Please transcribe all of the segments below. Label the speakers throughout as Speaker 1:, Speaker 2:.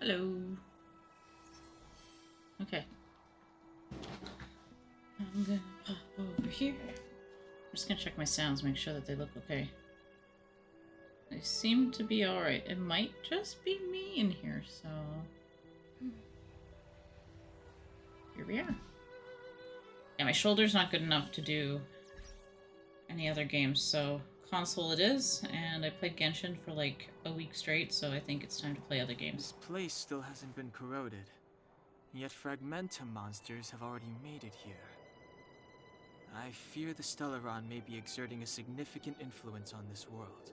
Speaker 1: Hello. Okay. I'm gonna pop over here. I'm just gonna check my sounds, make sure that they look okay. They seem to be alright. It might just be me in here, so... Here we are. Yeah, my shoulder's not good enough to do any other games, so console it is, and I played Genshin for like a week straight, so I think it's time to play other games.
Speaker 2: This place still hasn't been corroded, yet fragmentum monsters have already made it here. I fear the Stellaron may be exerting a significant influence on this world.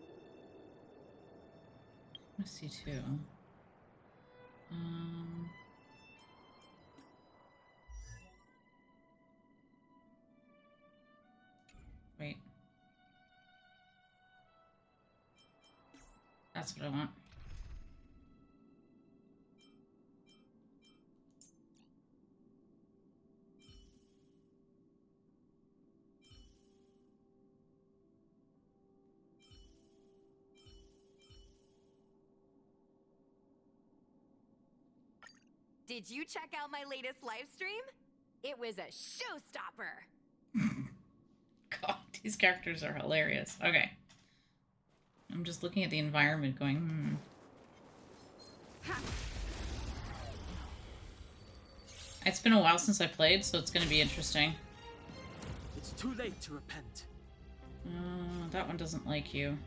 Speaker 1: Let's see too. Wait. That's what I want.
Speaker 3: Did you check out my latest live stream? It was a showstopper.
Speaker 1: God, these characters are hilarious. Okay. I'm just looking at the environment going, It's been a while since I played, so it's going to be interesting.
Speaker 2: It's too late to repent.
Speaker 1: That one doesn't like you.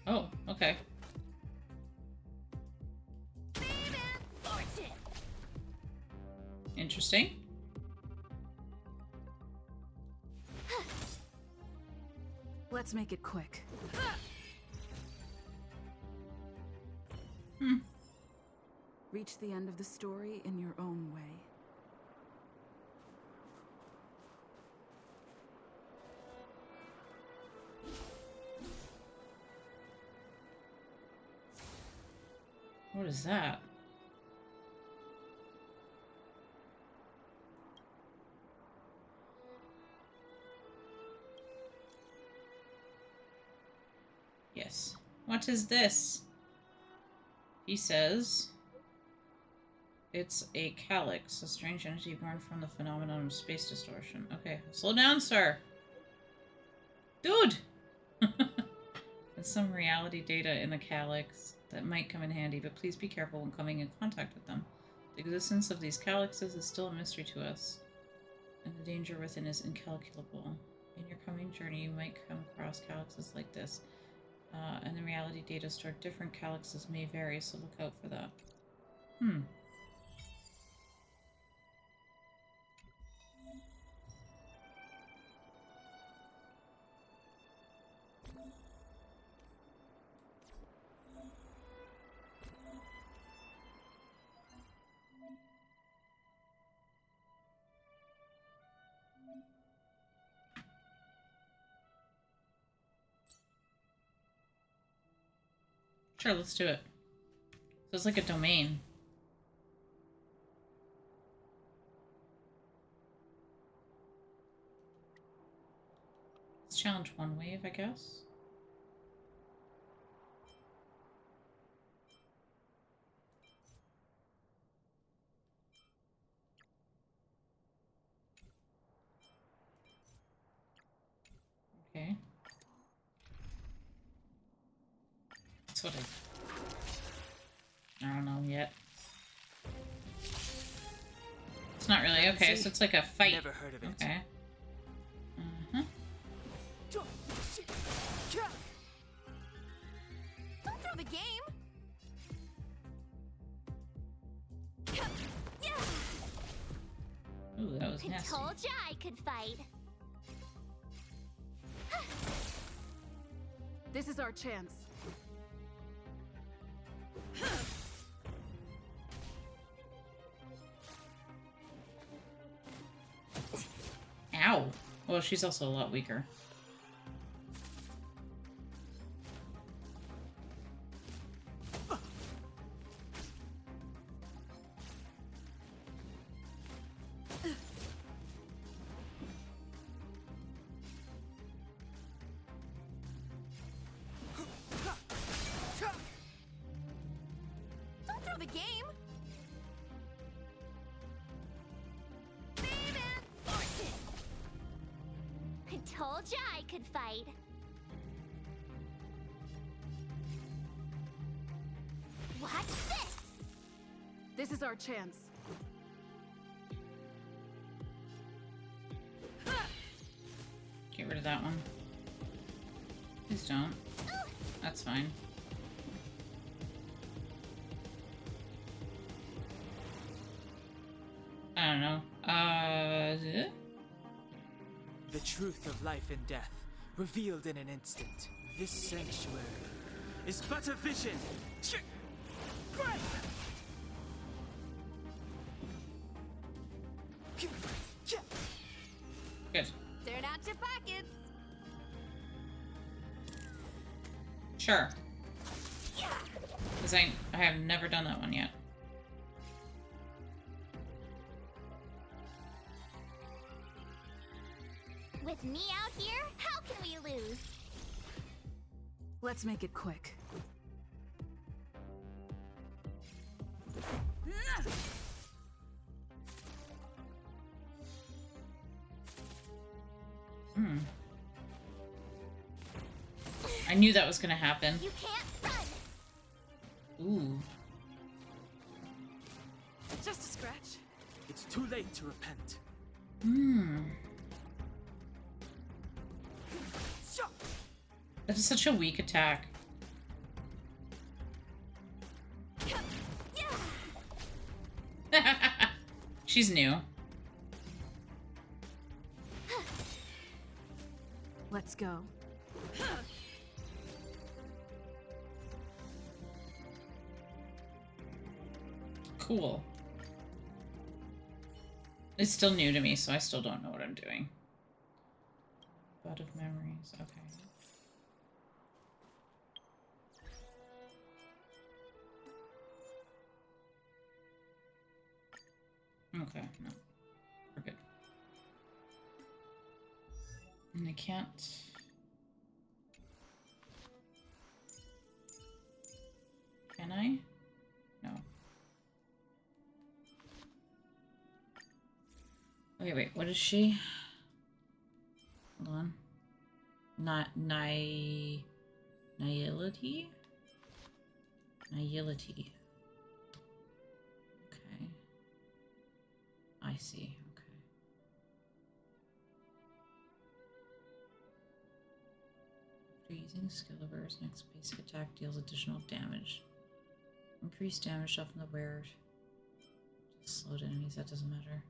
Speaker 1: Oh, okay. Interesting.
Speaker 4: Let's make it quick. Reach the end of the story in your own way.
Speaker 1: What is that? Yes. What is this? He says... It's a calyx, a strange entity born from the phenomenon of space distortion. Okay, slow down, sir! Dude! There's some reality data in the calyx that might come in handy, but please be careful when coming in contact with them. The existence of these calyxes is still a mystery to us, and the danger within is incalculable. In your coming journey, you might come across calyxes like this, and the reality data stored different calyxes may vary, so look out for that. Sure, let's do it. So it's like a domain. Let's challenge one wave, I guess. Okay. That's what I don't know yet. It's not really. Okay, so it's like a fight.
Speaker 2: Never heard of it.
Speaker 1: Okay.
Speaker 3: Don't throw the game.
Speaker 1: Ooh, that was
Speaker 5: I
Speaker 1: nasty.
Speaker 5: told ya I could fight.
Speaker 4: This is our chance.
Speaker 1: Ow. Well, she's also a lot weaker.
Speaker 5: Told ya I could fight. Watch this!
Speaker 4: This is our chance.
Speaker 1: Get rid of that one. Please don't. That's fine. I don't know.
Speaker 2: The truth of life and death, revealed in an instant. This sanctuary is but a vision.
Speaker 1: Good.
Speaker 3: Turn out your pockets.
Speaker 1: Sure. Because I have never done that one yet.
Speaker 5: With me out here, how can we lose?
Speaker 4: Let's make it quick.
Speaker 1: I knew that was gonna happen.
Speaker 5: You can't run!
Speaker 1: Ooh.
Speaker 4: Just a scratch.
Speaker 2: It's too late to repent.
Speaker 1: That is such a weak attack. She's new.
Speaker 4: Let's go.
Speaker 1: Cool. It's still new to me, so I still don't know what I'm doing. Bud of memories. Okay. Okay, no. We're good. And I can't... Can I? No. Okay, wait, what is she? Hold on. Not nihility? Nihility. Okay. I see. Okay. After using skill awares, next basic attack deals additional damage. Increased damage up from the wearer. Just slowed enemies, that doesn't matter.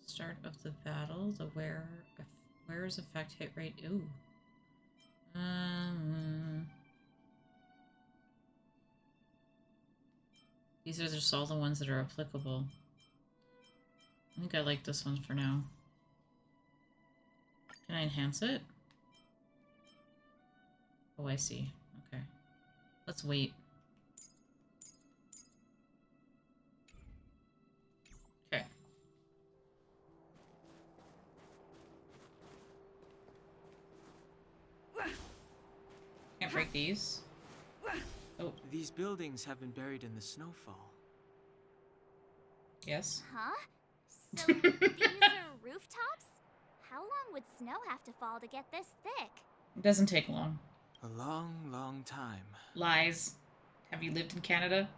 Speaker 1: Start of the battle, the wearer's effect hit rate. Ooh. These are just all the ones that are applicable. I think I like this one for now. Can I enhance it? Oh, I see. Okay. Let's wait. Okay. Can't break these. Oh,
Speaker 2: These buildings have been buried in the snowfall.
Speaker 1: yes.
Speaker 5: Huh? So these are rooftops? How long would snow have to fall to get this thick?
Speaker 1: It doesn't take long.
Speaker 2: A long, long time.
Speaker 1: Lies. Have you lived in Canada?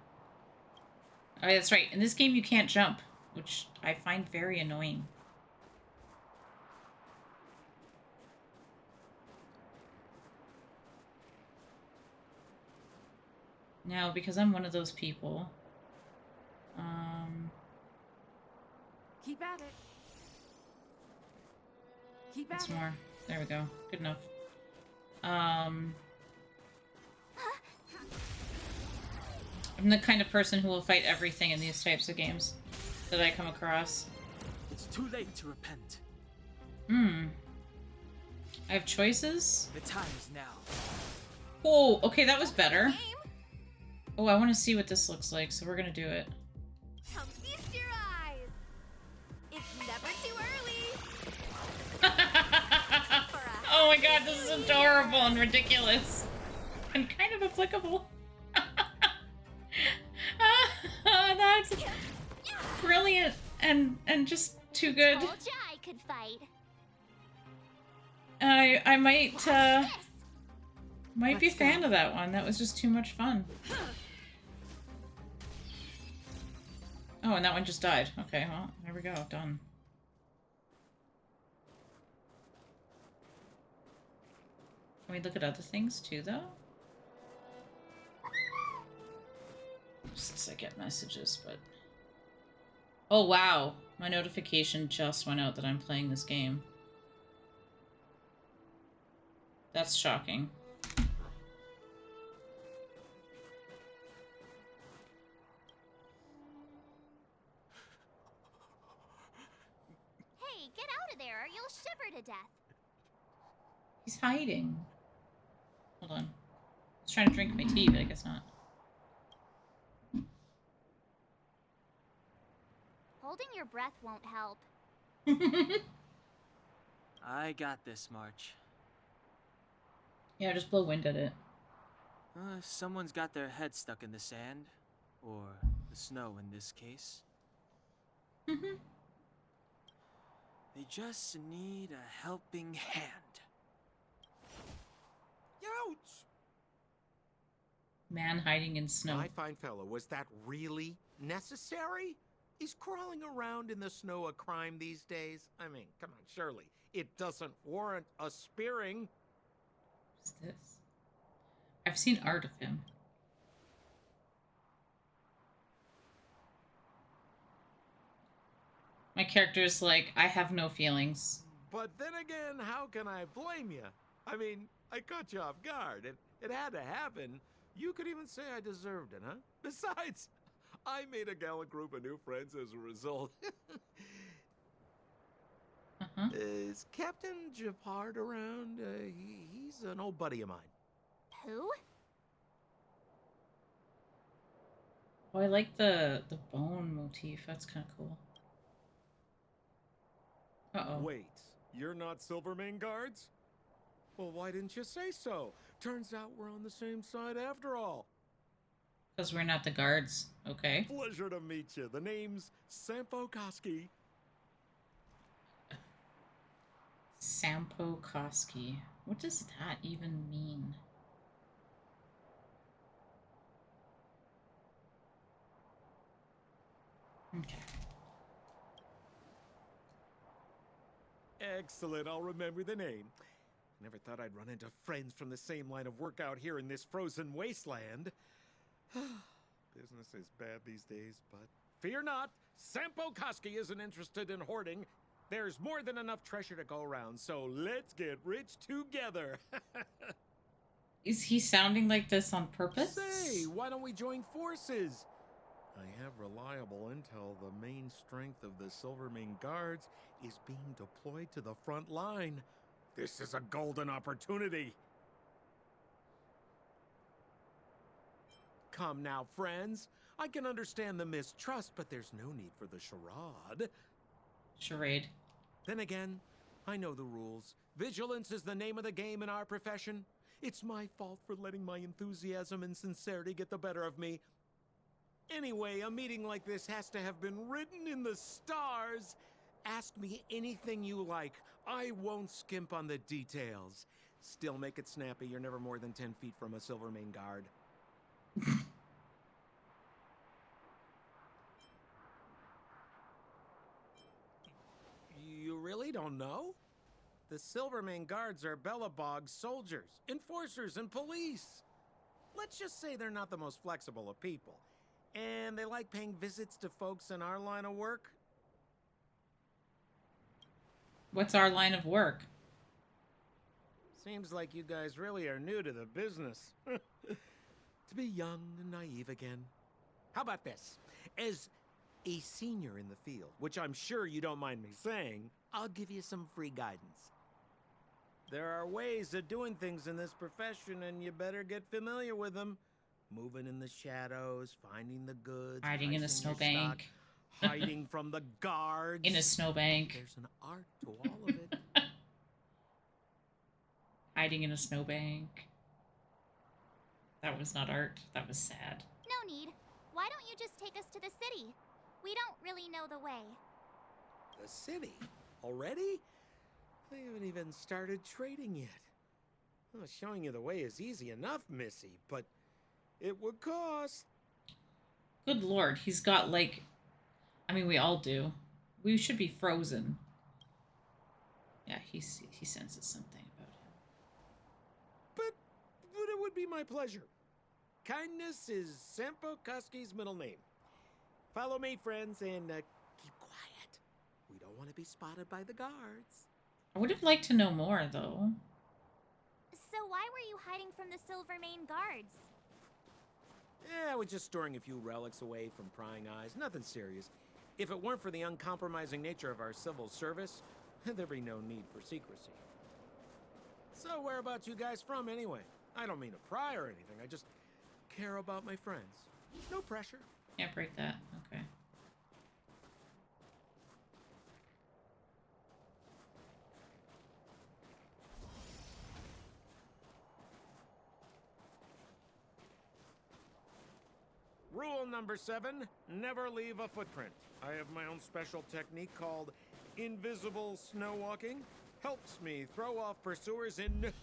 Speaker 1: Oh, that's right. In this game, you can't jump, which I find very annoying. Now, because I'm one of those people,
Speaker 4: Keep at it. Keep at
Speaker 1: it's
Speaker 4: it.
Speaker 1: more. There we go. Good enough. I'm the kind of person who will fight everything in these types of games that I come across.
Speaker 2: It's too late to repent.
Speaker 1: I have choices?
Speaker 2: The time is now.
Speaker 1: Oh, okay, that was better.
Speaker 3: Game.
Speaker 1: Oh, I want to see what this looks like, so we're gonna do it.
Speaker 3: Come feast your eyes. It's never too early.
Speaker 1: Oh my god, this is adorable and ridiculous. And kind of applicable. That's brilliant and just too good.
Speaker 5: Told ya I could fight.
Speaker 1: I might be a
Speaker 4: Let's
Speaker 1: fan
Speaker 4: go.
Speaker 1: of that one. That was just too much fun. Oh, and that one just died. Okay, well, there we go. Done. Can we look at other things too, though? Since I get messages, but... Oh, wow. My notification just went out that I'm playing this game. That's shocking.
Speaker 5: Hey, get out of there or you'll shiver to death.
Speaker 1: He's hiding. Hold on. I was trying to drink my tea, but I guess not.
Speaker 5: Holding your breath won't help.
Speaker 2: I got this, March.
Speaker 1: Yeah, just blow wind at it.
Speaker 2: If someone's got their head stuck in the sand, or the snow in this case, they just need a helping hand.
Speaker 6: Youch!
Speaker 1: Man hiding in snow.
Speaker 6: My fine fellow, was that really necessary? Is crawling around in the snow a crime these days? I mean, come on, surely. It doesn't warrant a spearing.
Speaker 1: What's this? I've seen art of him. My character's like, I have no feelings.
Speaker 6: But then again, how can I blame you? I mean, I caught you off guard. It had to happen. You could even say I deserved it, huh? Besides, I made a gallant group of new friends as a result.
Speaker 1: Uh-huh.
Speaker 6: Is Captain Japard around? He's an old buddy of mine.
Speaker 5: Who?
Speaker 1: Oh, I like the bone motif. That's kind of cool. Uh-oh.
Speaker 6: Wait, you're not Silvermane guards? Well, why didn't you say so? Turns out we're on the same side after all.
Speaker 1: Because we're not the guards. Okay.
Speaker 6: Pleasure to meet you. The name's Sampo Koski.
Speaker 1: Sampo Koski. What does that even mean? Okay.
Speaker 6: Excellent, I'll remember the name. Never thought I'd run into friends from the same line of work out here in this frozen wasteland. Business is bad these days, but fear not, Sampo Koski isn't interested in hoarding. There's more than enough treasure to go around, so let's get rich together.
Speaker 1: Is he sounding like this on purpose?
Speaker 6: Say, why don't we join forces? I have reliable intel the main strength of the Silvermane Guards is being deployed to the front line. This is a golden opportunity. Come now, friends. I can understand the mistrust, but there's no need for the charade.
Speaker 1: Charade.
Speaker 6: Then again, I know the rules. Vigilance is the name of the game in our profession. It's my fault for letting my enthusiasm and sincerity get the better of me. Anyway, a meeting like this has to have been written in the stars. Ask me anything you like. I won't skimp on the details. Still make it snappy. You're never more than 10 feet from a Silvermane guard. You really don't know? The Silvermane guards are Bellabog's soldiers, enforcers, and police. Let's just say they're not the most flexible of people. And they like paying visits to folks in our line of work.
Speaker 1: What's our line of work?
Speaker 6: Seems like you guys really are new to the business. To be young and naive again. How about this? As a senior in the field, which I'm sure you don't mind me saying, I'll give you some free guidance. There are ways of doing things in this profession, and you better get familiar with them. Moving in the shadows, finding the goods,
Speaker 1: Hiding in a
Speaker 6: pricing your
Speaker 1: snowbank.
Speaker 6: stock, hiding from the guards.
Speaker 1: In a snowbank.
Speaker 6: There's an art to all of it.
Speaker 1: Hiding in a snowbank. That was not art. That was sad.
Speaker 5: No need. Why don't you just take us to the city? We don't really know the way.
Speaker 6: The city? Already? They haven't even started trading yet. Well, showing you the way is easy enough, Missy, but it would cost.
Speaker 1: Good lord, he's got like... I mean, we all do. We should be frozen. Yeah, he senses something about him.
Speaker 6: But it would be my pleasure. Kindness is Sampo Koski's middle name. Follow me, friends, and keep quiet. We don't want to be spotted by the guards.
Speaker 1: I would have liked to know more, though.
Speaker 5: So why were you hiding from the Silvermane guards?
Speaker 6: Yeah, I was just storing a few relics away from prying eyes. Nothing serious. If it weren't for the uncompromising nature of our civil service, there'd be no need for secrecy. So whereabouts you guys from, anyway? I don't mean to pry or anything. I just care about my friends. No pressure.
Speaker 1: Can't break that. Okay.
Speaker 6: Rule number 7, never leave a footprint. I have my own special technique called invisible snow walking. Helps me throw off pursuers in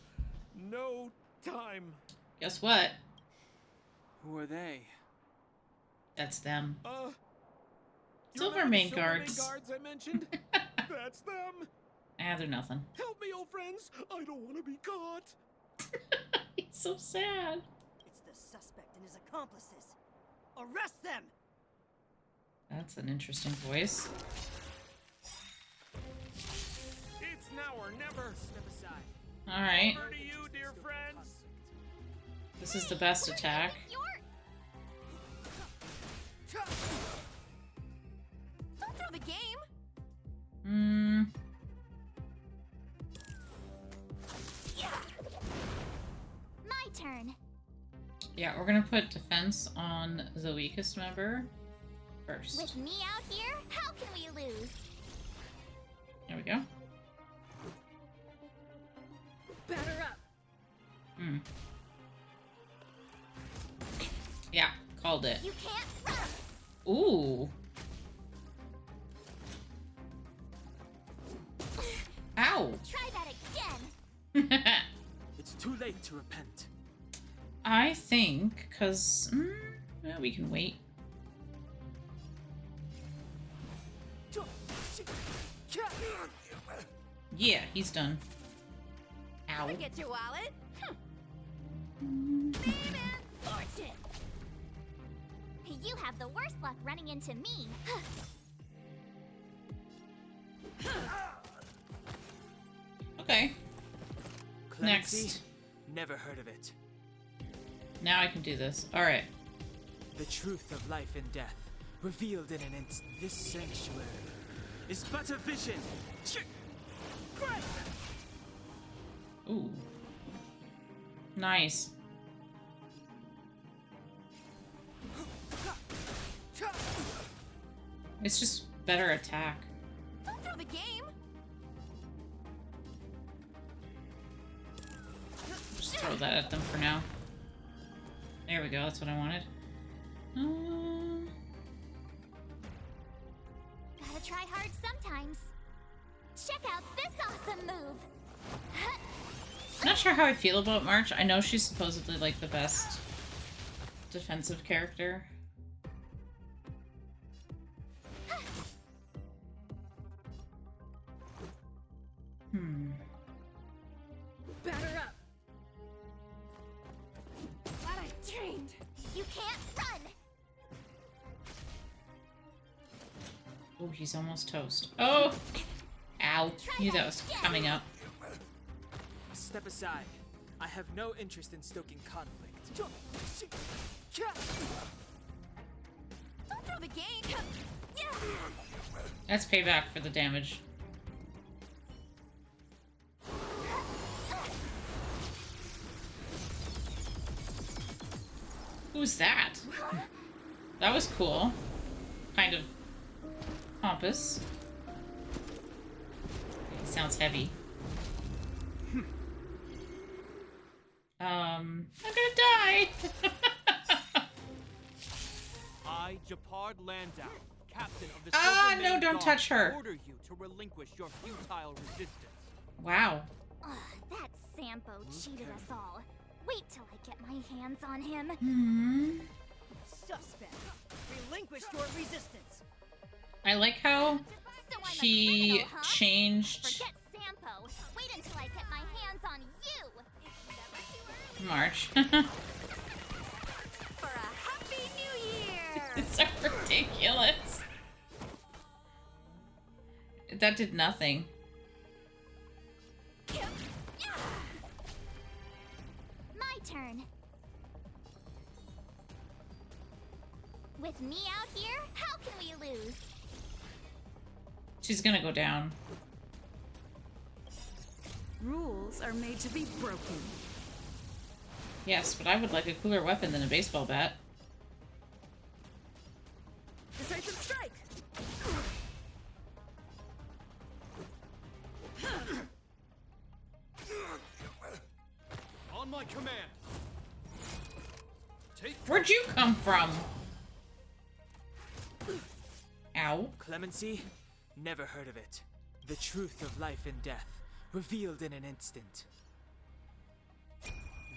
Speaker 6: no time.
Speaker 1: Guess what?
Speaker 2: Who are they?
Speaker 1: That's them.
Speaker 6: You remember the
Speaker 1: Silvermane guards.
Speaker 6: guards I mentioned? That's them.
Speaker 1: Ah, they're nothing.
Speaker 6: Help me, old friends. I don't want to be caught.
Speaker 1: He's so sad.
Speaker 7: It's the suspect and his accomplices. Arrest them!
Speaker 1: That's an interesting voice.
Speaker 6: It's now or never. Step aside.
Speaker 1: Alright.
Speaker 6: Over to you, dear friends.
Speaker 1: This is the best attack.
Speaker 3: Don't throw the game!
Speaker 5: My turn.
Speaker 1: Yeah, we're gonna put defense on the weakest member first.
Speaker 5: With me out here, how can we lose?
Speaker 1: There we go.
Speaker 7: Batter up!
Speaker 1: Yeah, called it.
Speaker 5: You can't run!
Speaker 1: Ooh. Ow.
Speaker 5: Try that again!
Speaker 2: It's too late to repent.
Speaker 1: I think, because well, we can wait. Yeah, he's done. Ow.
Speaker 3: Get your wallet.
Speaker 5: Fortune! You have the worst luck running into me.
Speaker 1: Okay,
Speaker 2: Clemency?
Speaker 1: next.
Speaker 2: Never heard of it.
Speaker 1: Now I can do this. Alright.
Speaker 2: The truth of life and death, revealed in an instant. This sanctuary is but a vision.
Speaker 1: Ooh. Nice. It's just better attack.
Speaker 3: Don't throw the game!
Speaker 1: Just throw that at them for now. There we go, that's what I wanted.
Speaker 5: Gotta try hard sometimes. Check out this awesome move!
Speaker 1: Not sure how I feel about March. I know she's supposedly like the best defensive character.
Speaker 7: Batter up!
Speaker 3: Glad I trained.
Speaker 5: You can't run!
Speaker 1: Oh, he's almost toast. Oh! Ow. Knew that was coming up.
Speaker 2: Step aside. I have no interest in stoking conflict.
Speaker 3: Don't throw the game!
Speaker 1: That's payback for the damage. Who's that? That was cool. Kind of pompous. He sounds heavy. I'm gonna die!
Speaker 8: I, Japard Landau, captain of the
Speaker 1: Ah,
Speaker 8: Silvermane
Speaker 1: no, don't
Speaker 8: Guard,
Speaker 1: touch her.
Speaker 8: order you to relinquish your futile resistance.
Speaker 1: Wow.
Speaker 5: Ugh, that Sampo cheated us all. Wait till I get my hands on him.
Speaker 1: Hmm.
Speaker 7: Suspect. Relinquish your resistance.
Speaker 1: I like how
Speaker 5: So I'm a
Speaker 1: he
Speaker 5: criminal, huh?
Speaker 1: changed
Speaker 5: Forget Sampo. Wait until I get my hands on you. It's never too early.
Speaker 1: March.
Speaker 3: For a happy new year!
Speaker 1: It's so ridiculous. That did nothing.
Speaker 5: My turn. With me out here, how can we lose?
Speaker 1: She's gonna go down.
Speaker 4: Rules are made to be broken.
Speaker 1: Yes, but I would like a cooler weapon than a baseball bat.
Speaker 7: Decisive strike.
Speaker 8: On my command. Take
Speaker 1: Where'd you come from? Ow.
Speaker 2: Clemency? Never heard of it. The truth of life and death, revealed in an instant.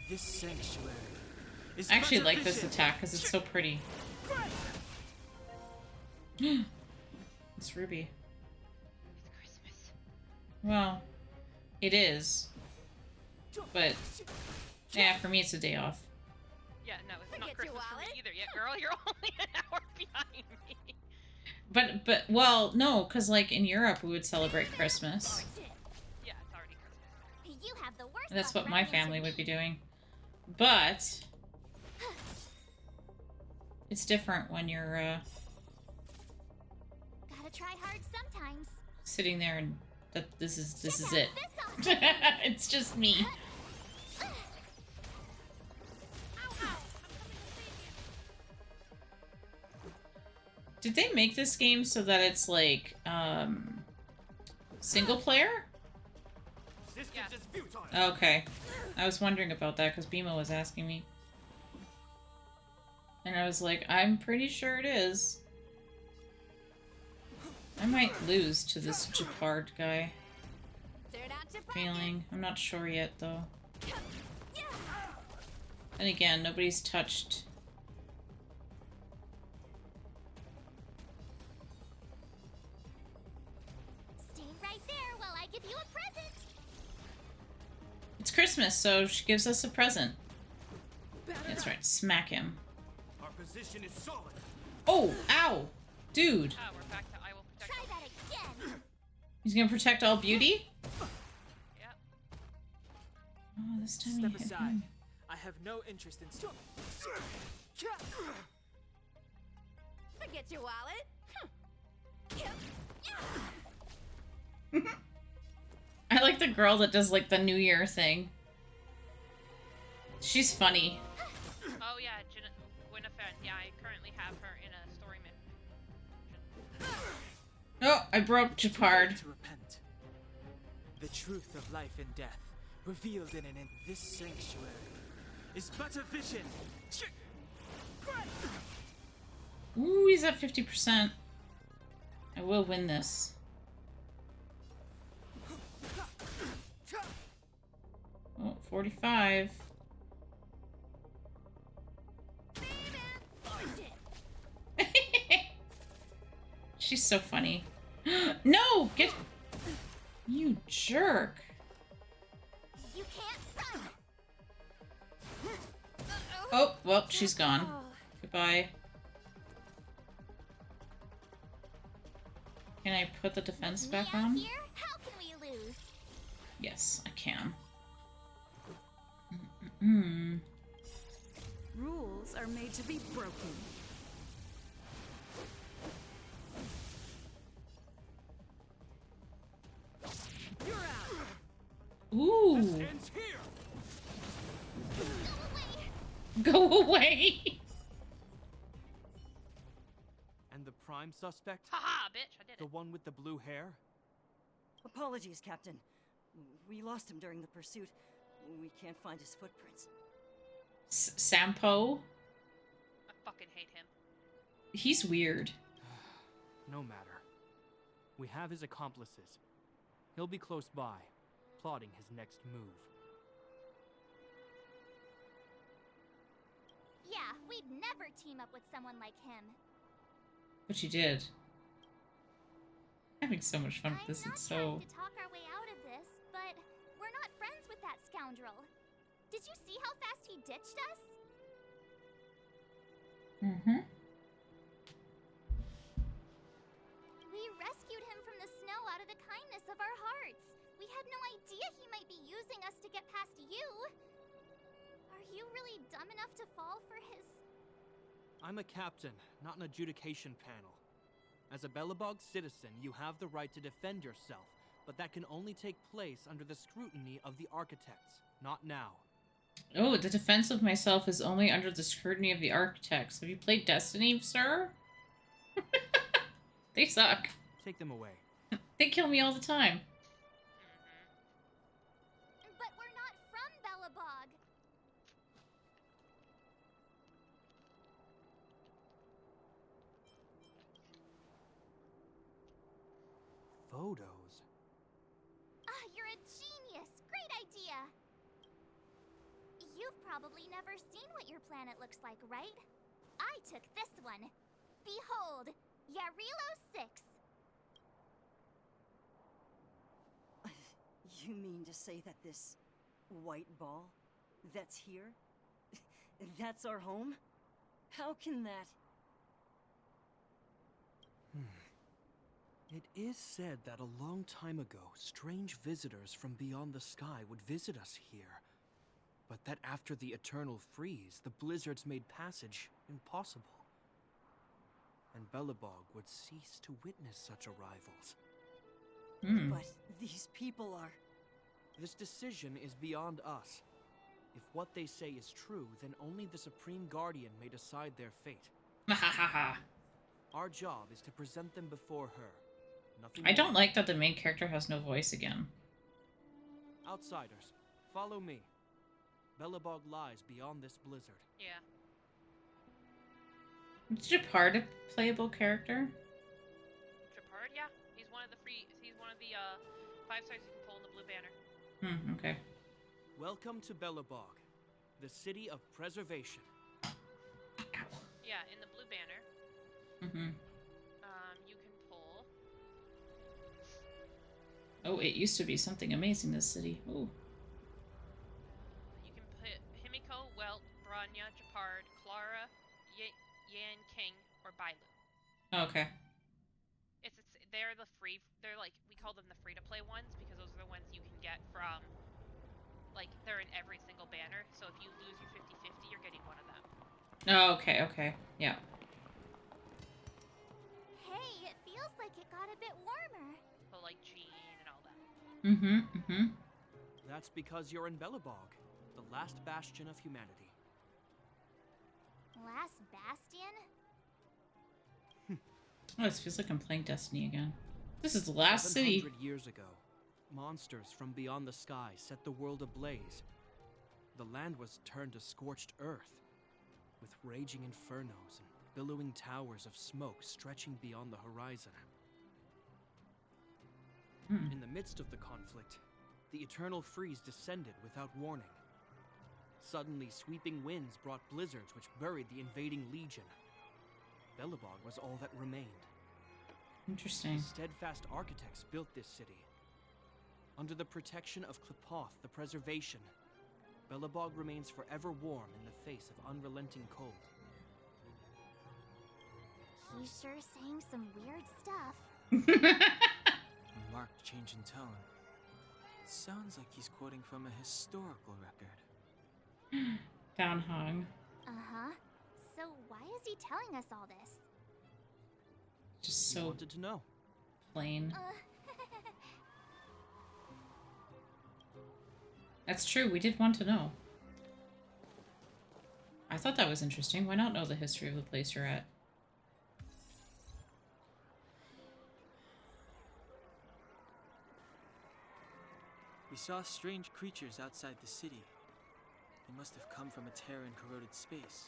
Speaker 2: This sanctuary is
Speaker 1: I actually
Speaker 2: but a
Speaker 1: like this
Speaker 2: vision.
Speaker 1: attack because it's so pretty. It's Ruby.
Speaker 9: It's Christmas.
Speaker 1: Well, it is. But, yeah, for me it's a day off.
Speaker 9: Yeah, no, it's not
Speaker 3: Forget your
Speaker 9: Christmas for me
Speaker 3: wallet.
Speaker 9: either yet, girl. You're only an hour behind me.
Speaker 1: But, well, no, because, like, in Europe we would celebrate Christmas.
Speaker 9: Yeah, it's already Christmas.
Speaker 5: You have the worst.
Speaker 1: That's
Speaker 5: luck
Speaker 1: what my
Speaker 5: running into
Speaker 1: family would be
Speaker 5: me.
Speaker 1: doing. But, it's different when you're,
Speaker 5: Gotta try hard sometimes.
Speaker 1: sitting there and this is
Speaker 5: Check out
Speaker 1: it.
Speaker 5: this awesome-
Speaker 1: It's just me. Did they make this game so that it's like single player?
Speaker 8: Resistance is futile.
Speaker 1: Okay. I was wondering about that because Bima was asking me. And I was like, I'm pretty sure it is. I might lose to this Japard guy.
Speaker 3: Turn out your
Speaker 1: Feeling. I'm not sure yet though. And again, nobody's touched.
Speaker 5: Stay right there while I give you a present.
Speaker 1: It's Christmas, so she gives us a present. That's right, smack him.
Speaker 8: Our position is solid.
Speaker 1: Oh, ow! Dude,
Speaker 9: Ah, we're back to I will protect.
Speaker 5: Try that again.
Speaker 1: he's gonna protect all beauty?
Speaker 9: Yep.
Speaker 1: Oh, this time
Speaker 2: Step
Speaker 1: he hit
Speaker 2: aside.
Speaker 1: him.
Speaker 2: I have no interest in.
Speaker 3: Forget your wallet.
Speaker 1: I like the girl that does like the New Year thing. She's funny.
Speaker 9: Oh yeah, Gwyneth. Yeah, I currently have her in a story mission.
Speaker 1: Oh, I broke Japard.
Speaker 2: To repent. The truth of life and death, revealed in this sanctuary, is but a vision.
Speaker 1: Ooh, he's at 50%. I will win this. Oh, 45. She's so funny. No! Get... You jerk.
Speaker 5: You can't run.
Speaker 1: Oh, well, she's gone. Goodbye. Can I put the defense
Speaker 5: Me
Speaker 1: back
Speaker 5: out
Speaker 1: on?
Speaker 5: here, how can we lose?
Speaker 1: Yes, I can. Mm-mm.
Speaker 4: Rules are made to be broken.
Speaker 7: You're out.
Speaker 1: Ooh.
Speaker 8: Ends here.
Speaker 1: Go away.
Speaker 8: And the prime suspect?
Speaker 9: Haha, bitch! I did
Speaker 8: The
Speaker 9: it.
Speaker 8: one with the blue hair?
Speaker 7: Apologies, Captain. We lost him during the pursuit. We can't find his footprints.
Speaker 1: Sampo?
Speaker 9: I fucking hate him.
Speaker 1: He's weird.
Speaker 8: No matter. We have his accomplices. He'll be close by. plotting his next move.
Speaker 5: Yeah, we'd never team up with someone like him.
Speaker 1: But you did. Having so much fun with this.
Speaker 5: I'm not
Speaker 1: It's
Speaker 5: trying
Speaker 1: so.
Speaker 5: to talk our way out of this, but we're not friends with that scoundrel. Did you see how fast he ditched us?
Speaker 1: Mm-hmm.
Speaker 5: We rescued him from the snow out of the kindness of our hearts. We had no idea he might be using us to get past you. Are you really dumb enough to fall for his...
Speaker 8: I'm a captain, not an adjudication panel. As a Belobog citizen, you have the right to defend yourself, but that can only take place under the scrutiny of the architects, not now.
Speaker 1: Oh, the defense of myself is only under the scrutiny of the architects. Have you played Destiny, sir? They suck.
Speaker 8: Take them away.
Speaker 1: They kill me all the time.
Speaker 5: But we're not from Belobog.
Speaker 8: Photos?
Speaker 5: Ah, you're a genius! Great idea! You've probably never seen what your planet looks like, right? I took this one. Behold, Yarilo 6.
Speaker 7: You mean to say that this white ball that's here, that's our home? How can that...
Speaker 8: It is said that a long time ago, strange visitors from beyond the sky would visit us here. But that after the eternal freeze, the blizzards made passage impossible. And Belobog would cease to witness such arrivals.
Speaker 7: But these people are...
Speaker 8: This decision is beyond us. If what they say is true, then only the Supreme Guardian may decide their fate. Our job is to present them before her. Nothing
Speaker 1: I don't
Speaker 8: more.
Speaker 1: like that the main character has no voice again.
Speaker 8: Outsiders, follow me. Belobog lies beyond this blizzard.
Speaker 9: Yeah.
Speaker 1: Is Japard a playable character?
Speaker 9: Japard, yeah. He's one of the 5 stars you can pull in the blue banner.
Speaker 1: Okay.
Speaker 8: Welcome to Belobog, the city of preservation.
Speaker 9: Yeah, in the blue banner.
Speaker 1: Mm-hmm.
Speaker 9: You can pull.
Speaker 1: Oh, it used to be something amazing, this city. Ooh.
Speaker 9: You can put Himiko, Welt, Branya, Japard, Clara, Yan King, or Bailu.
Speaker 1: Oh, okay.
Speaker 9: They're like, we call them the free-to-play ones because those are the ones you can get from, like, they're in every single banner, so if you lose your 50-50, you're getting one of them.
Speaker 1: Oh, okay, okay. Yeah.
Speaker 5: Hey, it feels like it got a bit warmer.
Speaker 9: So, like, Jean and all that.
Speaker 8: That's because you're in Belobog, the last bastion of humanity.
Speaker 5: Last Bastion?
Speaker 1: Oh, this feels like I'm playing Destiny again. This is the last city.
Speaker 8: 700 years ago, monsters from beyond the sky set the world ablaze. The land was turned to scorched earth, with raging infernos and billowing towers of smoke stretching beyond the horizon. In the midst of the conflict, the eternal freeze descended without warning. Suddenly, sweeping winds brought blizzards which buried the invading legion. Belobog was all that remained.
Speaker 1: Interesting.
Speaker 8: The steadfast architects built this city. Under the protection of Klipoth, the preservation, Belobog remains forever warm in the face of unrelenting cold.
Speaker 5: He's sure saying some weird stuff.
Speaker 2: A marked change in tone. It sounds like he's quoting from a historical record.
Speaker 1: Downhung.
Speaker 5: Uh-huh. So why is he telling us all this?
Speaker 1: Just
Speaker 8: You
Speaker 1: so
Speaker 8: wanted to know.
Speaker 1: plain. That's true, we did want to know. I thought that was interesting. Why not know the history of the place you're at?
Speaker 2: We saw strange creatures outside the city. They must have come from a tear in corroded space.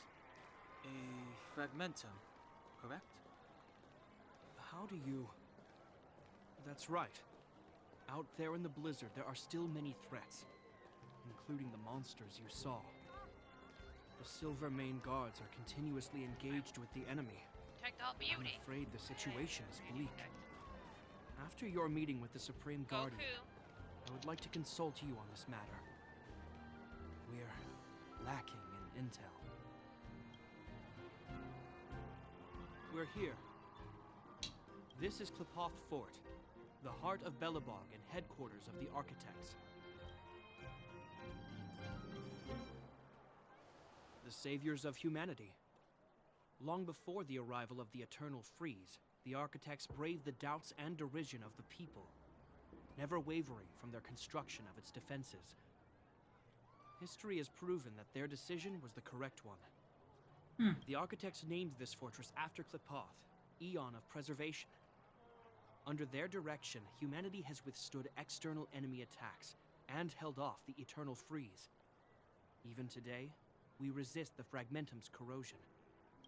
Speaker 2: A fragmentum, correct?
Speaker 8: How do you... That's right. Out there in the blizzard, there are still many threats, including the monsters you saw. The Silvermane guards are continuously engaged with the enemy.
Speaker 9: Protect all
Speaker 8: I'm
Speaker 9: beauty.
Speaker 8: afraid the situation is bleak. After your meeting with the Supreme Guardian,
Speaker 9: Goku.
Speaker 8: I would like to consult you on this matter. We're lacking in intel. We're here. This is Klipoth Fort, the heart of Belobog and headquarters of the Architects. The saviors of humanity. Long before the arrival of the Eternal Freeze, the Architects braved the doubts and derision of the people, never wavering from their construction of its defenses. History has proven that their decision was the correct one. The Architects named this fortress after Klipoth, Eon of Preservation. Under their direction, humanity has withstood external enemy attacks and held off the Eternal Freeze. Even today, we resist the Fragmentum's corrosion.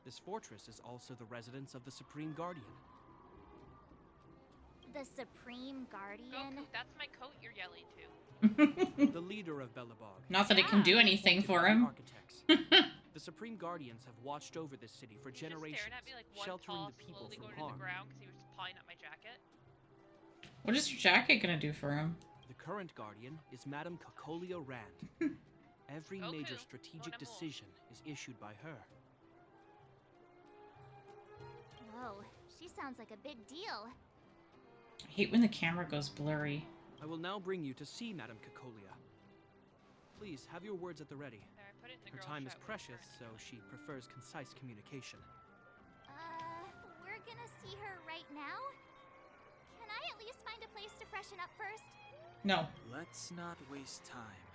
Speaker 8: This fortress is also the residence of the Supreme Guardian.
Speaker 5: The Supreme Guardian?
Speaker 9: Goku, that's my coat you're yelling to.
Speaker 8: The leader of Belobog.
Speaker 1: Not that it can do anything for him.
Speaker 8: Architects. The Supreme Guardians have watched over this city for
Speaker 9: He's just
Speaker 8: generations,
Speaker 9: staring at me like one
Speaker 8: sheltering
Speaker 9: tall,
Speaker 8: the people
Speaker 9: slowly
Speaker 8: from
Speaker 9: going to
Speaker 8: harm.
Speaker 9: the ground because he was just pawing at my jacket.
Speaker 1: What is your jacket gonna do for him?
Speaker 8: The current Guardian is Madame Cocolia Rand. Every
Speaker 9: Goku,
Speaker 8: major strategic
Speaker 9: Monamo.
Speaker 8: decision is issued by her.
Speaker 5: Whoa, she sounds like a big deal.
Speaker 1: I hate when the camera goes blurry.
Speaker 8: I will now bring you to see Madame Cocolia. Please, have your words at the ready.
Speaker 9: There, I put it in the
Speaker 8: Her
Speaker 9: girl
Speaker 8: time is
Speaker 9: shot with
Speaker 8: precious,
Speaker 9: her.
Speaker 8: so she prefers concise communication.
Speaker 5: We're gonna see her right now? Can I at least find a place to freshen up first?
Speaker 1: No.
Speaker 2: Let's not waste time.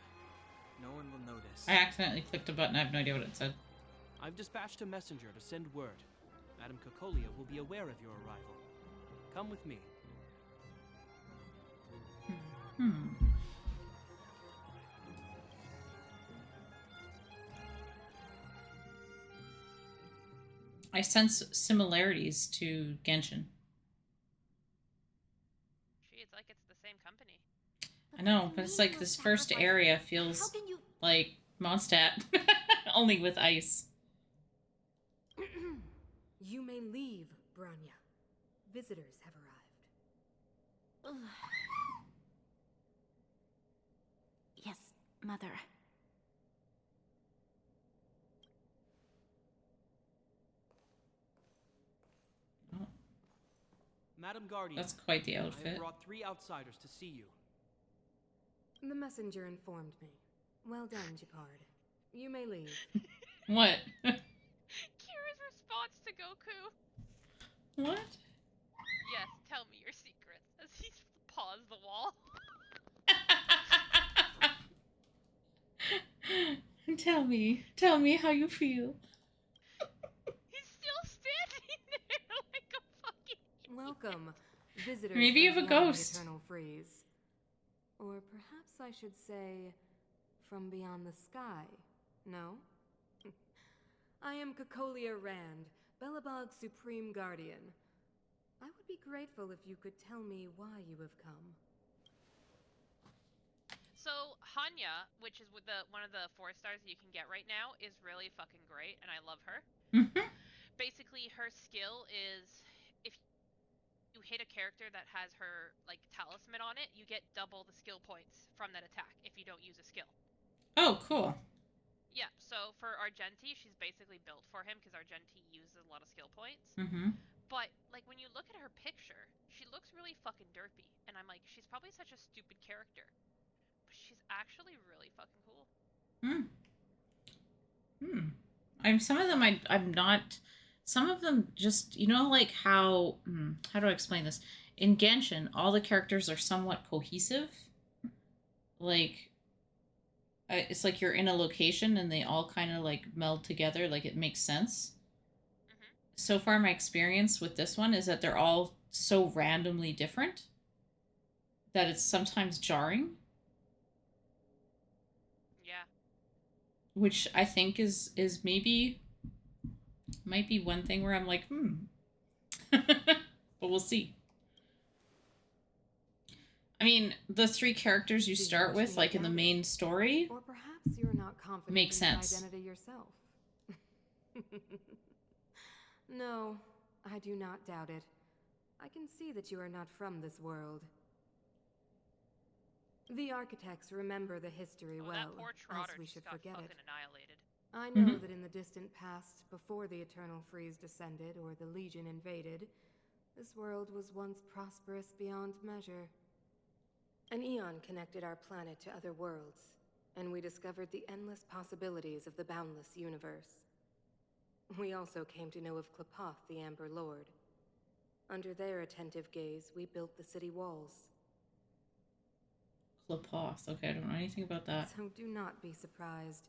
Speaker 2: No one will notice.
Speaker 1: I accidentally clicked a button. I have no idea what it said.
Speaker 8: I've dispatched a messenger to send word. Madame Cocolia will be aware of your arrival. Come with me.
Speaker 1: I sense similarities to Genshin.
Speaker 9: Gee, it's like it's the same company.
Speaker 1: I know, but it's like this first area feels
Speaker 5: How can you...
Speaker 1: like Mondstadt, only with ice.
Speaker 10: You may leave, Branya. Visitors have arrived.
Speaker 4: Yes, Mother.
Speaker 1: Oh,
Speaker 8: Madam Guardian,
Speaker 1: that's quite the
Speaker 8: I have
Speaker 1: outfit.
Speaker 8: brought 3 outsiders to see you.
Speaker 10: The messenger informed me. Well done, Japard. You may leave.
Speaker 1: What?
Speaker 9: Kira's response to Goku.
Speaker 1: What?
Speaker 9: Yes, tell me your secrets. As he paws the wall.
Speaker 1: Tell me how you feel.
Speaker 9: He's still standing there like a fucking
Speaker 10: Welcome, visitors.
Speaker 1: Maybe you
Speaker 10: from
Speaker 1: have a
Speaker 10: beyond the
Speaker 1: ghost.
Speaker 10: Eternal Freeze. Or perhaps I should say, from beyond the sky. No? I am Cocolia Rand, Belobog's Supreme Guardian. I would be grateful if you could tell me why you have come.
Speaker 9: So Hanya, which is with one of the 4 stars that you can get right now, is really fucking great, and I love her. Basically, her skill is if you hit a character that has her like talisman on it, you get double the skill points from that attack if you don't use a skill.
Speaker 1: Oh, cool.
Speaker 9: Yeah. So for Argenti, she's basically built for him because Argenti uses a lot of skill points. But like when you look at her picture, she looks really fucking derpy, and I'm like, she's probably such a stupid character. She's actually really fucking cool.
Speaker 1: Some of them I'm not. Some of them just, you know, like how do I explain this? In Genshin, all the characters are somewhat cohesive. Like, it's like you're in a location and they all kind of like meld together. Like it makes sense. So far, my experience with this one is that they're all so randomly different that it's sometimes jarring.
Speaker 9: Yeah.
Speaker 1: Which I think is might be one thing where I'm like, but we'll see. I mean, the 3 characters you
Speaker 10: Do you
Speaker 1: start
Speaker 10: wish
Speaker 1: with,
Speaker 10: me
Speaker 1: like in the
Speaker 10: doubted?
Speaker 1: main story,
Speaker 10: Or perhaps you're not confident
Speaker 1: makes
Speaker 10: in your
Speaker 1: sense.
Speaker 10: identity yourself. No, I do not doubt it. I can see that you are not from this world. The architects remember the history
Speaker 9: Oh,
Speaker 10: well,
Speaker 9: that poor Trotter
Speaker 10: as we
Speaker 9: just
Speaker 10: should
Speaker 9: got
Speaker 10: forget it.
Speaker 9: fucking annihilated.
Speaker 10: I know that in the distant past, before the Eternal Freeze descended or the Legion invaded, this world was once prosperous beyond measure. An eon connected our planet to other worlds, and we discovered the endless possibilities of the boundless universe. We also came to know of Klapoth, the Amber Lord. Under their attentive gaze, we built the city walls.
Speaker 1: Klapoth. Okay, I don't know anything about that.
Speaker 10: So do not be surprised.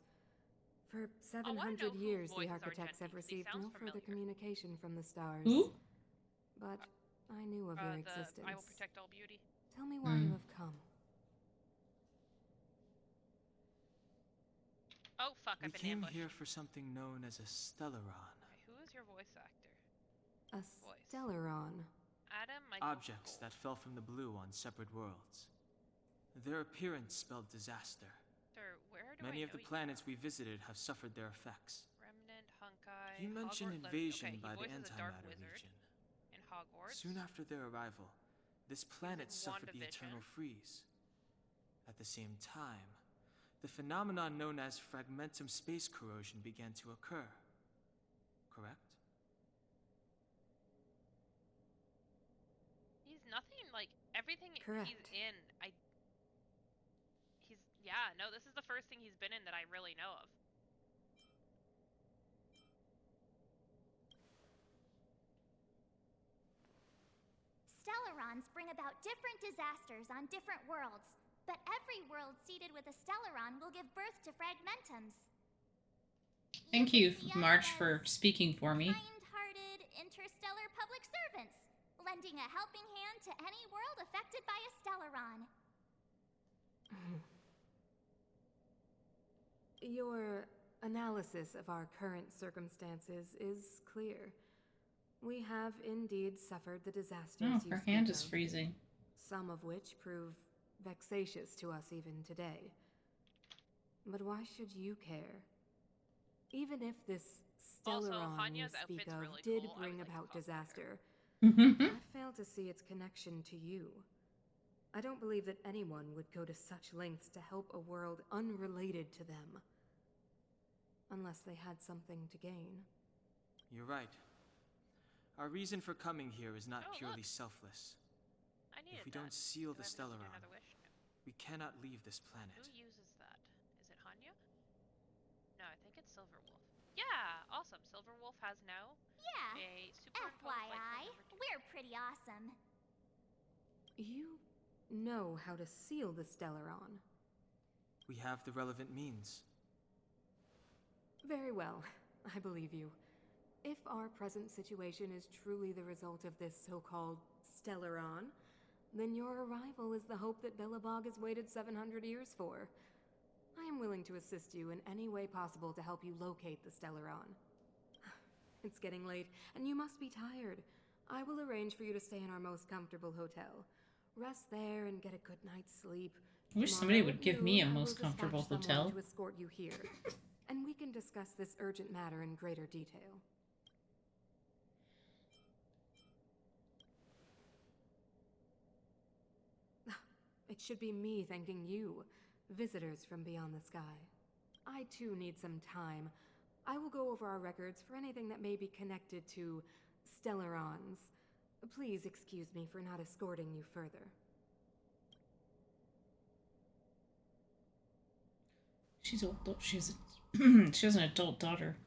Speaker 10: For
Speaker 9: I wanna
Speaker 10: 700
Speaker 9: know whose
Speaker 10: years,
Speaker 9: voice
Speaker 10: the
Speaker 9: is
Speaker 10: architects have
Speaker 9: Argenti, 'cause he
Speaker 10: received no
Speaker 9: sounds
Speaker 10: further
Speaker 9: familiar.
Speaker 10: communication from the stars.
Speaker 1: Who?
Speaker 10: But I knew of your
Speaker 9: I will
Speaker 10: existence.
Speaker 9: protect all beauty.
Speaker 10: Tell me why you have come.
Speaker 9: Oh fuck!
Speaker 2: We
Speaker 9: I've been
Speaker 2: came
Speaker 9: ambushed.
Speaker 2: here for something known as a Stellaron.
Speaker 9: Okay, who is your voice actor?
Speaker 10: A Stellaron.
Speaker 9: Adam Michael
Speaker 2: Objects
Speaker 9: Gold.
Speaker 2: that fell from the blue on separate worlds. Their appearance spelled disaster.
Speaker 9: Sir, where do
Speaker 2: Many
Speaker 9: I
Speaker 2: of the
Speaker 9: know you
Speaker 2: planets
Speaker 9: from?
Speaker 2: we visited have suffered their effects.
Speaker 9: Remnant, Hunkai.
Speaker 2: You mentioned
Speaker 9: Hogwarts.
Speaker 2: invasion
Speaker 9: Okay,
Speaker 2: by
Speaker 9: he
Speaker 2: the
Speaker 9: voices a dark
Speaker 2: Antimatter
Speaker 9: wizard
Speaker 2: Legion.
Speaker 9: in Hogwarts.
Speaker 2: Soon after their arrival, this planet suffered the Eternal Freeze. At the same time, the phenomenon known as fragmentum space corrosion began to occur. Correct?
Speaker 9: He's nothing like everything
Speaker 10: Correct.
Speaker 9: he's in. Yeah. No, this is the first thing he's been in that I really know of.
Speaker 5: Stellarons bring about different disasters on different worlds, but every world seeded with a Stellaron will give birth to fragmentums.
Speaker 1: Thank you, March, for speaking for me.
Speaker 5: Kind-hearted interstellar public servants, lending a helping hand to any world affected by a Stellaron.
Speaker 10: Your analysis of our current circumstances is clear. We have indeed suffered the disasters
Speaker 1: Oh,
Speaker 10: you
Speaker 1: her
Speaker 10: speak
Speaker 1: hand is
Speaker 10: of,
Speaker 1: freezing.
Speaker 10: some of which prove vexatious to us even today. But why should you care? Even if this
Speaker 9: Also,
Speaker 10: Stellaron you
Speaker 9: Hanya's
Speaker 10: speak
Speaker 9: outfit's
Speaker 10: of
Speaker 9: really
Speaker 10: did
Speaker 9: cool. I
Speaker 10: bring
Speaker 9: would like to
Speaker 10: about
Speaker 9: cosplay her.
Speaker 10: disaster, I fail to see its connection to you. I don't believe that anyone would go to such lengths to help a world unrelated to them. Unless they had something to gain.
Speaker 2: You're right. Our reason for coming here is not
Speaker 9: Oh,
Speaker 2: purely
Speaker 9: look.
Speaker 2: selfless.
Speaker 9: I needed
Speaker 2: If we
Speaker 9: that.
Speaker 2: don't seal
Speaker 9: Do
Speaker 2: the
Speaker 9: I have to do
Speaker 2: Stellaron,
Speaker 9: another wish? No.
Speaker 2: we cannot leave this planet.
Speaker 9: Who uses that? Is it Hanya? No, I think it's Silverwolf. Yeah, awesome. Silverwolf has now
Speaker 5: Yeah,
Speaker 9: a superimposed light
Speaker 5: FYI,
Speaker 9: number 2.
Speaker 5: we're pretty awesome.
Speaker 10: You know how to seal the Stellaron.
Speaker 2: We have the relevant means.
Speaker 10: Very well, I believe you. If our present situation is truly the result of this so-called Stellaron, then your arrival is the hope that Belobog has waited 700 years for. I am willing to assist you in any way possible to help you locate the Stellaron. It's getting late, and you must be tired. I will arrange for you to stay in our most comfortable hotel. Rest there and get a good night's sleep.
Speaker 1: I wish somebody
Speaker 10: Tomorrow
Speaker 1: would
Speaker 10: at
Speaker 1: give me a
Speaker 10: noon, I will
Speaker 1: most comfortable
Speaker 10: dispatch
Speaker 1: hotel.
Speaker 10: someone to escort you here, and we can discuss this urgent matter in greater detail. It should be me thanking you, visitors from beyond the sky. I too need some time. I will go over our records for anything that may be connected to Stellarons. Please excuse me for not escorting you further.
Speaker 1: She's old. She has an adult daughter.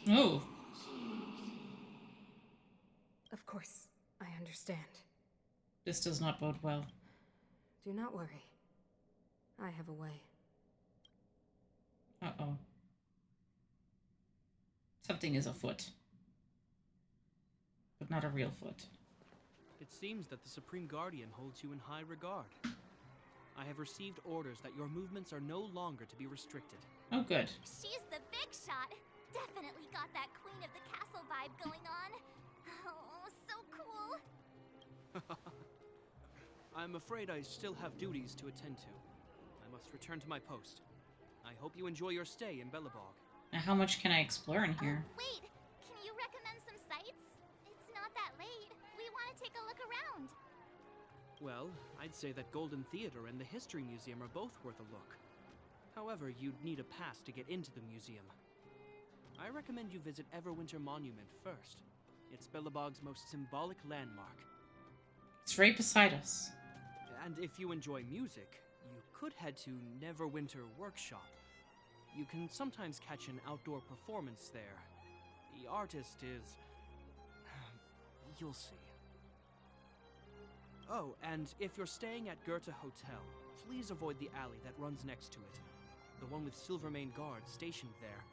Speaker 1: Oh.
Speaker 10: Of course, I understand.
Speaker 1: This does not bode well.
Speaker 10: Do not worry. I have a way.
Speaker 1: Uh-oh. Something is afoot. But not a real foot.
Speaker 8: It seems that the Supreme Guardian holds you in high regard. I have received orders that your movements are no longer to be restricted.
Speaker 1: Oh, good.
Speaker 5: She's the big shot. definitely got that Queen of the Castle vibe going on. Oh, so cool.
Speaker 8: I'm afraid I still have duties to attend to. I must return to my post. I hope you enjoy your stay in Belobog.
Speaker 1: Now, how much can I explore in here?
Speaker 5: Wait, can you recommend some sites? It's not that late. We want to take a look around.
Speaker 8: Well, I'd say that Golden Theater and the History Museum are both worth a look. However, you'd need a pass to get into the museum. I recommend you visit Everwinter Monument first. It's Belobog's most symbolic landmark.
Speaker 1: It's right beside us.
Speaker 8: And if you enjoy music, you could head to Neverwinter Workshop. You can sometimes catch an outdoor performance there. The artist is... you'll see. Oh, and if you're staying at Goethe Hotel, please avoid the alley that runs next to it. The one with Silvermane guards stationed there.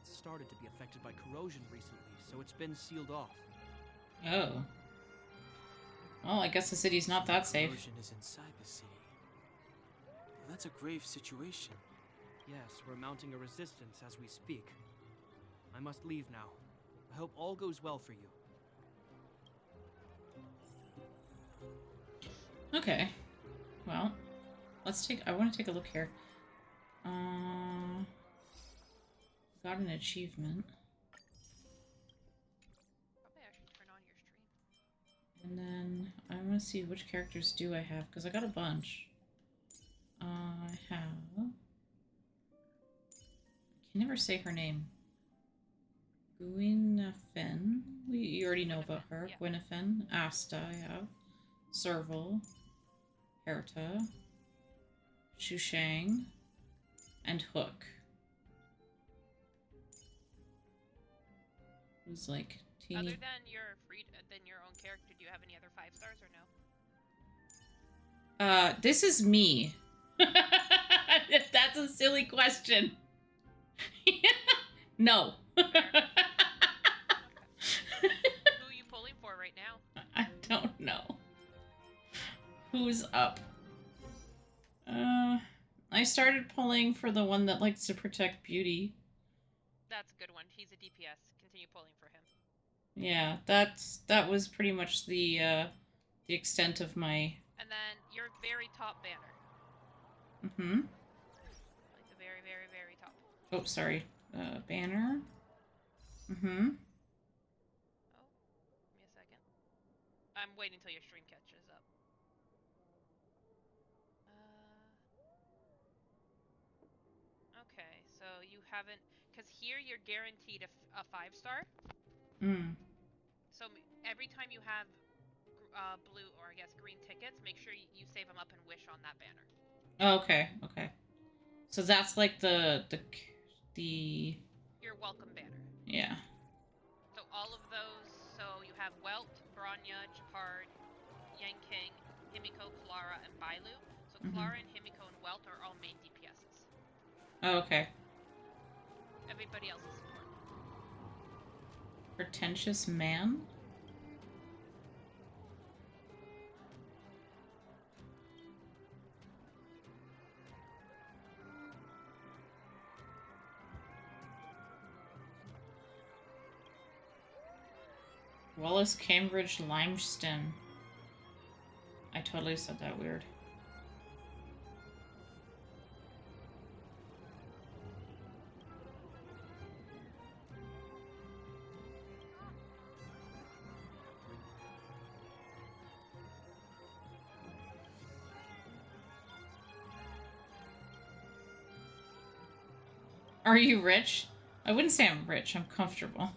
Speaker 8: It's started to be affected by corrosion recently, so it's been sealed off.
Speaker 1: Oh. Well, I guess the city's not that safe.
Speaker 2: Corrosion is inside the city. That's a grave situation.
Speaker 8: Yes, we're mounting a resistance as we speak. I must leave now. I hope all goes well for you.
Speaker 1: Okay. Well, I want to take a look here. Got an achievement.
Speaker 9: Probably I should turn on your stream.
Speaker 1: And then I want to see which characters do I have, because I got a bunch. I have... I can never say her name. Gwynafin. You already know about her.
Speaker 9: Yeah.
Speaker 1: Gwynafin. Asta, I have. Serval. Herta. Shushang. And Hook. Who's like teeny...
Speaker 9: Other than your own character, do you have any other 5 stars or no?
Speaker 1: This is me. That's a silly question. No.
Speaker 9: Who are you pulling for right now?
Speaker 1: I don't know. Who's up? I started pulling for the one that likes to protect beauty.
Speaker 9: That's a good one. He's a DPS. Continue pulling for him.
Speaker 1: Yeah, that was pretty much the extent of my...
Speaker 9: And then your very top banner.
Speaker 1: Mm-hmm.
Speaker 9: Like the very, very, very top.
Speaker 1: Oh, sorry. Banner. Mm-hmm.
Speaker 9: Oh, give me a second. I'm waiting until your stream catches up. Okay, so you haven't... Because here you're guaranteed a 5-star.
Speaker 1: Mm.
Speaker 9: So every time you have blue, or I guess green tickets, make sure you save them up and wish on that banner.
Speaker 1: Oh, okay, okay. So that's like the...
Speaker 9: Your welcome banner.
Speaker 1: Yeah.
Speaker 9: So all of those, so you have Welt, Bronya, Japard, Yanking, Himiko, Clara, and Bailu. So Clara and Himiko and Welt are all main DPSs.
Speaker 1: Oh, okay.
Speaker 9: Everybody else is support.
Speaker 1: Pretentious man? Wallace, Cambridge, Limeston. I totally said that weird. Are you rich? I wouldn't say I'm rich. I'm comfortable.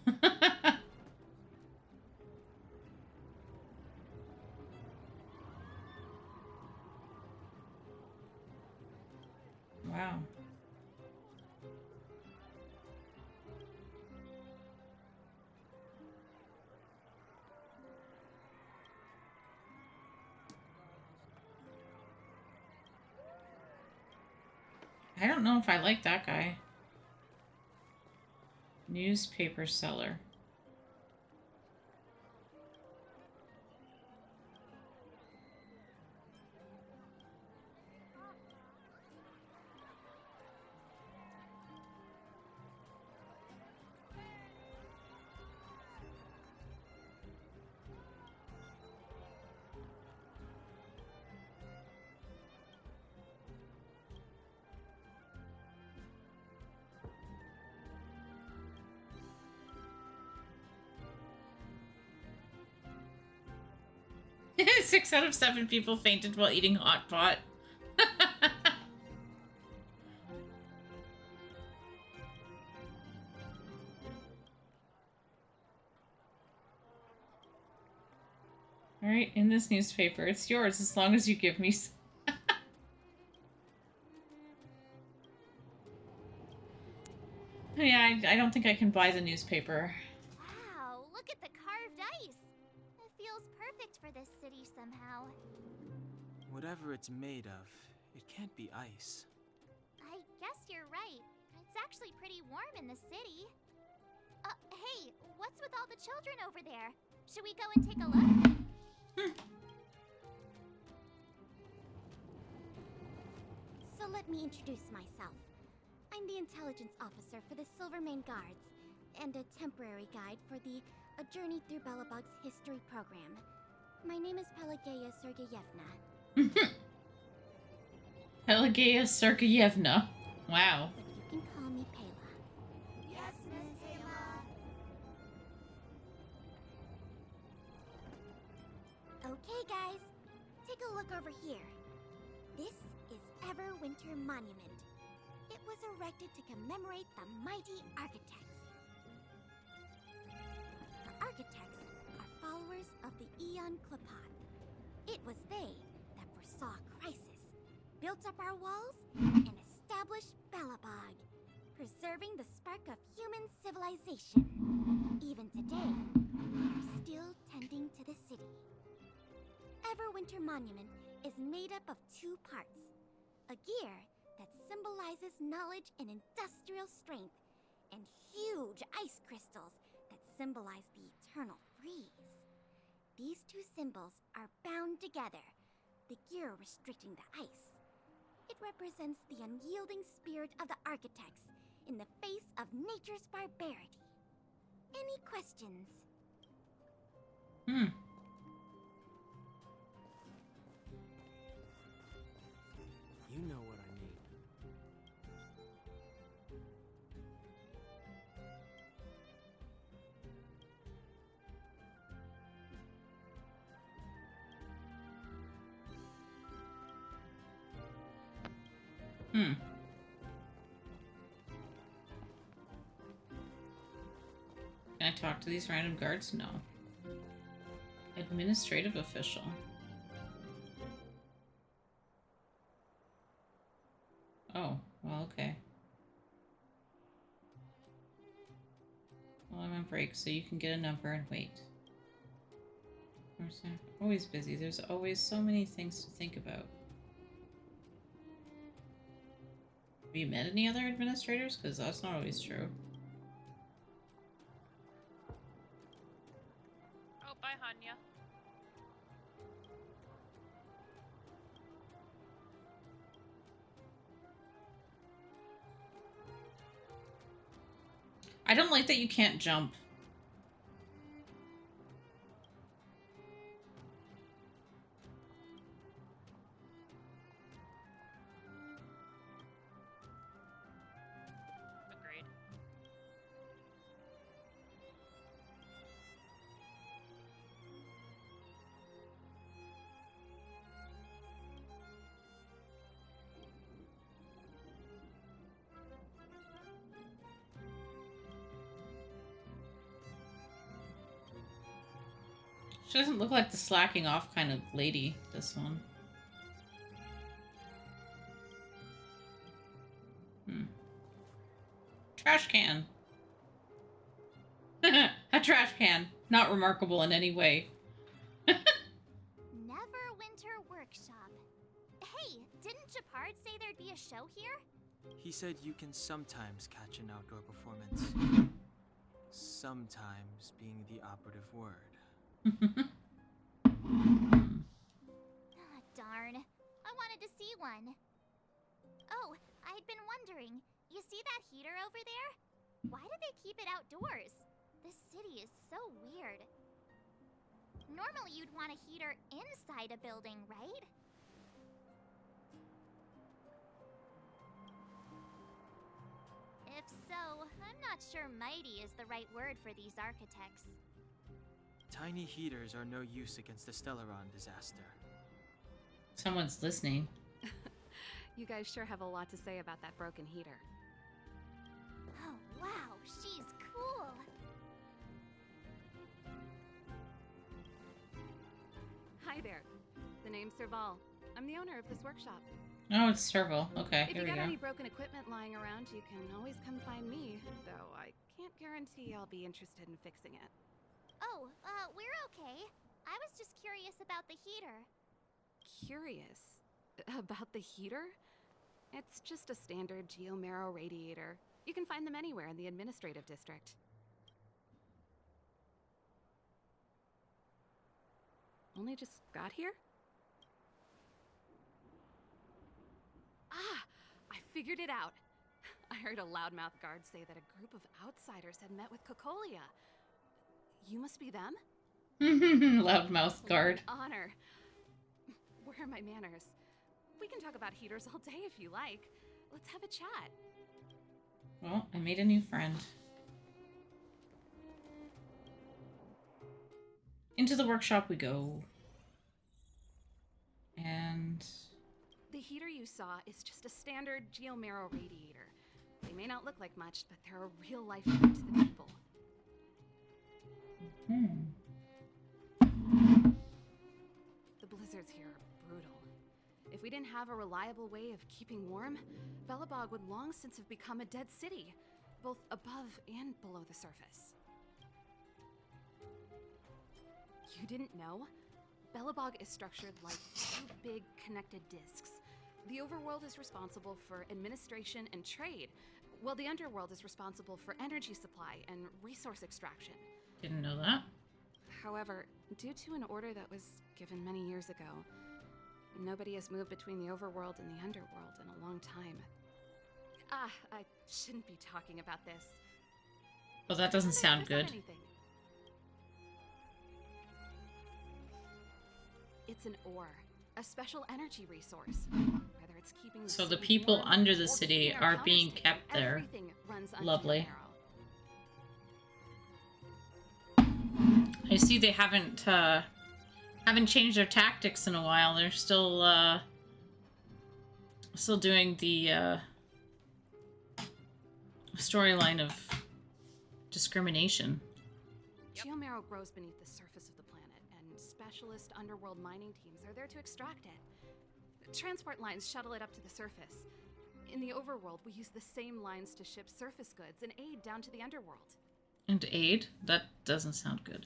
Speaker 1: Wow. I don't know if I like that guy. Newspaper seller. 6 out of 7 people fainted while eating hot pot. Alright, in this newspaper. It's yours as long as you give me some. Yeah, I don't think I can buy the newspaper.
Speaker 5: Wow, look at the carved ice. It feels perfect for this city somehow.
Speaker 2: Whatever it's made of, it can't be ice.
Speaker 5: I guess you're right. It's actually pretty warm in the city. Hey, what's with all the children over there? Should we go and take a look? So let me introduce myself. I'm the intelligence officer for the Silvermane Guards, and a temporary guide for the A Journey Through Belobog's history program. My name is Pelageya Sergeyevna.
Speaker 1: Pelageya Sergeyevna. Wow.
Speaker 5: But you can call me Pela. Yes, Miss Pela. Okay, guys. Take a look over here. This is Everwinter Monument. It was erected to commemorate the mighty architects. The architects are followers of the Aeon Klapat. It was they that foresaw crisis, built up our walls, and established Belobog, preserving the spark of human civilization. Even today, they are still tending to the city. Everwinter Monument is made up of 2 parts. A gear that symbolizes knowledge and industrial strength, and huge ice crystals that symbolize the eternal freeze. These 2 symbols are bound together, the gear restricting the ice. It represents the unyielding spirit of the architects in the face of nature's barbarity. Any questions?
Speaker 8: You know what I mean.
Speaker 1: Can I talk to these random guards? No. Administrative official. Oh, well, okay. Well, I'm on break, so you can get a number and wait. Always busy. There's always so many things to think about. Have you met any other administrators? Because that's not always true.
Speaker 9: Oh, bye, Hanya.
Speaker 1: I don't like that you can't jump.
Speaker 9: Agreed.
Speaker 1: She doesn't look like the slacking off kind of lady, this one. Trash can. A trash can. Not remarkable in any way.
Speaker 5: Neverwinter Workshop. Hey, didn't Japard say there'd be a show here?
Speaker 2: He said you can sometimes catch an outdoor performance. Sometimes being the operative word.
Speaker 5: Darn. I wanted to see one. Oh, I'd been wondering. You see that heater over there? Why do they keep it outdoors? This city is so weird. Normally you'd want a heater inside a building, right? If so, I'm not sure mighty is the right word for these architects.
Speaker 2: Tiny heaters are no use against the Stellaron disaster.
Speaker 1: Someone's listening.
Speaker 10: You guys sure have a lot to say about that broken heater.
Speaker 5: Oh, wow, she's cool.
Speaker 10: Hi there. The name's Serval. I'm the owner of this workshop.
Speaker 1: Oh, it's Serval. Okay,
Speaker 10: If
Speaker 1: here
Speaker 10: you
Speaker 1: we
Speaker 10: got
Speaker 1: go.
Speaker 10: any broken equipment lying around, you can always come find me, though I can't guarantee I'll be interested in fixing it.
Speaker 5: Oh, we're okay. I was just curious about the heater.
Speaker 10: Curious? About the heater? It's just a standard geomarrow radiator. You can find them anywhere in the administrative district. Only just got here? Ah! I figured it out! I heard a loudmouth guard say that a group of outsiders had met with Cocolia. You must be them?
Speaker 1: Loudmouth guard.
Speaker 10: Honor. Where are my manners? We can talk about heaters all day if you like. Let's have a chat.
Speaker 1: Well, I made a new friend. Into the workshop we go. And...
Speaker 10: The heater you saw is just a standard geomarrow radiator. They may not look like much, but they're a real-life threat to the people. The blizzards here are brutal. If we didn't have a reliable way of keeping warm, Belobog would long since have become a dead city, both above and below the surface. You didn't know? Belobog is structured like two big connected disks. The overworld is responsible for administration and trade, while the underworld is responsible for energy supply and resource extraction.
Speaker 1: Didn't know that.
Speaker 10: However, due to an order that was given many years ago, nobody has moved between the overworld and the underworld in a long time. I shouldn't be talking about this.
Speaker 1: Well, that doesn't sound good.
Speaker 10: It's an ore, a special energy resource. Whether it's keeping
Speaker 1: So the
Speaker 10: city
Speaker 1: people
Speaker 10: warm
Speaker 1: under the
Speaker 10: or
Speaker 1: city
Speaker 10: keeping our
Speaker 1: are being
Speaker 10: counters
Speaker 1: kept
Speaker 10: stable,
Speaker 1: there.
Speaker 10: everything runs on
Speaker 1: Lovely.
Speaker 10: geomarrow.
Speaker 1: I see they haven't changed their tactics in a while. They're still doing the storyline of discrimination.
Speaker 10: Geomarrow grows beneath the surface of the planet, and specialist underworld mining teams are there to extract it. Transport lines shuttle it up to the surface. In the overworld, we use the same lines to ship surface goods and aid down to the underworld.
Speaker 1: And aid? That doesn't sound good.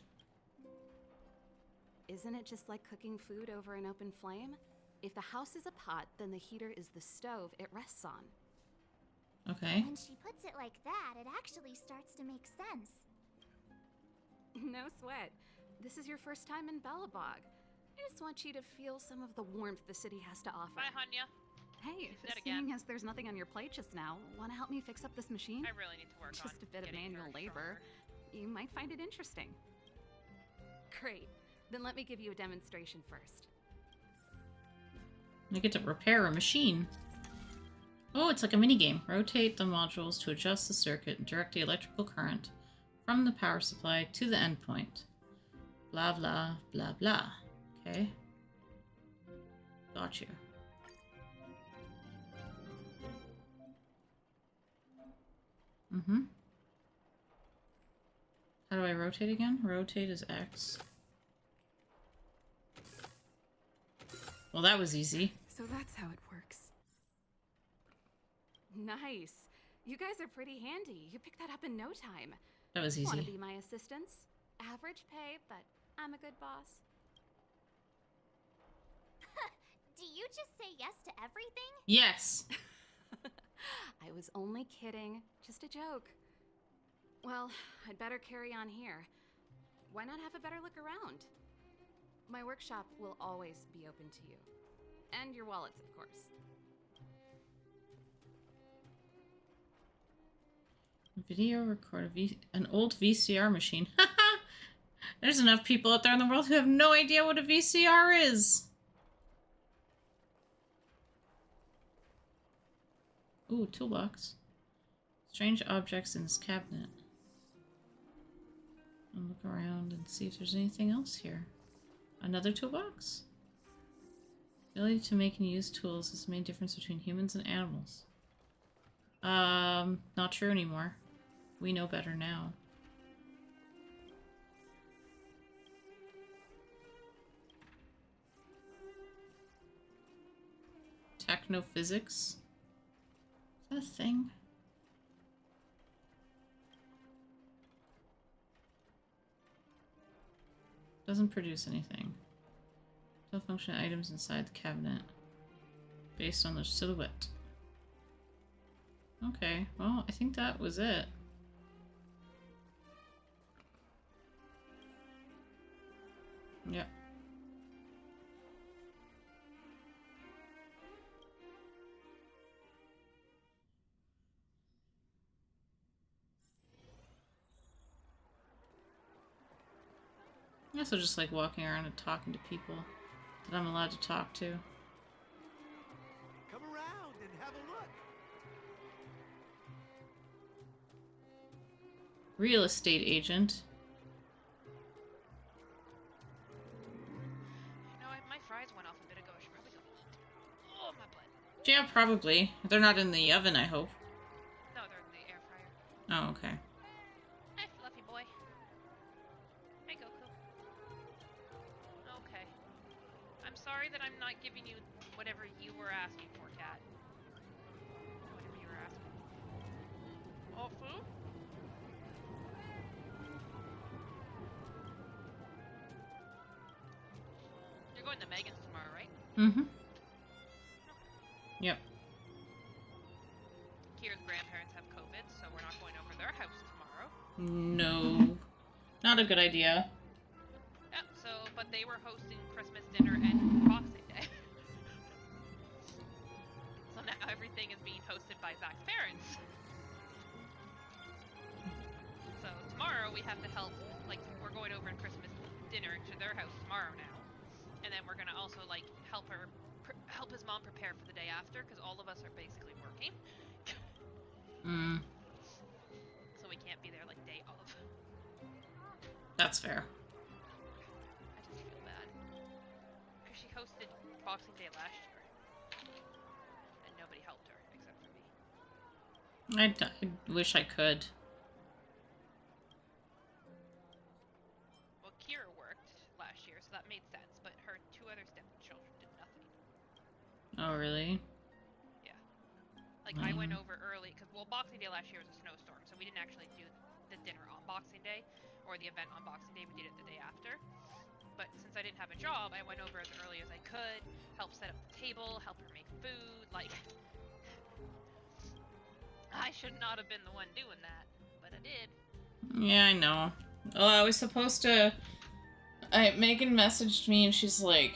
Speaker 10: Isn't it just like cooking food over an open flame? If the house is a pot, then the heater is the stove it rests on.
Speaker 1: Okay.
Speaker 5: When she puts it like that, it actually starts to make sense.
Speaker 10: No sweat. This is your first time in Belobog. I just want you to feel some of the warmth the city has to offer.
Speaker 9: Bye, Hanya.
Speaker 10: Hey,
Speaker 9: Dead
Speaker 10: seeing
Speaker 9: again.
Speaker 10: as there's nothing on your plate just now, want to help me fix up this machine?
Speaker 9: I really need to work on
Speaker 10: Just a bit of
Speaker 9: getting
Speaker 10: manual
Speaker 9: her
Speaker 10: labor.
Speaker 9: stronger.
Speaker 10: You might find it interesting. Great. Then let me give you a demonstration first.
Speaker 1: I get to repair a machine. Oh, it's like a minigame. Rotate the modules to adjust the circuit and direct the electrical current from the power supply to the endpoint. Blah, blah, blah, blah. Okay. Got you. Mm-hmm. How do I rotate again? Rotate is X. Well, that was easy.
Speaker 10: So that's how it works. Nice. You guys are pretty handy. You picked that up in no time.
Speaker 1: That was
Speaker 10: Want to
Speaker 1: easy.
Speaker 10: be my assistants? Average pay, but I'm a good boss.
Speaker 5: Do you just say yes to everything?
Speaker 1: Yes.
Speaker 10: I was only kidding. Just a joke. Well, I'd better carry on here. Why not have a better look around? My workshop will always be open to you. And your wallets, of course.
Speaker 1: Video record an old VCR machine. There's enough people out there in the world who have no idea what a VCR is. Ooh, toolbox. Strange objects in this cabinet. And look around and see if there's anything else here. Another toolbox? Ability to make and use tools is the main difference between humans and animals. Not true anymore. We know better now. Technophysics? Is that a thing? Doesn't produce anything. Still function items inside the cabinet. Based on their silhouette. Okay, well, I think that was it. Yep. I also just like walking around and talking to people that I'm allowed to talk to.
Speaker 6: Come around and have a look.
Speaker 1: Real estate agent.
Speaker 9: You know, my fries went off a bit ago. I should probably go eat. Oh, my butt.
Speaker 1: Yeah, probably. They're not in the oven, I hope.
Speaker 9: No, they're in the air fryer.
Speaker 1: Oh, okay.
Speaker 9: Hey, fluffy boy. Hey, Goku. Okay. I'm sorry that I'm not giving you whatever you were asking for, Cat. Whatever you were asking. Oh, food? You're going to Megan's tomorrow, right?
Speaker 1: Mm-hmm. Yep.
Speaker 9: Kira's grandparents have COVID, so we're not going over their house tomorrow.
Speaker 1: No. Not a good idea.
Speaker 9: Yeah, so, but they were hosting Christmas dinner and Boxing Day. So now everything is being hosted by Zach's parents. So tomorrow we have to help, like, we're going over in Christmas dinner to their house tomorrow now. And then we're gonna also, like, help his mom prepare for the day after, because all of us are basically working.
Speaker 1: Mm.
Speaker 9: So we can't be there, like, day of.
Speaker 1: That's fair.
Speaker 9: I just feel bad. Because she hosted Boxing Day last year. And nobody helped her, except for me.
Speaker 1: I wish I could.
Speaker 9: Well, Kira worked last year, so that made sense, but her two other stepchildren did nothing.
Speaker 1: Oh, really?
Speaker 9: Yeah. Like, I went over early, because, well, Boxing Day last year was a snowstorm, so we didn't actually do the dinner on Boxing Day, or the event on Boxing Day, we did it the day after. But since I didn't have a job, I went over as early as I could, help set up the table, help her make food, like... I should not have been the one doing that, but I did.
Speaker 1: Yeah, I know. Oh, I was supposed to... Megan messaged me and she's like...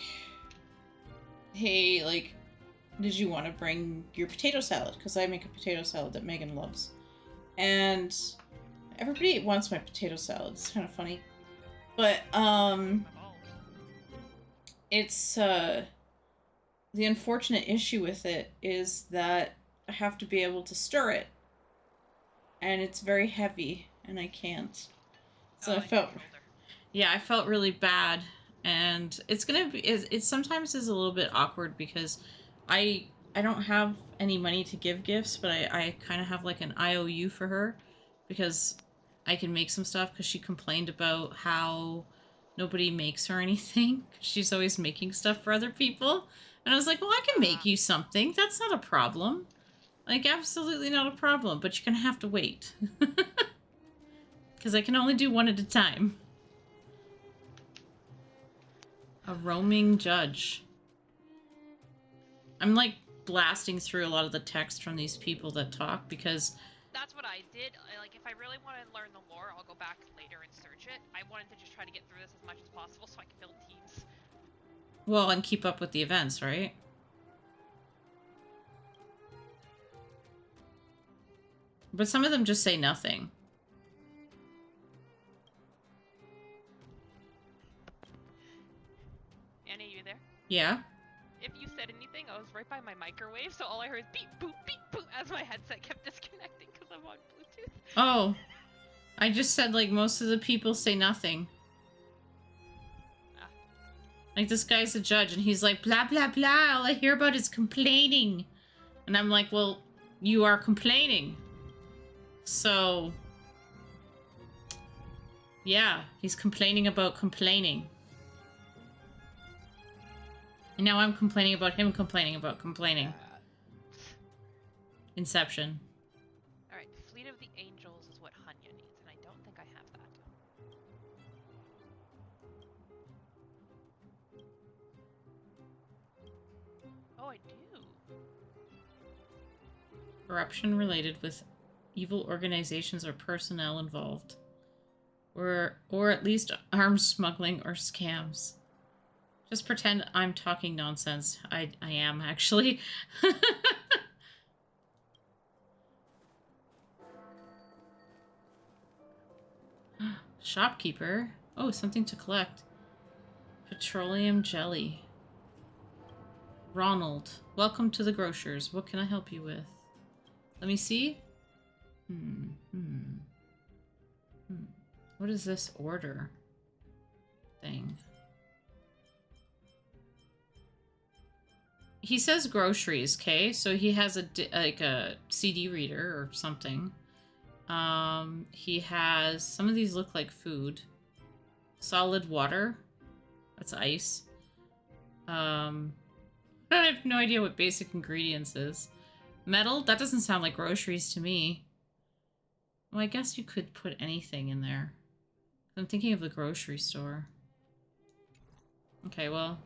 Speaker 1: Hey, like... Did you want to bring your potato salad? Because I make a potato salad that Megan loves. And... Everybody wants my potato salad. It's kind of funny. But, it's, the unfortunate issue with it is that I have to be able to stir it. And it's very heavy, and I can't. So I felt... Yeah, I felt really bad. And it's gonna be... It sometimes is a little bit awkward because I don't have any money to give gifts, but I kind of have like an IOU for her because I can make some stuff because she complained about how nobody makes her anything. She's always making stuff for other people. And I was like, well, I can make you something. That's not a problem. Like, absolutely not a problem. But you're going to have to wait. Because I can only do one at a time. A roaming judge. I'm, like, blasting through a lot of the text from these people that talk because...
Speaker 9: That's what I did. Like, if I really want to learn the lore, I'll go back later and search it. I wanted to just try to get through this as much as possible so I can build teams.
Speaker 1: Well, and keep up with the events, right? But some of them just say nothing.
Speaker 9: Annie, you there?
Speaker 1: Yeah?
Speaker 9: If you said anything, I was right by my microwave, so all I heard is beep, boop, as my headset kept disconnecting because I'm on Bluetooth.
Speaker 1: Oh. I just said, like, most of the people say nothing.
Speaker 9: Ah.
Speaker 1: Like, this guy's a judge, and he's like, blah, blah, blah, all I hear about is complaining. And I'm like, well, you are complaining. So, yeah, he's complaining about complaining. And now I'm complaining about him complaining about complaining. Inception.
Speaker 9: Alright, Fleet of the Angels is what Hanya needs, and I don't think I have that. Oh, I do.
Speaker 1: Corruption related with evil organizations or personnel involved. Or at least arms smuggling or scams. Just pretend I'm talking nonsense. I am, actually. Shopkeeper. Oh, something to collect. Petroleum jelly. Ronald. Welcome to the grocers. What can I help you with? Let me see. What is this order thing? He says groceries, okay? So he has a CD reader or something. He has, some of these look like food. Solid water. That's ice. I have no idea what basic ingredients is. Metal? That doesn't sound like groceries to me. Well, I guess you could put anything in there. I'm thinking of the grocery store. Okay, well,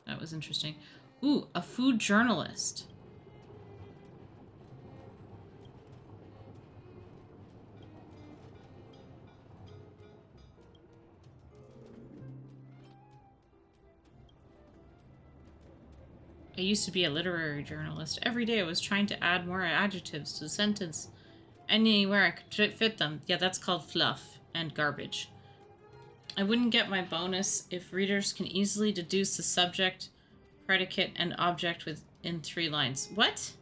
Speaker 1: that was interesting. Ooh, a food journalist. I used to be a literary journalist. Every day I was trying to add more adjectives to the sentence. Anywhere I could fit them. Yeah, that's called fluff and garbage. I wouldn't get my bonus if readers can easily deduce the subject, predicate, and object within 3 lines. What?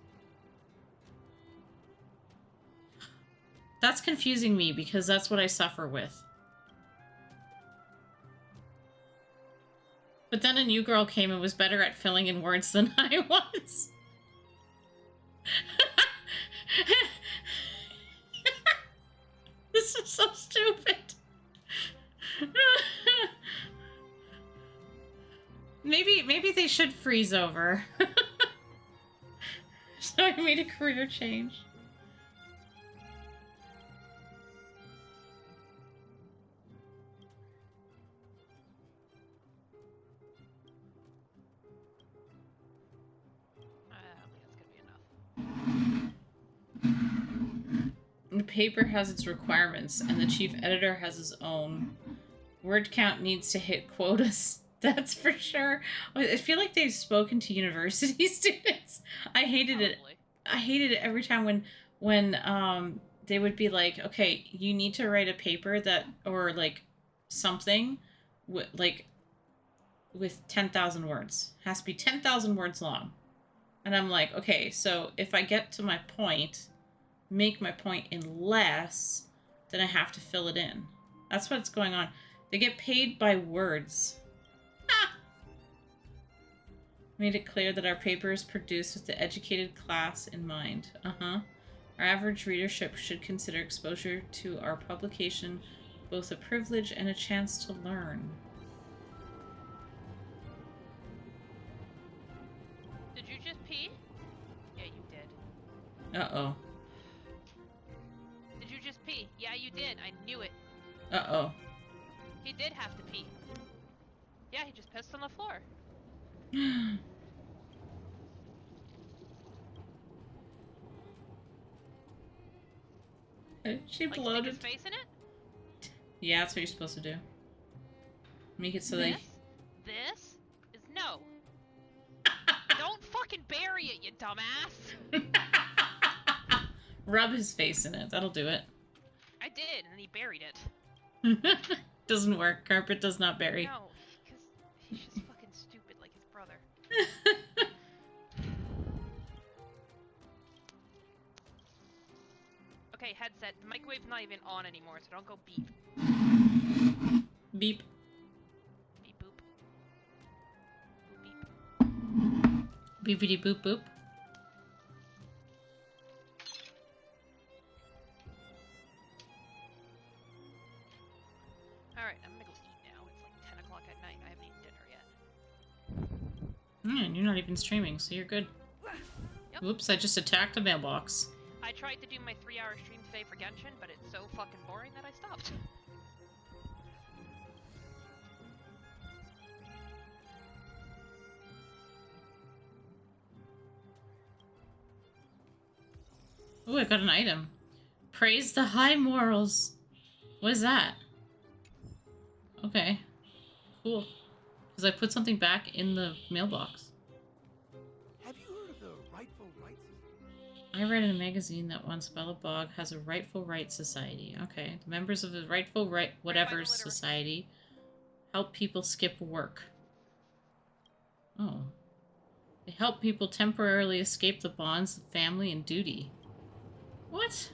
Speaker 1: That's confusing me because that's what I suffer with. But then a new girl came and was better at filling in words than I was. This is so stupid. Maybe they should freeze over. So I made a career change. The paper has its requirements, and the chief editor has his own. Word count needs to hit quotas. That's for sure. I feel like they've spoken to university students. I hated it. I hated it every time when they would be like, okay, you need to write a paper that, or like something with 10,000 words. It has to be 10,000 words long. And I'm like, okay, so if I get to my point, make my point in less, then I have to fill it in. That's what's going on. They get paid by words. Ah! Made it clear that our paper is produced with the educated class in mind. Our average readership should consider exposure to our publication both a privilege and a chance to learn.
Speaker 9: Did you just pee? Yeah, you did.
Speaker 1: Uh-oh.
Speaker 9: Did you just pee? Yeah, you did. I knew it.
Speaker 1: Uh-oh.
Speaker 9: He did have to pee. Yeah, he just pissed on the floor.
Speaker 1: She
Speaker 9: like,
Speaker 1: bloated.
Speaker 9: Stick his face in it?
Speaker 1: Yeah, that's what you're supposed to do. Make it so
Speaker 9: this is no. Don't fucking bury it, you dumbass.
Speaker 1: Rub his face in it. That'll do it.
Speaker 9: I did, and then he buried it.
Speaker 1: Doesn't work. Carpet does not bury.
Speaker 9: No, because he's just fucking stupid like his brother. Okay, Okay, headset. The microwave's not even on anymore, so don't go beep.
Speaker 1: Beep.
Speaker 9: Beep boop. Boop beep.
Speaker 1: Beepity boop boop.
Speaker 9: Alright, I'm gonna go eat now. It's like 10 o'clock at night. I haven't eaten dinner yet.
Speaker 1: You're not even streaming, so you're good.
Speaker 9: Yep.
Speaker 1: Whoops, I just attacked a mailbox.
Speaker 9: I tried to do my 3-hour stream today for Genshin, but it's so fucking boring that I stopped.
Speaker 1: Ooh, I got an item. Praise the high morals. What is that? Okay. Cool. Because I put something back in the mailbox.
Speaker 6: Have you heard of the Rightful Rights?
Speaker 1: I read in a magazine that once Belobog has a Rightful Right Society. Okay. The members of the Rightful Right Whatever Society help people skip work. Oh. They help people temporarily escape the bonds of family and duty. What?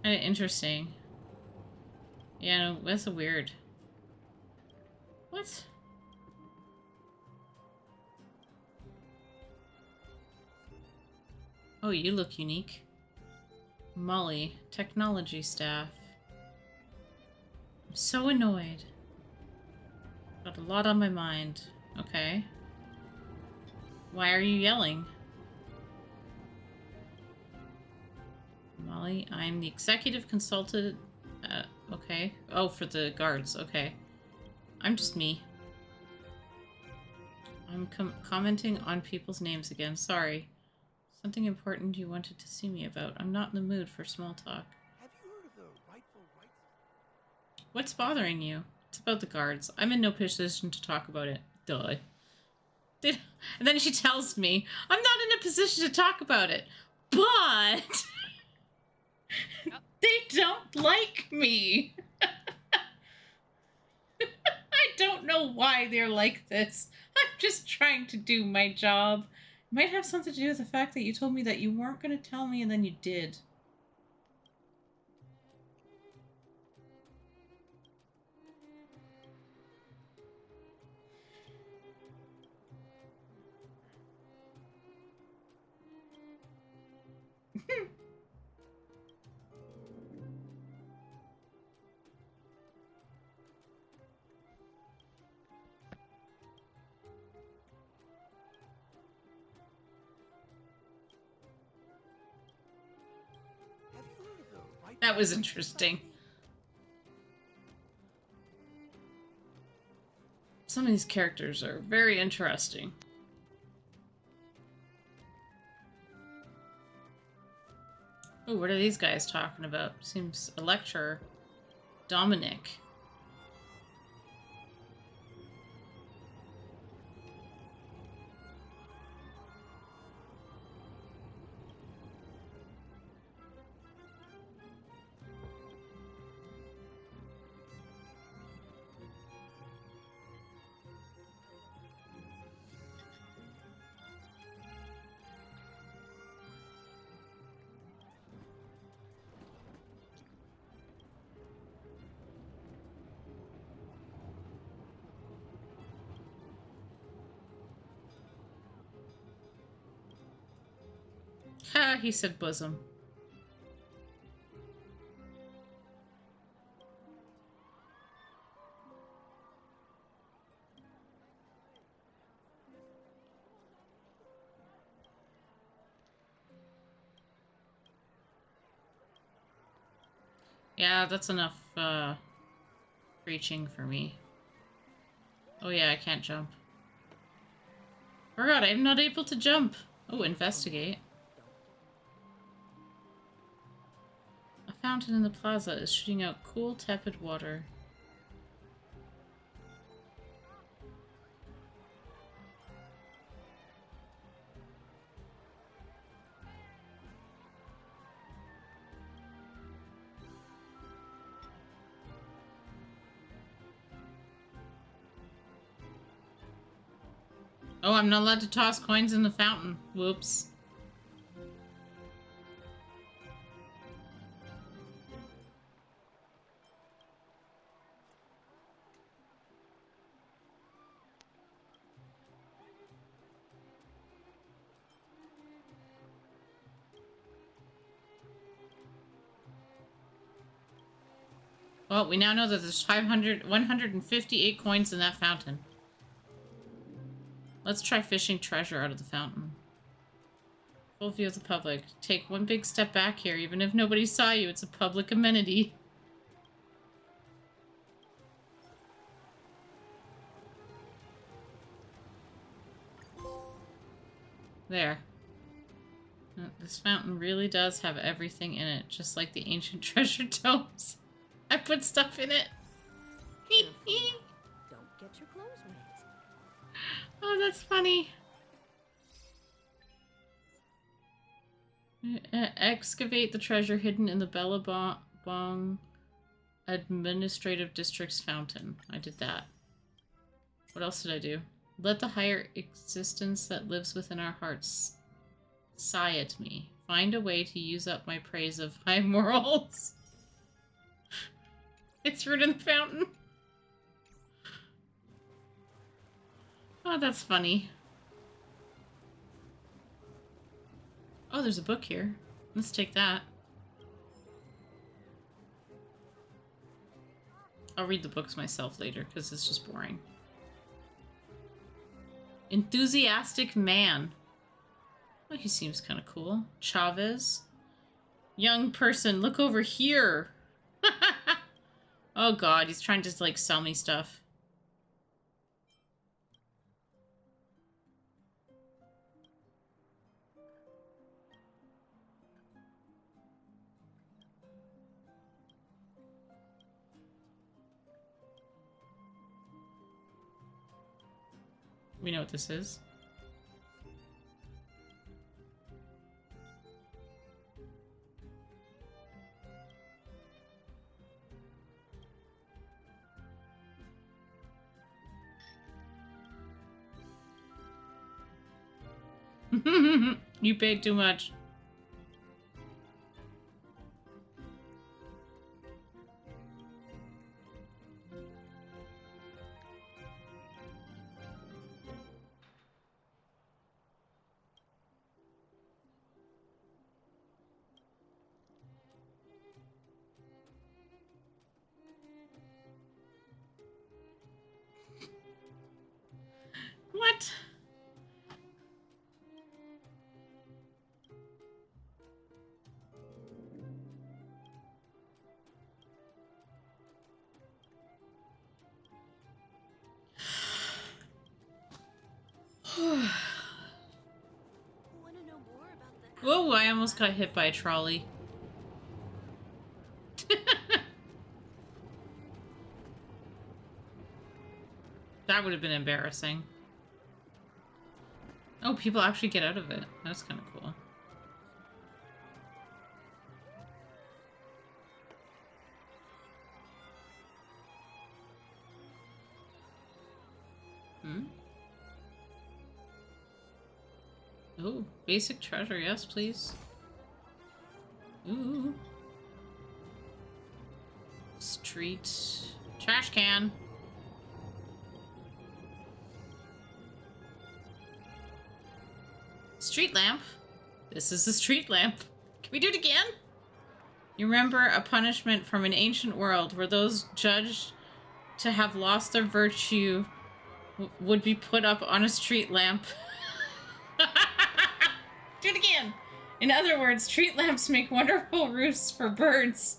Speaker 1: Kinda interesting. Yeah, no, that's a weird. What? Oh, you look unique. Molly, technology staff. I'm so annoyed. Got a lot on my mind. Okay. Why are you yelling? Molly, I'm the executive consultant. Okay. Oh, for the guards. Okay. I'm just me. I'm commenting on people's names again. Sorry. Something important you wanted to see me about. I'm not in the mood for small talk.
Speaker 6: Have you heard of the Rightful Rights?
Speaker 1: What's bothering you? It's about the guards. I'm in no position to talk about it. Duh. And then she tells me, I'm not in a position to talk about it. But...
Speaker 9: Yep.
Speaker 1: They don't like me. I don't know why they're like this. I'm just trying to do my job. It might have something to do with the fact that you told me that you weren't going to tell me and then you did. That was interesting. Some of these characters are very interesting. Oh, what are these guys talking about? Seems a lecturer. Dominic. Ha, he said bosom. Yeah, that's enough, preaching for me. Oh yeah, I can't jump. Forgot, I'm not able to jump. Oh, investigate. A fountain in the plaza is shooting out cool, tepid water. Oh, I'm not allowed to toss coins in the fountain. Whoops. Well, we now know that there's 158 coins in that fountain. Let's try fishing treasure out of the fountain. Full view of the public. Take one big step back here. Even if nobody saw you, it's a public amenity. There. This fountain really does have everything in it, just like the ancient treasure tomes. I put stuff in it.
Speaker 7: Don't get your clothes wet.
Speaker 1: Oh, that's funny. Excavate the treasure hidden in the Bellabong Administrative District's fountain. I did that. What else did I do? Let the higher existence that lives within our hearts sigh at me. Find a way to use up my praise of high morals. It's written in the fountain. Oh, that's funny. Oh, there's a book here. Let's take that. I'll read the books myself later, because it's just boring. Enthusiastic man. Oh, he seems kind of cool. Chavez. Young person, look over here. Oh god, he's trying to, like, sell me stuff. We know what this is. You paid too much. What? Whoa, I almost got hit by a trolley. That would have been embarrassing. Oh, people actually get out of it. That's kind of cool. Oh, basic treasure, yes, please. Ooh. Street. Trash can. Street lamp. This is a street lamp. Can we do it again? You remember a punishment from an ancient world where those judged to have lost their virtue would be put up on a street lamp. Do it again. In other words, street lamps make wonderful roosts for birds.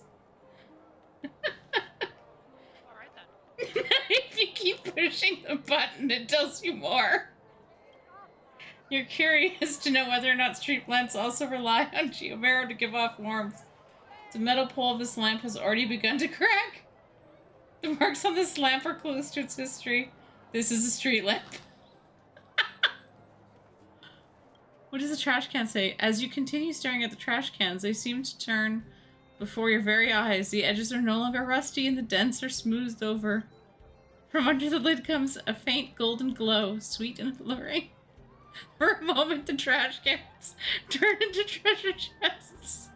Speaker 9: Alright then.
Speaker 1: If you keep pushing the button, it tells you more. You're curious to know whether or not street lamps also rely on geomarrow to give off warmth. The metal pole of this lamp has already begun to crack. The marks on this lamp are close to its history. This is a street lamp. What does the trash can say? As you continue staring at the trash cans, they seem to turn before your very eyes. The edges are no longer rusty and the dents are smoothed over. From under the lid comes a faint golden glow, sweet and alluring. For a moment, the trash cans turn into treasure chests.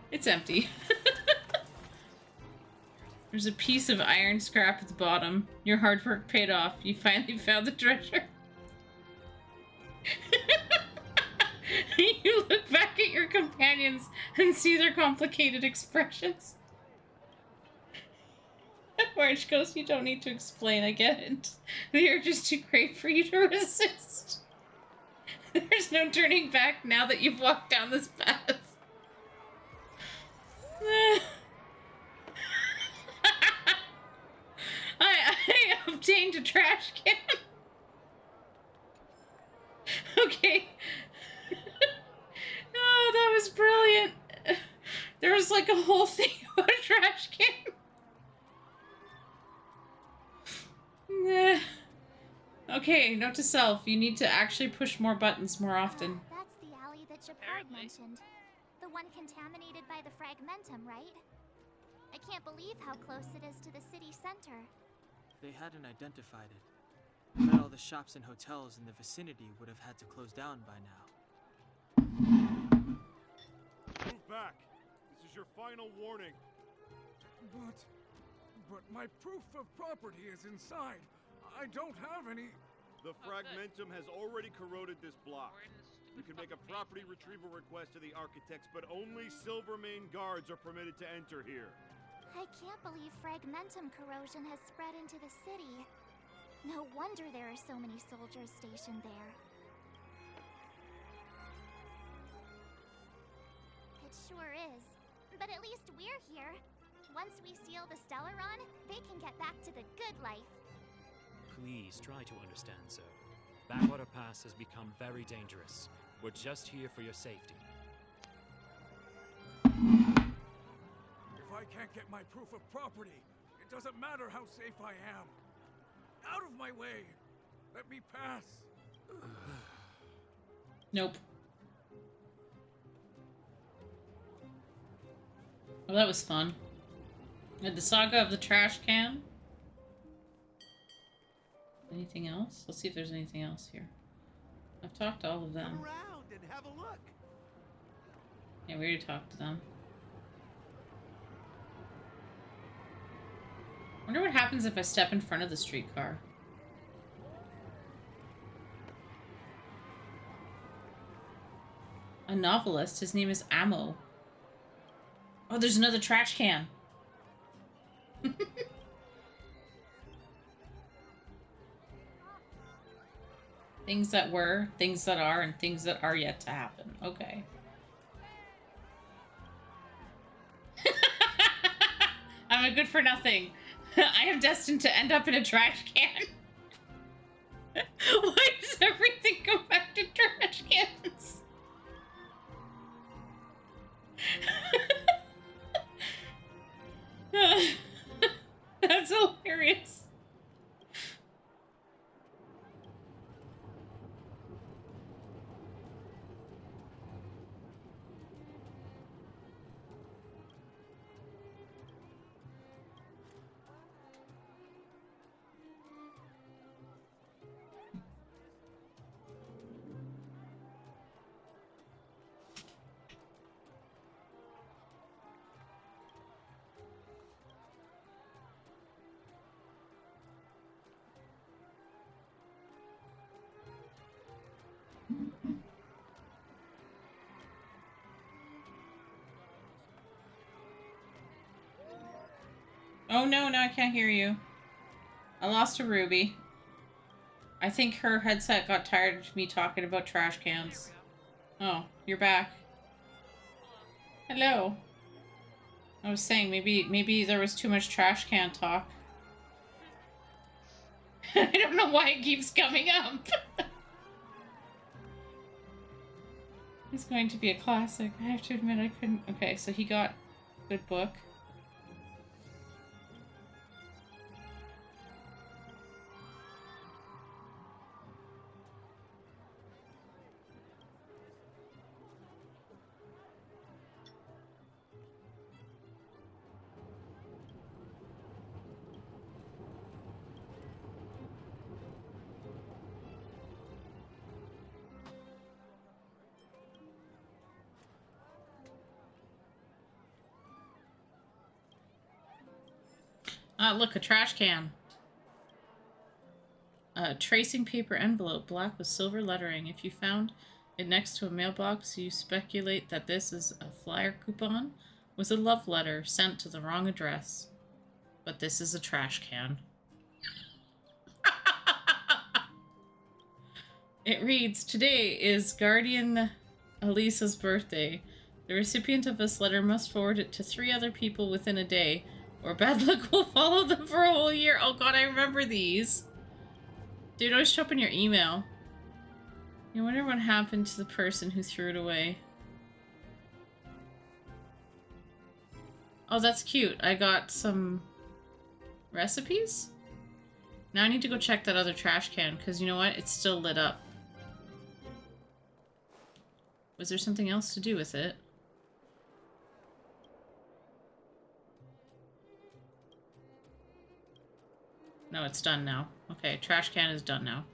Speaker 1: It's empty. There's a piece of iron scrap at the bottom. Your hard work paid off. You finally found the treasure. You look back at your companion companions and see their complicated expressions. Orange goes, you don't need to explain, I get it. The urge is too great for you to resist. There's no turning back now that you've walked down this path. I obtained a trash can. Okay. Oh, that was brilliant. There was like a whole thing about a trash can. Okay, note to self. You need to actually push more buttons more often.
Speaker 5: That's the alley that Japard mentioned. The one contaminated by the fragmentum, right? I can't believe how close it is to the city center.
Speaker 2: They hadn't identified it. I bet all the shops and hotels in the vicinity would have had to close down by now.
Speaker 11: Move back. This is your final warning.
Speaker 12: But my proof of property is inside. I don't have any...
Speaker 11: The fragmentum has already corroded this block. You can make a property retrieval request to the architects, but only Silvermane guards are permitted to enter here.
Speaker 5: I can't believe fragmentum corrosion has spread into the city. No wonder there are so many soldiers stationed there. It sure is. But at least we're here. Once we seal the Stellaron, they can get back to the good life.
Speaker 13: Please try to understand, sir. Backwater Pass has become very dangerous. We're just here for your safety.
Speaker 12: If I can't get my proof of property, it doesn't matter how safe I am. Out of my way! Let me pass!
Speaker 1: Nope. Well, that was fun. The saga of the trash can. Anything else? Let's see if there's anything else here. I've talked to all of them.
Speaker 11: Come around and have a look.
Speaker 1: Yeah, we already talked to them. Wonder what happens if I step in front of the streetcar. A novelist. His name is Ammo. Oh, there's another trash can. Things that were, things that are, and things that are yet to happen. Okay. I'm a good for nothing. I am destined to end up in a trash can. Why does everything go back to trash cans? That's hilarious. Oh no, I can't hear you. I lost a Ruby. I think her headset got tired of me talking about trash cans. Oh, you're back. Hello. I was saying maybe there was too much trash can talk. I don't know why it keeps coming up. It's going to be a classic. I have to admit I couldn't. Okay, so he got a good book. Look, a trash can. Tracing paper envelope, black with silver lettering. If you found it next to a mailbox, you speculate that this is a flyer coupon with a love letter sent to the wrong address. But this is a trash can. It reads, "Today is Guardian Elisa's birthday. The recipient of this letter must forward it to 3 other people within a day, or bad luck will follow them for a whole year." Oh god, I remember these. They would always show up in your email. You wonder what happened to the person who threw it away. Oh, that's cute. I got some recipes? Now I need to go check that other trash can, because you know what? It's still lit up. Was there something else to do with it? No, it's done now. Okay, trash can is done now.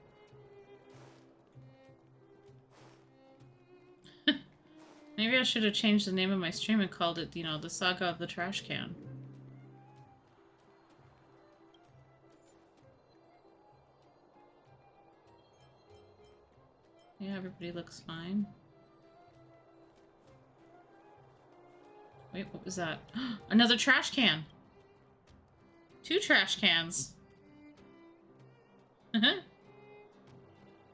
Speaker 1: Maybe I should have changed the name of my stream and called it, you know, the Saga of the Trash Can. Yeah, everybody looks fine. Wait, what was that? Another trash can! 2 trash cans!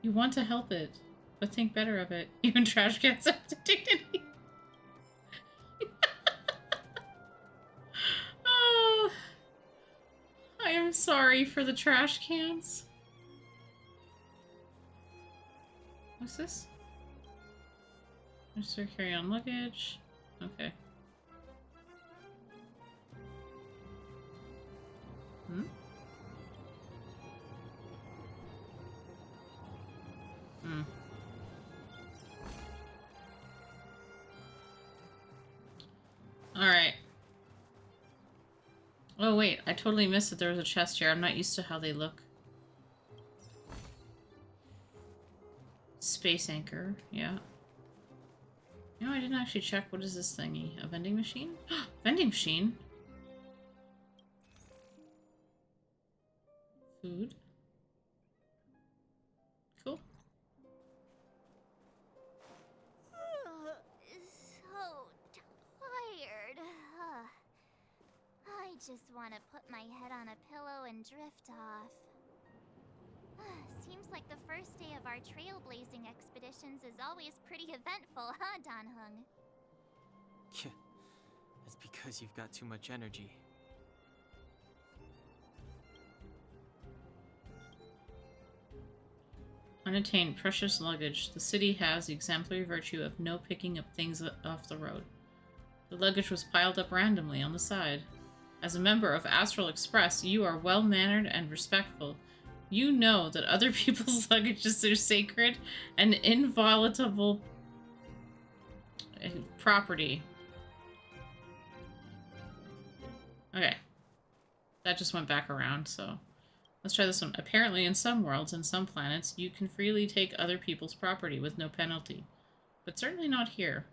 Speaker 1: You want to help it, but think better of it. Even trash cans have dignity. Oh, I am sorry for the trash cans. What's this? Register carry-on luggage. Okay. Hmm? Hmm. Alright. Oh wait, I totally missed that there was a chest here. I'm not used to how they look. Space anchor, yeah. You know, I didn't actually check. What is this thingy? A vending machine? Vending machine? Food. Cool.
Speaker 5: So tired. I just want to put my head on a pillow and drift off. Seems like the first day of our trailblazing expeditions is always pretty eventful, huh, Dan Hung?
Speaker 2: Yeah, it's because you've got too much energy.
Speaker 1: Unattained precious luggage. The city has the exemplary virtue of no picking up things off the road. The luggage was piled up randomly on the side. As a member of Astral Express, you are well-mannered and respectful. You know that other people's luggage is their sacred and inviolable property. Okay. That just went back around, so... Let's try this one. Apparently, in some worlds and some planets, you can freely take other people's property with no penalty. But certainly not here.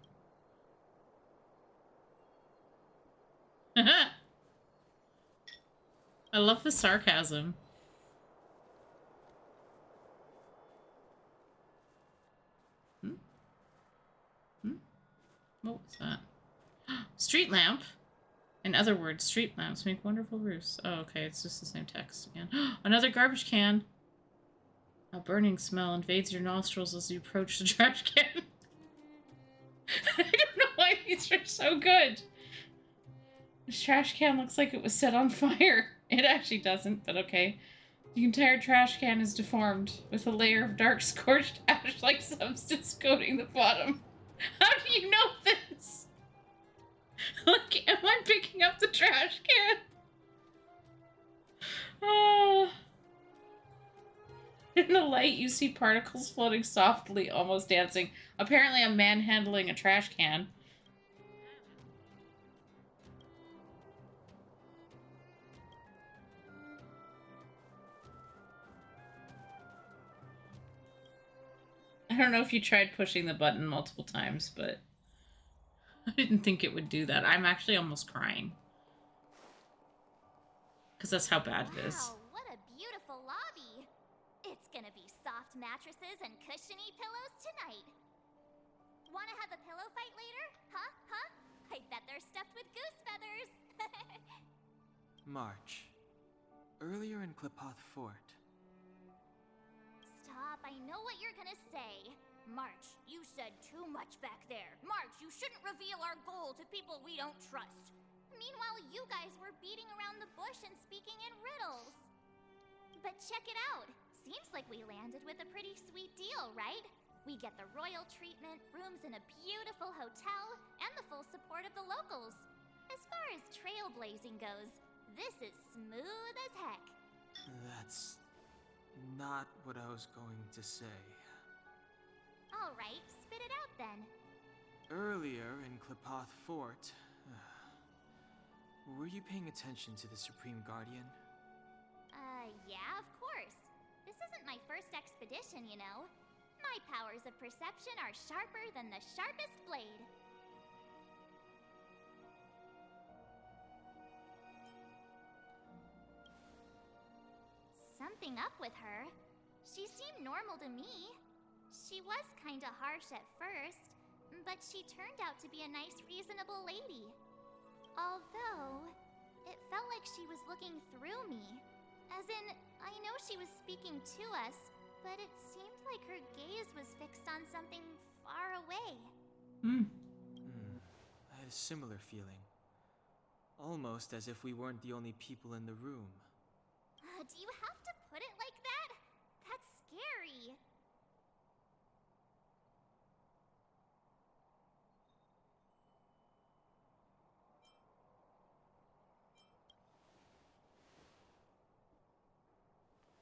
Speaker 1: I love the sarcasm. Hmm? Hmm? What was that? Street lamp? In other words, street lamps make wonderful roofs. Oh, okay, it's just the same text again. Another garbage can! A burning smell invades your nostrils as you approach the trash can. I don't know why these are so good! This trash can looks like it was set on fire. It actually doesn't, but okay. The entire trash can is deformed, with a layer of dark scorched ash-like substance coating the bottom. How do you know this? Look, am I picking up the trash can? Oh. In the light, you see particles floating softly, almost dancing. Apparently, a man handling a trash can. I don't know if you tried pushing the button multiple times, but I didn't think it would do that. I'm actually almost crying. Because that's how bad it is.
Speaker 5: Wow, what a beautiful lobby. It's gonna be soft mattresses and cushiony pillows tonight. Wanna have a pillow fight later? Huh? Huh? I bet they're stuffed with goose feathers.
Speaker 2: March. Earlier in Klipoth Fort.
Speaker 5: Stop, I know what you're gonna say. March, you said too much back there. March, you shouldn't reveal our goal to people we don't trust. Meanwhile, you guys were beating around the bush and speaking in riddles. But check it out. Seems like we landed with a pretty sweet deal, right? We get the royal treatment, rooms in a beautiful hotel, and the full support of the locals. As far as trailblazing goes, this is smooth as heck.
Speaker 2: That's not what I was going to say.
Speaker 5: Alright, spit it out then.
Speaker 2: Earlier in Klipoth Fort, were you paying attention to the Supreme Guardian?
Speaker 5: Yeah, of course. This isn't my first expedition, you know. My powers of perception are sharper than the sharpest blade. Something up with her. She seemed normal to me. She was kinda harsh at first, but she turned out to be a nice, reasonable lady. Although, it felt like she was looking through me. As in, I know she was speaking to us, but it seemed like her gaze was fixed on something far away.
Speaker 2: I had a similar feeling. Almost as if we weren't the only people in the room.
Speaker 5: Do you have to put it like that? That's scary.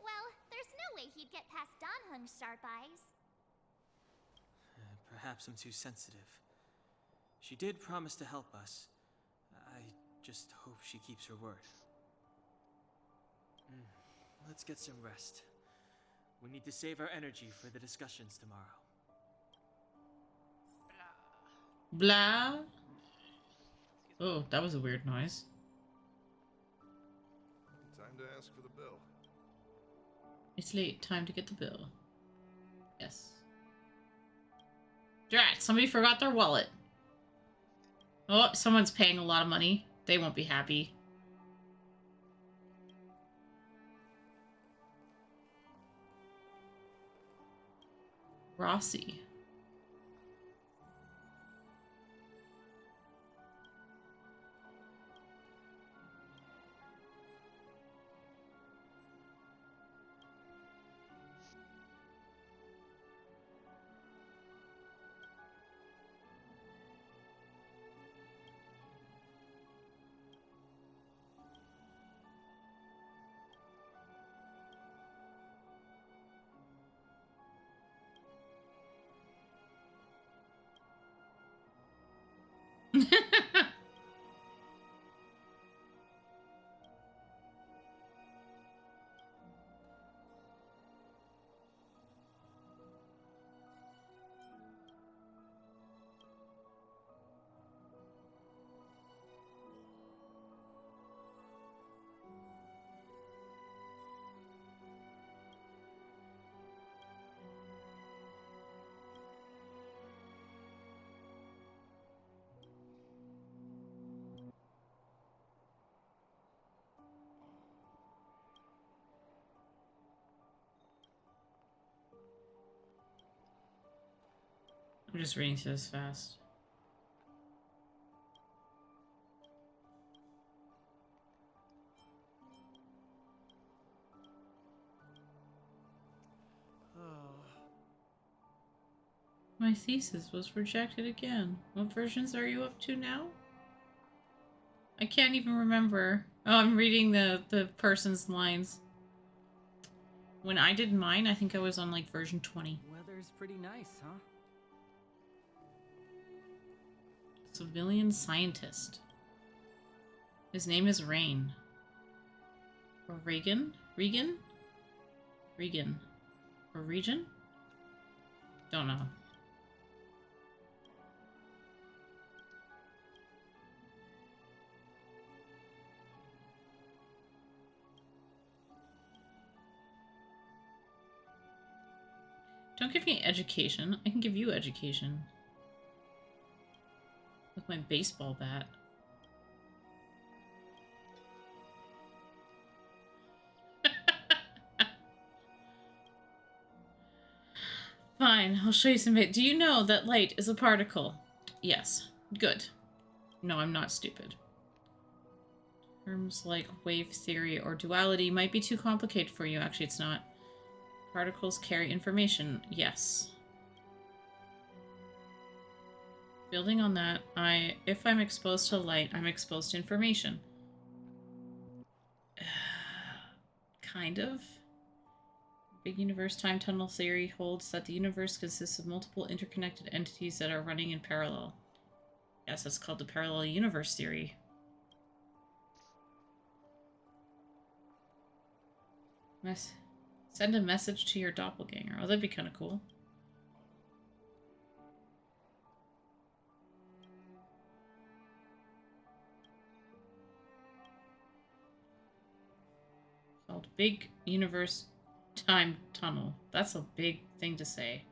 Speaker 5: Well, there's no way he'd get past Danhung's sharp eyes.
Speaker 2: Perhaps I'm too sensitive. She did promise to help us. I just hope she keeps her word. Let's get some rest. We need to save our energy for the discussions tomorrow.
Speaker 1: Blah. Oh, that was a weird noise.
Speaker 14: Time to ask for the bill.
Speaker 1: It's late. Time to get the bill. Yes. Drat! Somebody forgot their wallet. Oh, someone's paying a lot of money. They won't be happy. Rossi. I'm just reading through this fast. My thesis was rejected again. What versions are you up to now? I can't even remember. Oh, I'm reading the person's lines. When I did mine, I think I was on like version 20.
Speaker 15: Weather's pretty nice, huh?
Speaker 1: Civilian scientist. His name is Rain. Or Regan? Regan? Regan. Or Region? Don't know. Don't give me education. I can give you education. My baseball bat. Fine, I'll show you some. Do you know that light is a particle? Yes. Good. No, I'm not stupid. Terms like wave theory or duality might be too complicated for you. Actually, it's not. Particles carry information. Yes. Building on that, if I'm exposed to light, I'm exposed to information. Kind of. Big universe time tunnel theory holds that the universe consists of multiple interconnected entities that are running in parallel. Yes, that's called the parallel universe theory. Send a message to your doppelganger. Oh, that'd be kind of cool. Called Big Universe Time Tunnel. That's a big thing to say.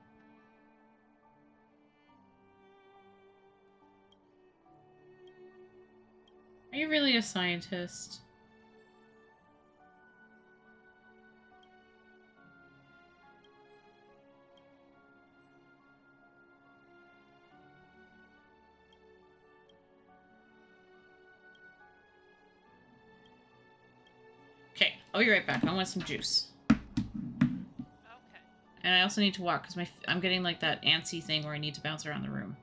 Speaker 1: Are you really a scientist? Okay, I'll be right back. I want some juice. Okay. And I also need to walk because I'm getting like that antsy thing where I need to bounce around the room.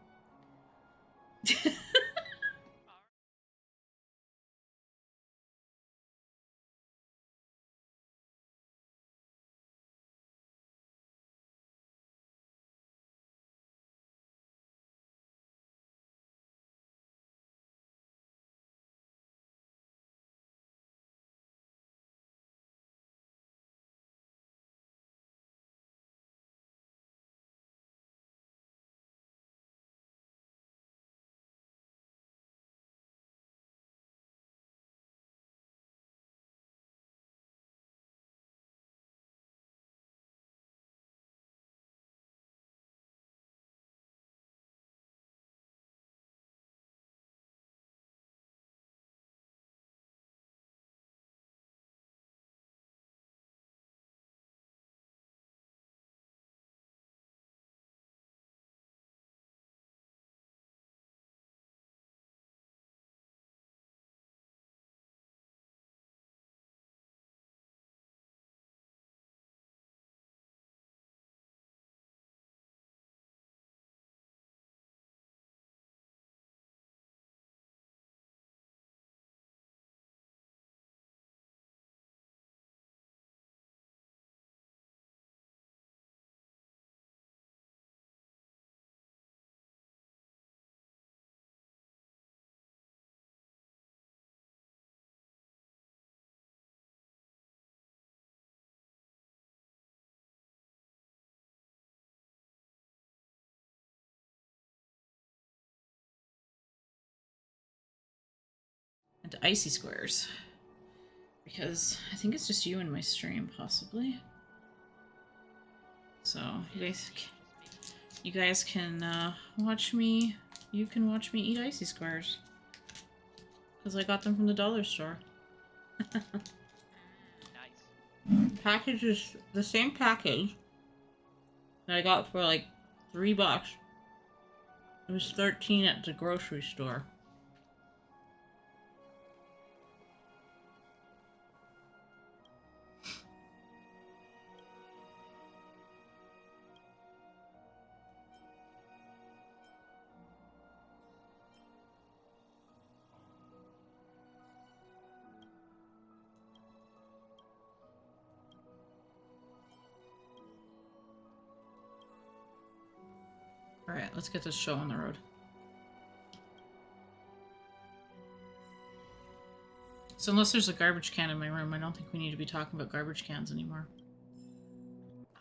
Speaker 1: And icy squares. Because I think it's just you in my stream, possibly. So, you guys can watch me. You can watch me eat icy squares. Because I got them from the dollar store.
Speaker 9: Nice.
Speaker 1: Package is the same package that I got for like $3. It was 13 at the grocery store. Alright, let's get this show on the road. So unless there's a garbage can in my room, I don't think we need to be talking about garbage cans anymore.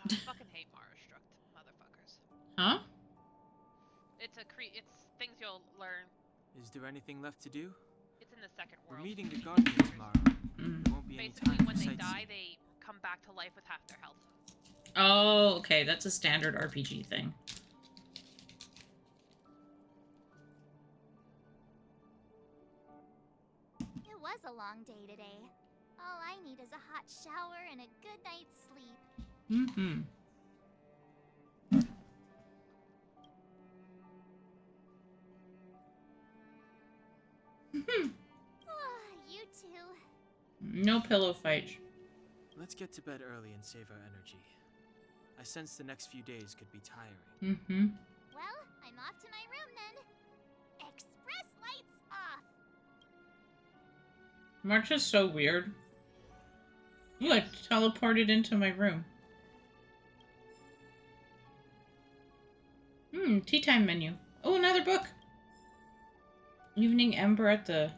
Speaker 9: I fucking hate Mara-struct motherfuckers.
Speaker 1: Huh?
Speaker 9: It's things you'll learn.
Speaker 2: Is there anything left to do?
Speaker 9: It's in the second world.
Speaker 2: We're meeting the Guardian tomorrow. There won't be any
Speaker 9: Basically,
Speaker 2: time
Speaker 9: when
Speaker 2: for
Speaker 9: they
Speaker 2: sightseeing.
Speaker 9: die, they come back to life with half their health.
Speaker 1: Oh, okay. That's a standard RPG thing.
Speaker 5: was a long day today. All I need is a hot shower and a good night's sleep.
Speaker 1: Mm-hmm.
Speaker 5: You too.
Speaker 1: No pillow fight.
Speaker 2: Let's get to bed early and save our energy. I sense the next few days could be tiring.
Speaker 1: Mm-hmm.
Speaker 5: Well, I'm off to my room then. Express lights off.
Speaker 1: March is so weird. Ooh, I teleported into my room. Tea time menu. Oh, another book. Evening Ember at the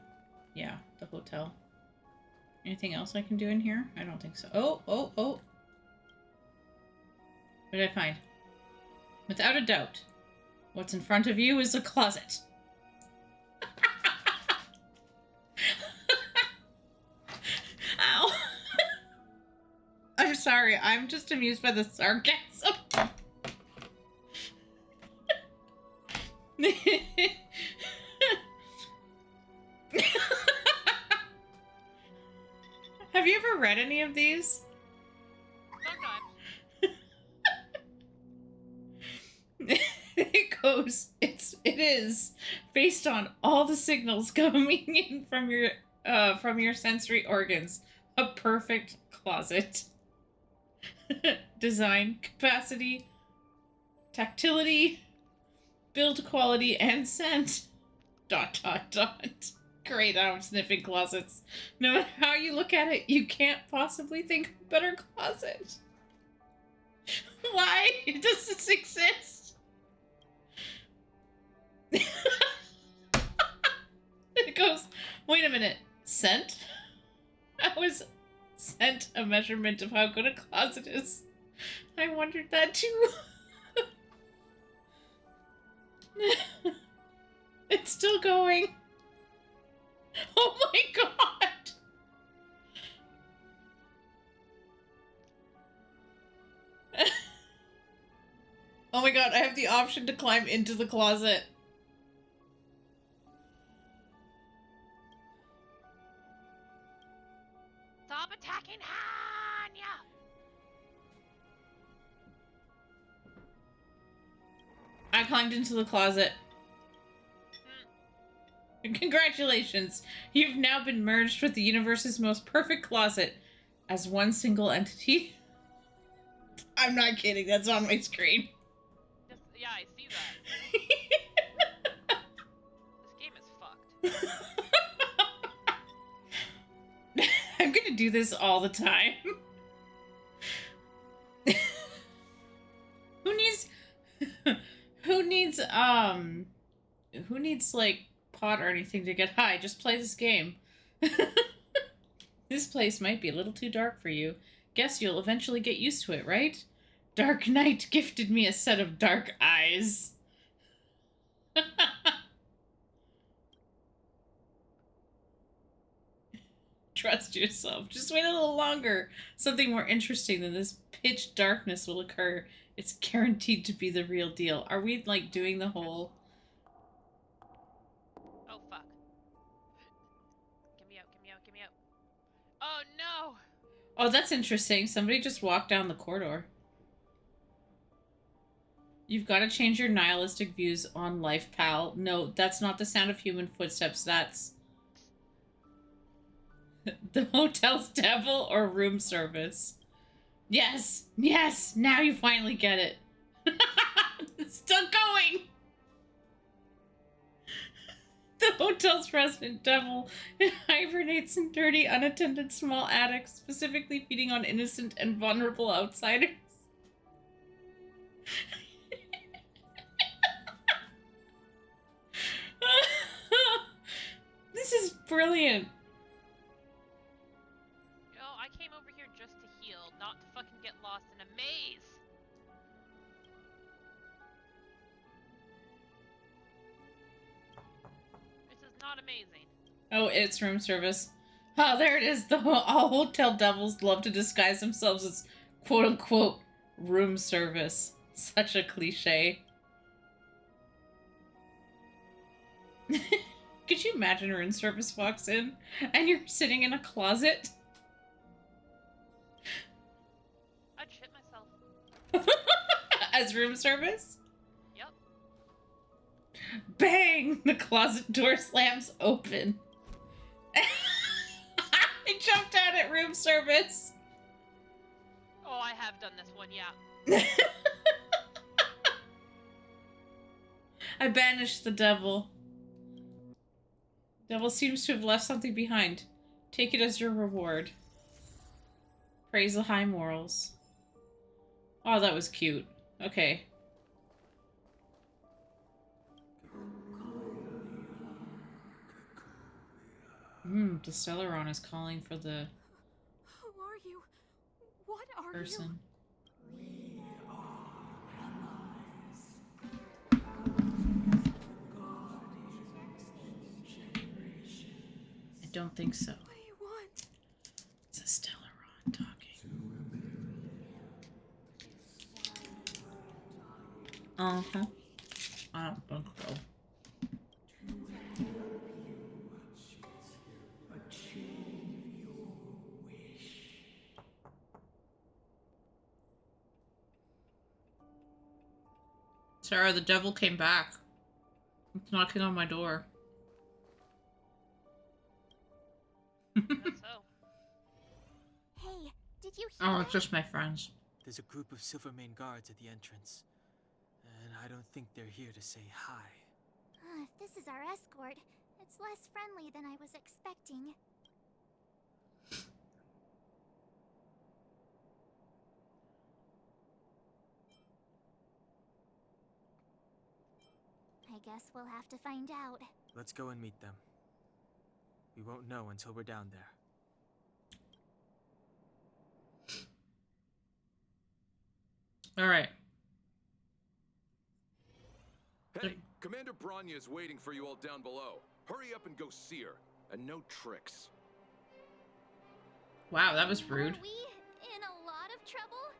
Speaker 1: hotel. Anything else I can do in here? I don't think so. Oh. What did I find? Without a doubt, what's in front of you is a closet. Ow. I'm sorry. I'm just amused by the sarcasm. Have you ever read any of these?
Speaker 9: Sometimes.
Speaker 1: It is based on all the signals coming in from your sensory organs. A perfect closet. Design, capacity, tactility, build quality, and scent. ... Great, I'm sniffing closets. No matter how you look at it, you can't possibly think of a better closet. Why does this exist? It goes, wait a minute, scent? How is scent a measurement of how good a closet is? I wondered that too. It's still going. Oh my god! Oh my god, I have the option to climb into the closet.
Speaker 9: Stop attacking Hanya!
Speaker 1: I climbed into the closet. Congratulations! You've now been merged with the universe's most perfect closet as one single entity. I'm not kidding, that's on my screen.
Speaker 9: Yeah, I see that. This game is fucked.
Speaker 1: I'm gonna do this all the time. Who needs like pot or anything to get high? Just play this game. This place might be a little too dark for you. Guess you'll eventually get used to it, right? Dark Knight gifted me a set of dark eyes. Trust yourself. Just wait a little longer. Something more interesting than this pitch darkness will occur. It's guaranteed to be the real deal. Are we, like, doing the whole...
Speaker 9: Oh, fuck. Get me out, get me out, get me out. Oh, no!
Speaker 1: Oh, that's interesting. Somebody just walked down the corridor. You've got to change your nihilistic views on life, pal. No, that's not the sound of human footsteps. That's... the hotel's devil or room service. Yes! Yes! Now you finally get it. It's still going! The hotel's resident devil hibernates in dirty, unattended small attics, specifically feeding on innocent and vulnerable outsiders. This is brilliant.
Speaker 9: Yo, I came over here just to heal, not to fucking get lost in a maze. This is not amazing.
Speaker 1: Oh, it's room service. Oh, there it is. All hotel devils love to disguise themselves as quote-unquote room service. Such a cliche. Could you imagine room service walks in and you're sitting in a closet?
Speaker 9: I'd shit myself.
Speaker 1: As room service?
Speaker 9: Yep.
Speaker 1: Bang! The closet door slams open. I jumped out at room service.
Speaker 9: Oh, I have done this one, yeah.
Speaker 1: I banished the devil. Devil seems to have left something behind. Take it as your reward. Praise the high morals. Oh, that was cute. Okay. The Stellaron is calling for the
Speaker 10: Who are you? What are
Speaker 1: person. I don't think so.
Speaker 10: What do you want?
Speaker 1: It's a Stellaron talking. Uh-huh. I don't think so. Sarah, the devil came back. It's knocking on my door.
Speaker 9: That's so.
Speaker 5: Hey, did you hear
Speaker 1: Oh,
Speaker 5: that?
Speaker 1: it's just my friends.
Speaker 2: There's a group of Silvermane guards at the entrance. And I don't think they're here to say hi.
Speaker 5: If this is our escort, it's less friendly than I was expecting. I guess we'll have to find out.
Speaker 2: Let's go and meet them. We won't know until we're down there.
Speaker 1: All right.
Speaker 14: Hey, Commander Bronya is waiting for you all down below. Hurry up and go see her. And no tricks.
Speaker 1: Wow, that was rude.
Speaker 5: Are we in a lot of trouble?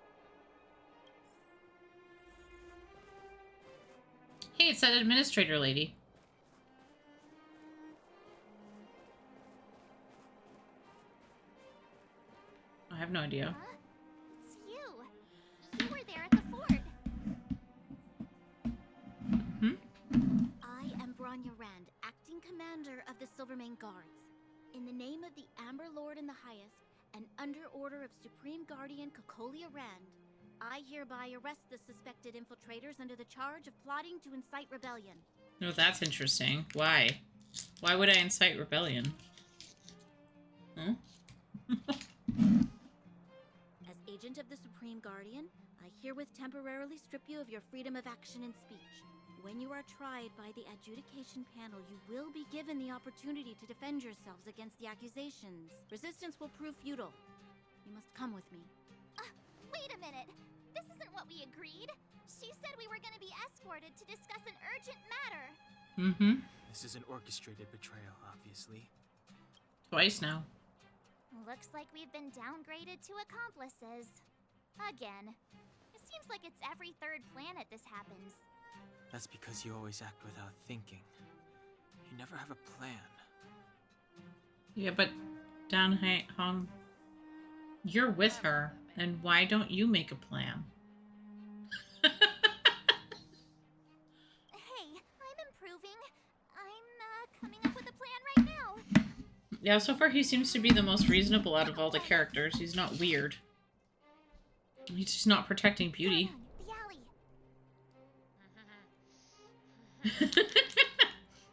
Speaker 1: Hey, it's that administrator lady. I have no idea.
Speaker 5: Huh? It's you. You were there at the fort. I am Bronya Rand, acting commander of the Silvermane Guards. In the name of the Amber Lord in the Highest, and under order of Supreme Guardian Cocolia Rand, I hereby arrest the suspected infiltrators under the charge of plotting to incite rebellion.
Speaker 1: No, that's interesting. Why? Why would I incite rebellion? Huh?
Speaker 5: As agent of the Supreme Guardian, I herewith temporarily strip you of your freedom of action and speech. When you are tried by the adjudication panel, you will be given the opportunity to defend yourselves against the accusations. Resistance will prove futile. You must come with me. Wait a minute. This isn't what we agreed. She said we were going to be escorted to discuss an urgent matter.
Speaker 1: Mm-hmm.
Speaker 2: This is an orchestrated betrayal, obviously.
Speaker 1: Twice now.
Speaker 5: Looks like we've been downgraded to accomplices. Again. It seems like it's every third planet this happens.
Speaker 2: That's because you always act without thinking. You never have a plan.
Speaker 1: Yeah, but Dan Hong, you're with her, and why don't you make a plan?
Speaker 5: Hey, I'm improving. I'm coming up with a plan right now.
Speaker 1: Yeah, so far he seems to be the most reasonable out of all the characters. He's not weird. He's just not protecting Beauty.
Speaker 5: The alley.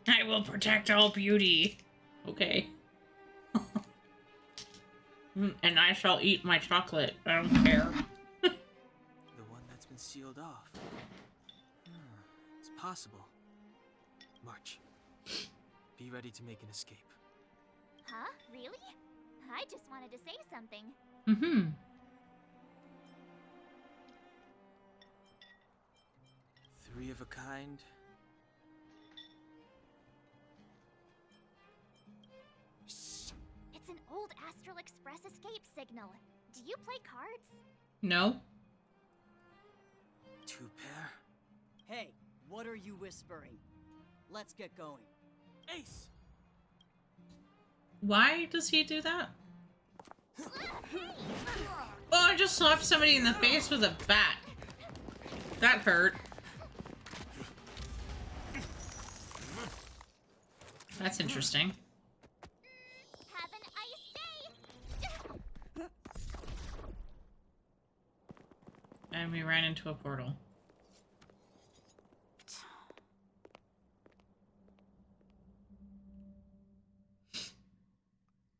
Speaker 1: I will protect all Beauty. Okay. And I shall eat my chocolate. I don't care.
Speaker 2: The one that's been sealed off. It's possible. March. Be ready to make an escape.
Speaker 5: Huh? Really? I just wanted to say something.
Speaker 1: Mm-hmm.
Speaker 2: Three of a kind.
Speaker 5: Shh! It's an old Astral Express escape signal. Do you play cards?
Speaker 1: No.
Speaker 2: Two pair.
Speaker 7: Hey, what are you whispering? Let's get going.
Speaker 2: Ace!
Speaker 1: Why does he do that? Oh, I just slapped somebody in the face with a bat. That hurt. That's interesting.
Speaker 5: Have an ice day.
Speaker 1: And we ran into a portal.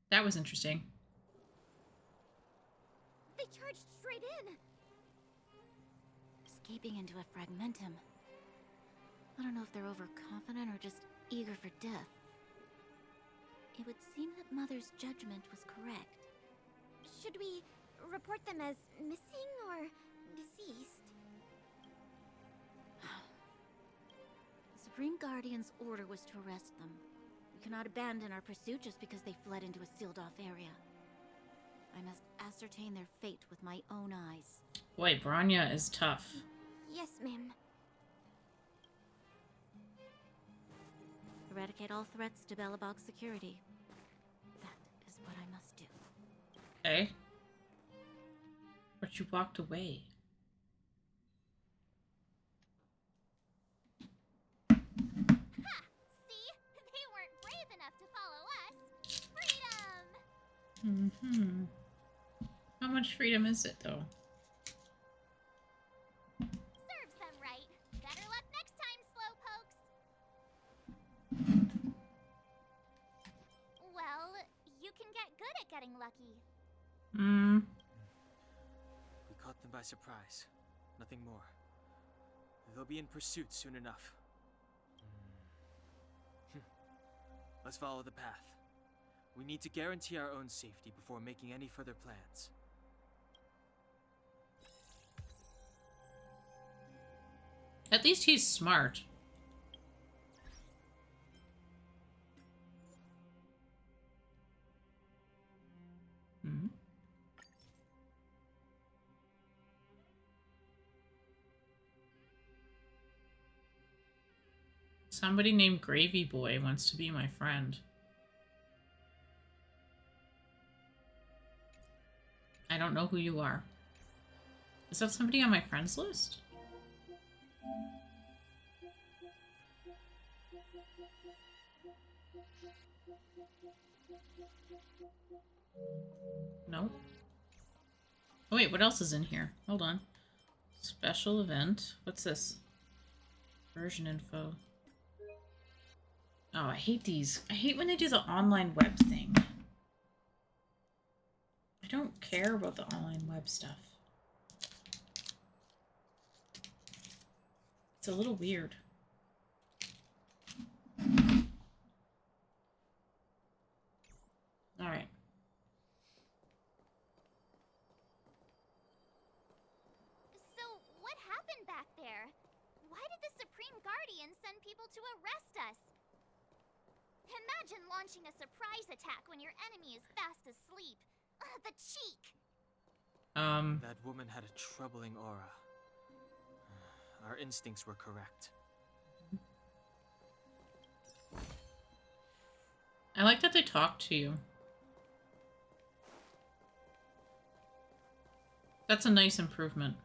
Speaker 1: That was interesting.
Speaker 5: They charged straight in.
Speaker 15: Escaping into a fragmentum. I don't know if they're overconfident or just eager for death. It would seem that Mother's judgment was correct.
Speaker 5: Should we report them as missing or deceased?
Speaker 15: The Supreme Guardian's order was to arrest them. We cannot abandon our pursuit just because they fled into a sealed-off area. I must ascertain their fate with my own eyes.
Speaker 1: Boy, Bronya is tough.
Speaker 5: Yes, ma'am.
Speaker 15: Eradicate all threats to Belobog's security. That is what I must do.
Speaker 1: Okay. But you walked away.
Speaker 5: Ha! See? They weren't brave enough to follow us. Freedom!
Speaker 1: Mm-hmm. How much freedom is it, though?
Speaker 5: Serves them right. Better luck next time, slowpokes. Well, you can get good at getting lucky.
Speaker 1: Hmm.
Speaker 2: We caught them by surprise. Nothing more. They'll be in pursuit soon enough. Let's follow the path. We need to guarantee our own safety before making any further plans.
Speaker 1: At least he's smart. Hmm. Somebody named Gravy Boy wants to be my friend. I don't know who you are. Is that somebody on my friends list? No. Oh wait, what else is in here? Hold on. Special event. What's this? Version info. Oh, I hate these. I hate when they do the online web thing. I don't care about the online web stuff. It's a little weird. All right.
Speaker 5: So, what happened back there? Why did the Supreme Guardian send people to arrest us? Imagine launching a surprise attack when your enemy is fast asleep. The cheek!
Speaker 2: That woman had a troubling aura. Our instincts were correct.
Speaker 1: I like that they talk to you. That's a nice improvement.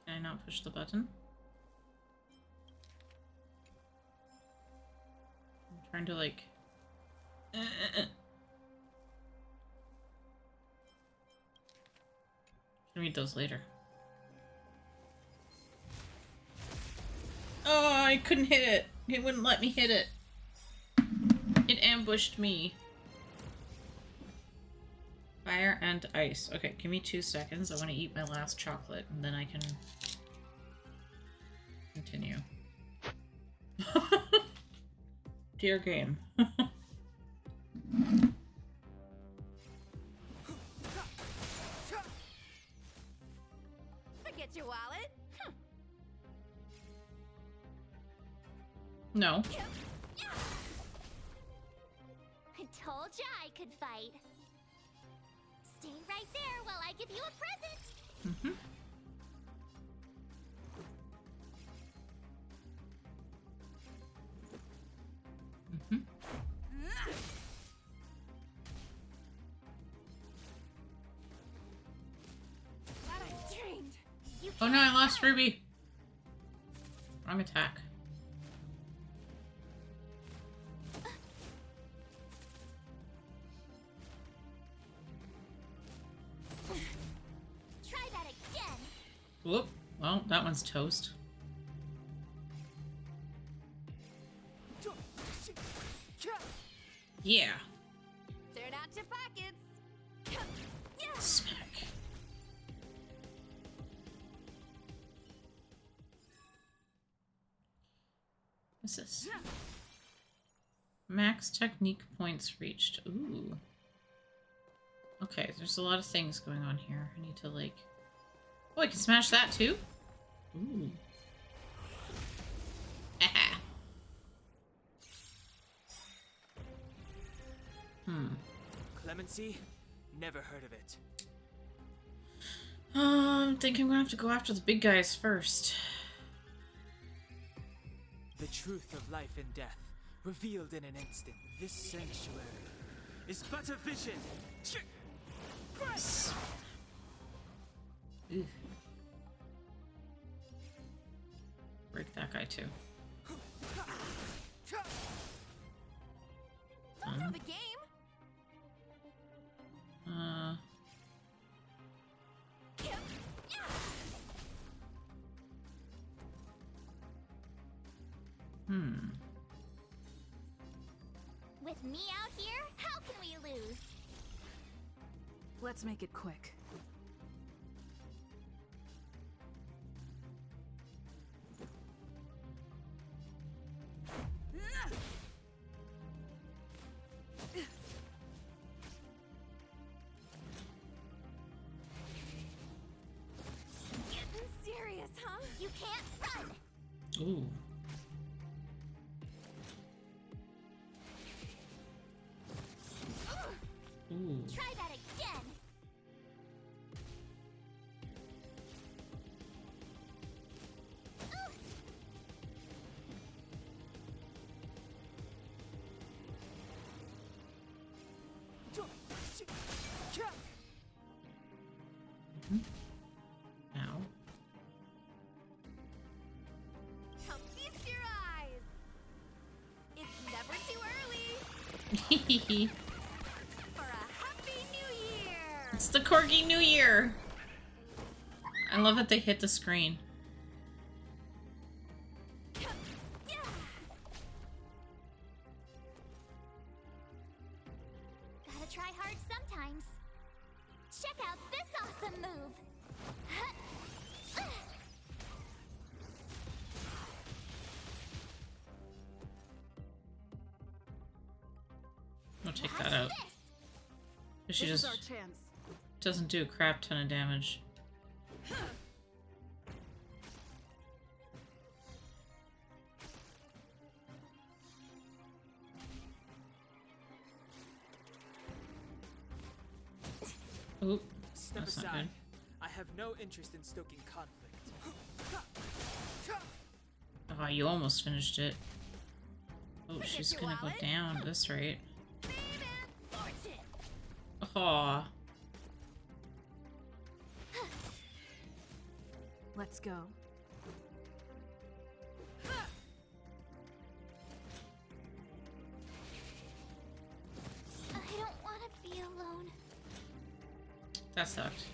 Speaker 1: Can I not push the button? I'm trying to like... Can read those later. Oh, I couldn't hit it. It wouldn't let me hit it. It ambushed me. Fire and ice. Okay, give me 2 seconds. I want to eat my last chocolate, and then I can continue. Dear game.
Speaker 3: Forget your wallet.
Speaker 1: No.
Speaker 5: I told ya I could fight. Stay right there while I give you a present.
Speaker 1: Oh no, I lost Ruby. Wrong attack.
Speaker 5: Try that again.
Speaker 1: Whoop. Well, that one's toast. Yeah.
Speaker 3: Turn out your pockets.
Speaker 1: Smack. What's this? Max technique points reached. Ooh. Okay, there's a lot of things going on here. I need to, like... Oh, I can smash that too? Ooh. Aha.
Speaker 2: Clemency? Never heard of it.
Speaker 1: I think I'm gonna have to go after the big guys first.
Speaker 2: The truth of life and death, revealed in an instant. This sanctuary is but a vision.
Speaker 1: Ew. Break that guy too.
Speaker 3: Don't throw the game.
Speaker 5: With me out here, how can we lose?
Speaker 4: Let's make it quick.
Speaker 3: Getting serious, huh?
Speaker 5: You can't run.
Speaker 1: Ooh. Ooh.
Speaker 5: Try that again.
Speaker 1: Ow.
Speaker 3: Come feast your eyes. It's never too early for a happy new year.
Speaker 1: It's the Corgi New Year! I love that they hit the screen.
Speaker 5: Gotta try hard sometimes. Check out this awesome move.
Speaker 1: I'll take that out. She
Speaker 4: This is
Speaker 1: just
Speaker 4: our chance.
Speaker 1: doesn't do a crap ton of damage. Oop,
Speaker 2: Step
Speaker 1: that's not
Speaker 2: aside.
Speaker 1: good.
Speaker 2: I have no interest in stoking conflict.
Speaker 1: Oh, you almost finished it. Oh, she's gonna go down at this rate. Aw.
Speaker 4: Let's go.
Speaker 5: I don't want to be alone.
Speaker 1: That sucked.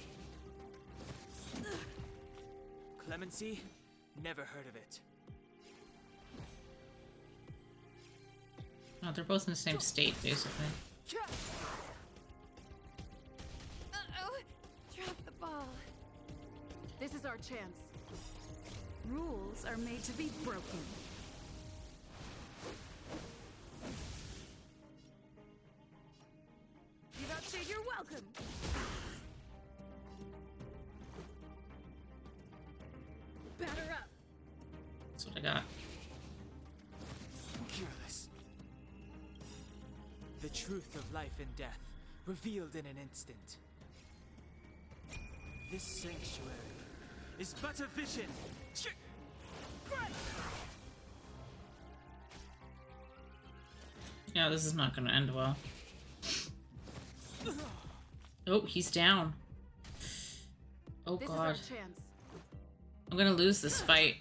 Speaker 2: Clemency? Never heard of it.
Speaker 1: Oh, they're both in the same state, basically.
Speaker 3: Uh-oh. Drop the ball.
Speaker 4: This is our chance. Rules are made to be broken.
Speaker 3: You don't say you're welcome.
Speaker 4: Batter up.
Speaker 1: That's what I got.
Speaker 2: Careless. The truth of life and death, revealed in an instant. This sanctuary is but a vision.
Speaker 1: Yeah, this is not gonna end well. Oh, he's down. Oh
Speaker 4: This
Speaker 1: god.
Speaker 4: is our chance.
Speaker 1: I'm gonna lose this fight.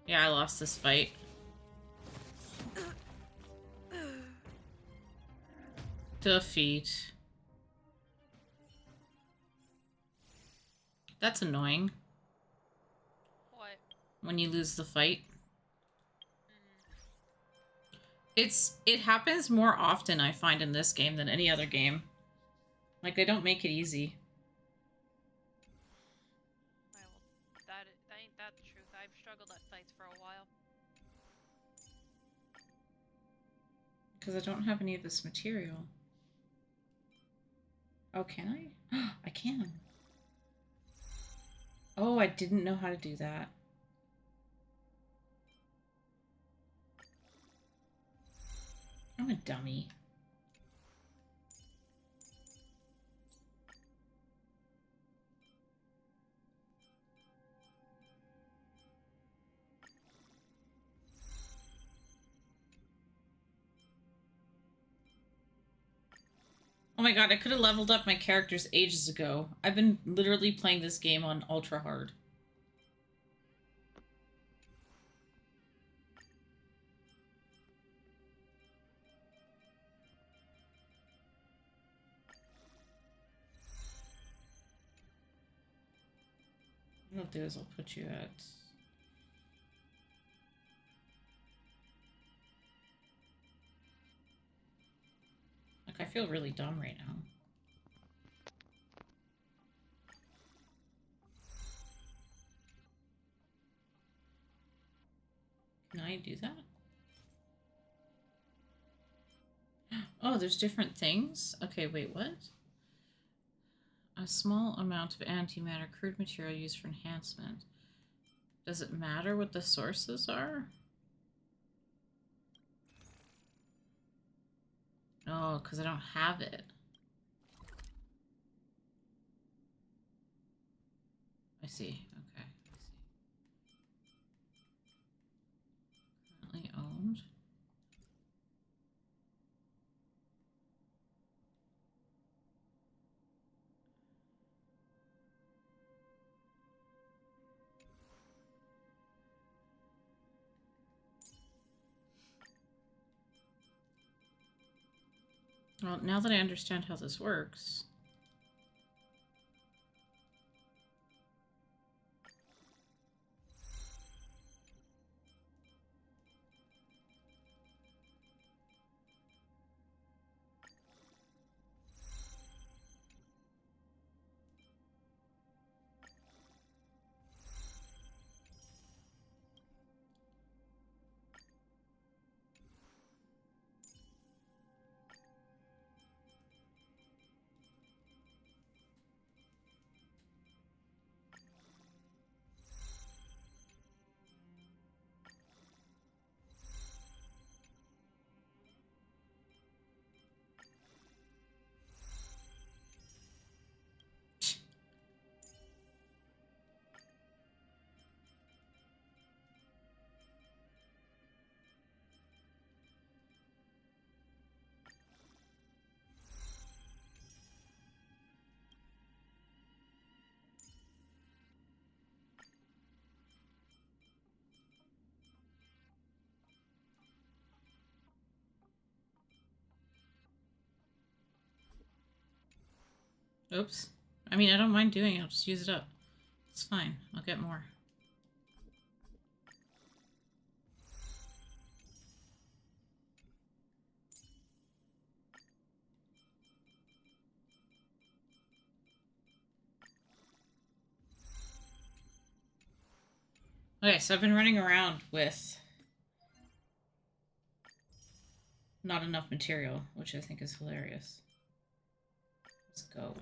Speaker 1: Yeah, I lost this fight. Defeat. That's annoying.
Speaker 9: What?
Speaker 1: When you lose the fight. It happens more often, I find, in this game than any other game. Like, they don't make it easy.
Speaker 9: Well, that ain't that the truth. I've struggled at fights for a while.
Speaker 1: Because I don't have any of this material. Oh, can I? I can. Oh, I didn't know how to do that. I'm a dummy. Oh my god, I could have leveled up my characters ages ago. I've been literally playing this game on ultra hard. What I'll do is I'll put you at... Like, I feel really dumb right now. Can I do that? Oh, there's different things? Okay, wait, what? A small amount of antimatter crude material used for enhancement. Does it matter what the sources are? Oh, because I don't have it. I see. Okay, I see. Currently owned. Well, now that I understand how this works... Oops. I mean, I don't mind doing it. I'll just use it up. It's fine. I'll get more. Okay, so I've been running around with not enough material, which I think is hilarious. Let's go.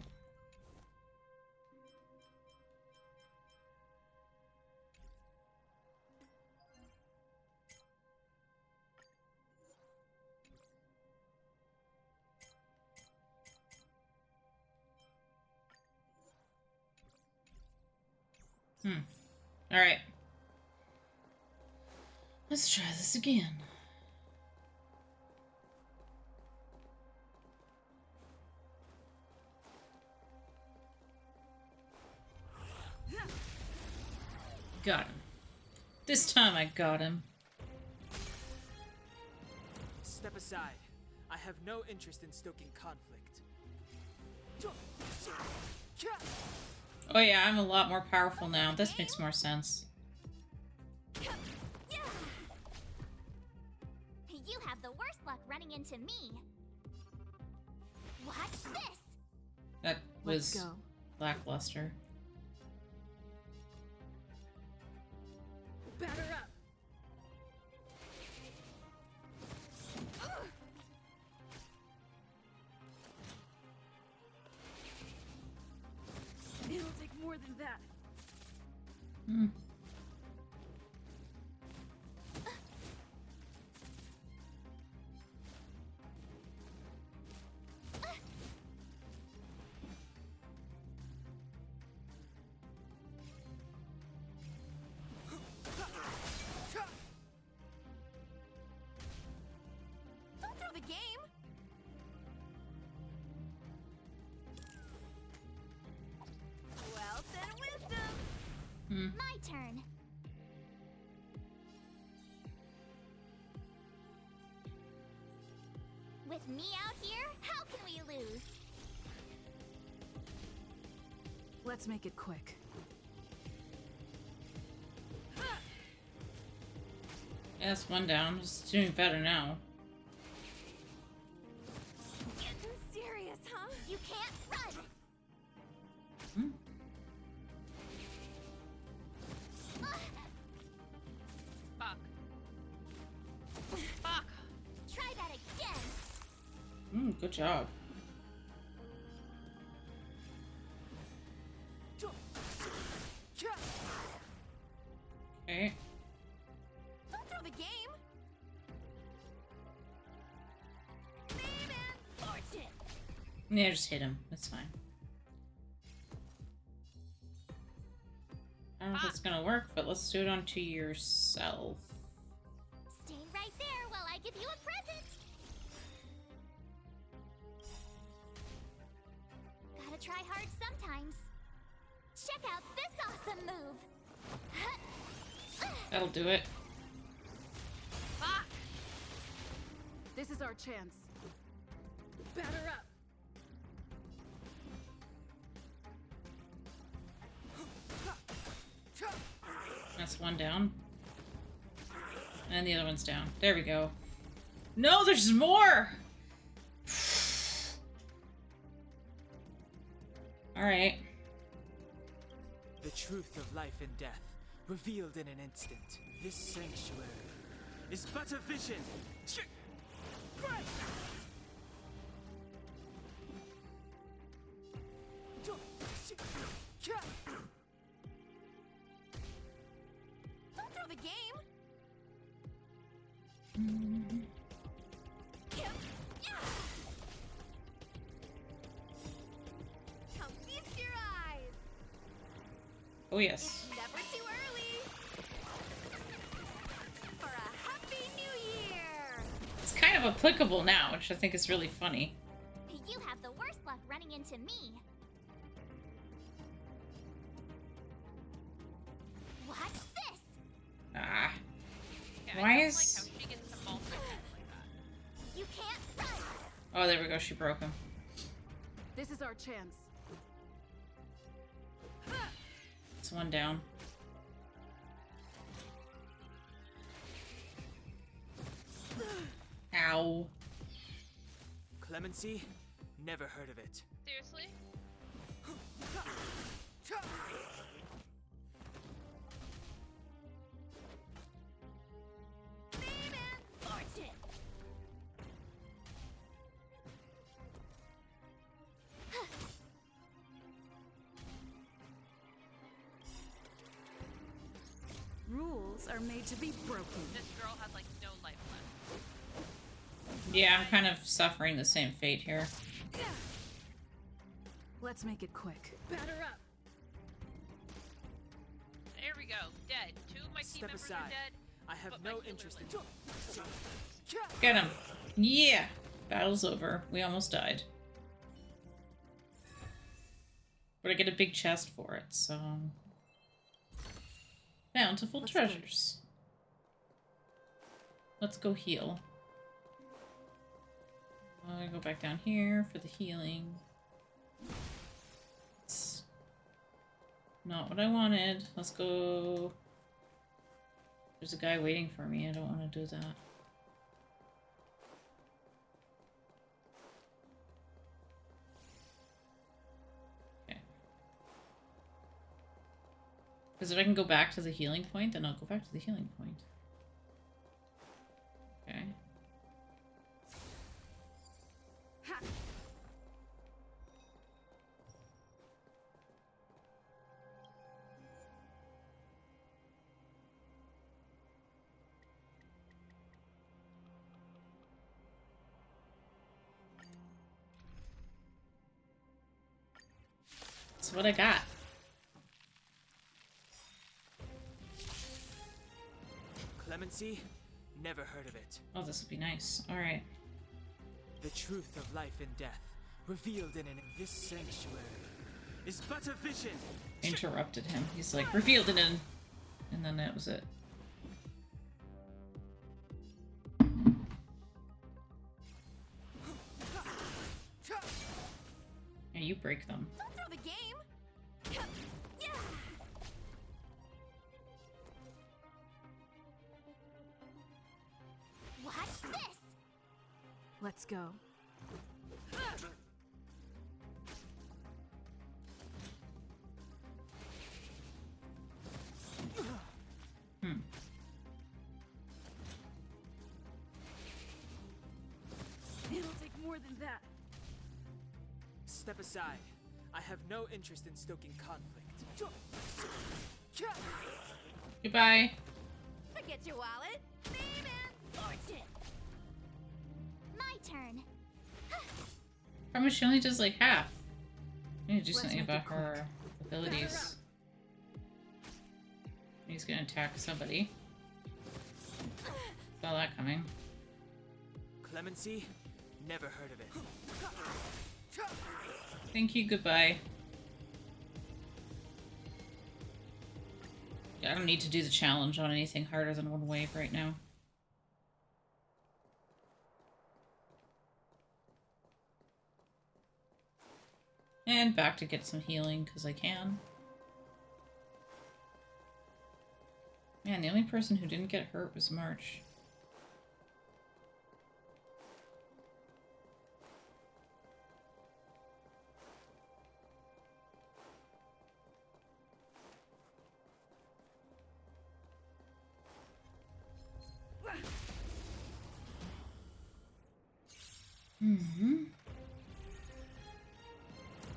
Speaker 1: Alright. Let's try this again. Got him. This time I got him.
Speaker 2: Step aside. I have no interest in stoking conflict.
Speaker 1: Oh yeah, I'm a lot more powerful now. This makes more sense.
Speaker 5: You have the worst luck running into me. Watch this.
Speaker 1: That
Speaker 10: Let's
Speaker 1: was
Speaker 10: go.
Speaker 1: lackluster.
Speaker 4: Batter up. It'll take more than that.
Speaker 1: Hmm.
Speaker 3: Don't throw the game. Wealth and wisdom.
Speaker 1: Hmm.
Speaker 5: My turn. With me out here, how can we lose?
Speaker 4: Let's make it quick.
Speaker 1: Yeah, that's one down. It's doing better now.
Speaker 3: Serious, huh?
Speaker 5: You can't run.
Speaker 1: Hmm.
Speaker 9: Fuck. Fuck.
Speaker 5: Try that again.
Speaker 1: Good job. Okay.
Speaker 3: Don't throw the game. Fame and fortune.
Speaker 1: Yeah, just hit him. That's fine. I don't know if it's gonna work, but let's do it onto yourself.
Speaker 5: Stay right there while I give you a present. Gotta try hard sometimes. Check out this awesome move.
Speaker 1: That'll do it.
Speaker 9: Fuck.
Speaker 4: This is our chance. Batter up.
Speaker 1: That's one down. And the other one's down. There we go. No, there's more! Alright.
Speaker 2: The truth of life and death, revealed in an instant. This sanctuary is but a vision.
Speaker 3: Don't throw the game. Come feast your eyes.
Speaker 1: Oh yes.
Speaker 3: Never too early. For a happy new year.
Speaker 1: It's kind of applicable now, which I think is really funny.
Speaker 5: You have the worst luck running into me. Watch this.
Speaker 1: Ah.
Speaker 9: Yeah,
Speaker 1: Why
Speaker 9: I don't
Speaker 1: is...
Speaker 9: like how she gets to multiple like that.
Speaker 5: You can't run.
Speaker 1: Oh, there we go. She broke him.
Speaker 4: This is our chance.
Speaker 1: It's one down. Ow.
Speaker 2: Clemency? Never heard of it.
Speaker 9: Seriously?
Speaker 3: Fame and fortune.
Speaker 4: Rules are made to be broken.
Speaker 9: This girl has like no life left.
Speaker 1: Yeah, I'm kind of suffering the same fate here.
Speaker 4: Let's make it quick. Batter up.
Speaker 9: There we go. Dead. Two of my team
Speaker 2: Step
Speaker 9: members
Speaker 2: aside.
Speaker 9: are dead.
Speaker 2: I have
Speaker 9: but my
Speaker 2: no
Speaker 9: healer
Speaker 2: interest in...
Speaker 9: lives.
Speaker 1: Get him. Yeah. Battle's over. We almost died. But I get a big chest for it, so... Bountiful
Speaker 4: Looks
Speaker 1: treasures. Let's go heal. I'll go back down here for the healing. It's not what I wanted. Let's go. There's a guy waiting for me. I don't want to do that. Okay. Because if I can go back to the healing point, then I'll go back to the healing point. Okay. That's what I got.
Speaker 2: Clemency? Never heard of it.
Speaker 1: Oh, this would be nice. Alright.
Speaker 2: The truth of life and death, revealed in this sanctuary, is but a vision.
Speaker 1: Interrupted him. He's like, revealed it in. And then that was it. Yeah, you break them.
Speaker 3: Don't throw the game. Yeah.
Speaker 5: Watch this!
Speaker 4: Let's go. It'll take more than that.
Speaker 2: Step aside. I have no interest in stoking conflict.
Speaker 1: Goodbye.
Speaker 3: Forget your wallet. Fame and fortune.
Speaker 5: My turn.
Speaker 1: How much she only does like half? I need to do
Speaker 4: Let's
Speaker 1: something
Speaker 4: make it
Speaker 1: about
Speaker 4: quick.
Speaker 1: her abilities. He's gonna attack somebody. Saw that coming.
Speaker 2: Clemency? Never heard of it.
Speaker 1: Thank you, goodbye. I don't need to do the challenge on anything harder than one wave right now. And back to get some healing, because I can. Man, the only person who didn't get hurt was March.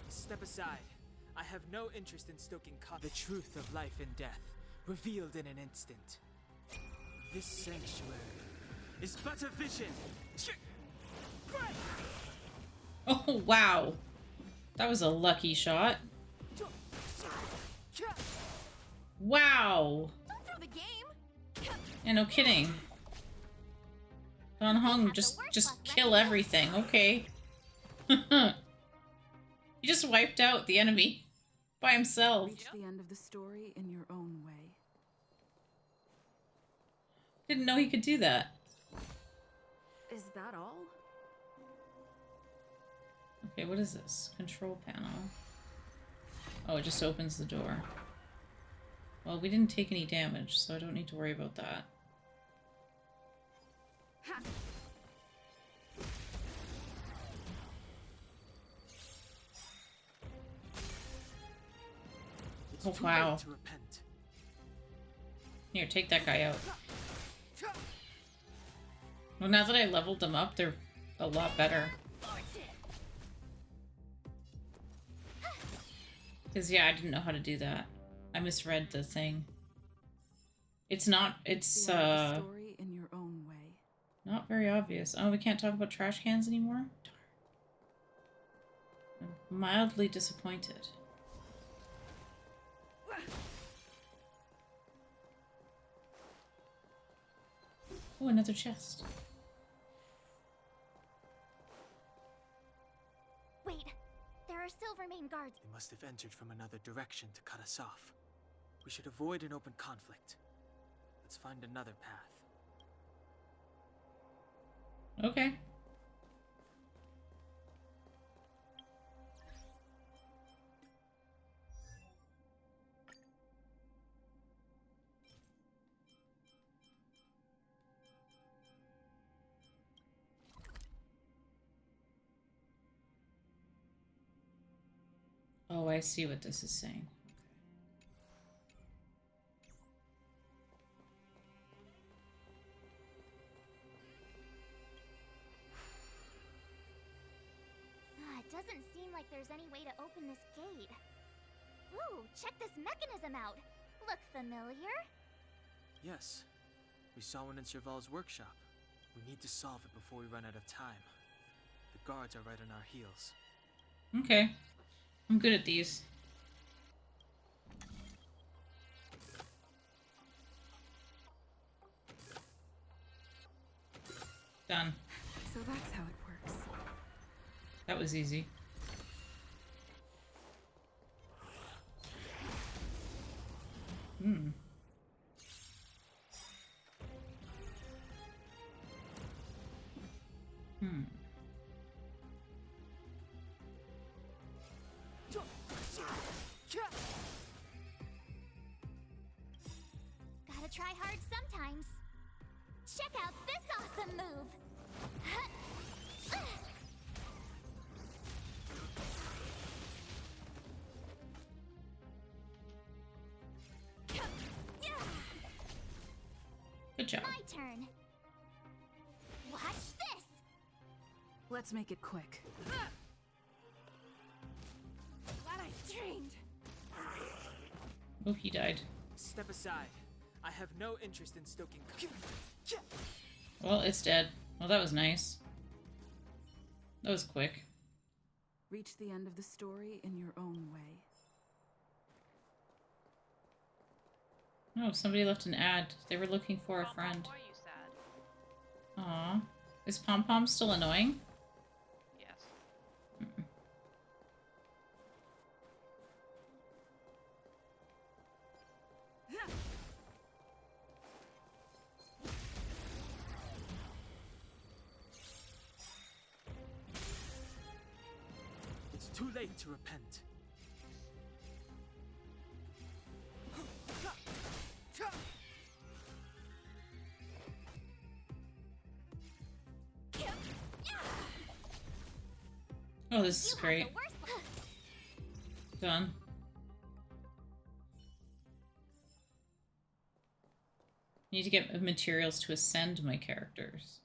Speaker 2: Step aside. I have no interest in stoking the truth of life and death, revealed in an instant. This sanctuary is but a vision.
Speaker 1: Oh, wow. That was a lucky shot. Wow.
Speaker 3: Don't throw the game.
Speaker 1: Yeah, no kidding. Don Hung, just kill everything. Okay. He just wiped out the enemy by himself.
Speaker 4: Reach the end of the story in your own way.
Speaker 1: Didn't know he could do that.
Speaker 4: Is that all?
Speaker 1: Okay, what is this? Control panel. Oh, it just opens the door. Well, we didn't take any damage, so I don't need to worry about that.
Speaker 2: It's
Speaker 1: Oh,
Speaker 2: too
Speaker 1: wow.
Speaker 2: late to repent.
Speaker 1: Here, take that guy out. Well, now that I leveled them up, they're a lot better. Because, yeah, I didn't know how to do that. I misread the thing. It's not, it's,
Speaker 4: The end of the story in your own way.
Speaker 1: not very obvious. Oh, we can't talk about trash cans anymore? Darn. I'm mildly disappointed. Oh, another chest.
Speaker 5: Wait, there are Silvermane guards.
Speaker 2: They must have entered from another direction to cut us off. We should avoid an open conflict. Let's find another path.
Speaker 1: Okay. Oh, I see what this is saying.
Speaker 5: It doesn't seem like there's any way to open this gate. Ooh, check this mechanism out. Look familiar?
Speaker 2: Yes. We saw one in Serval's workshop. We need to solve it before we run out of time. The guards are right on our heels.
Speaker 1: Okay. I'm good at these. Done.
Speaker 4: So that's how it works.
Speaker 1: That was easy. Hmm. Hmm.
Speaker 5: Gotta try hard sometimes. Check out this awesome move!
Speaker 1: Good job.
Speaker 5: My turn. Watch this!
Speaker 4: Let's make it quick. Glad I trained.
Speaker 1: Oh, he died.
Speaker 2: Step aside. I have no interest in stoking.
Speaker 1: Well, it's dead. Well, that was nice. That was quick.
Speaker 4: Reach the end of the story in your own way.
Speaker 1: Oh, somebody left an ad. They were looking for a friend.
Speaker 9: Why are you sad?
Speaker 1: Aw. Is Pom Pom still annoying?
Speaker 9: Yes.
Speaker 2: It's too late to repent.
Speaker 1: Oh, this is great. Done. Need to get materials to ascend my characters.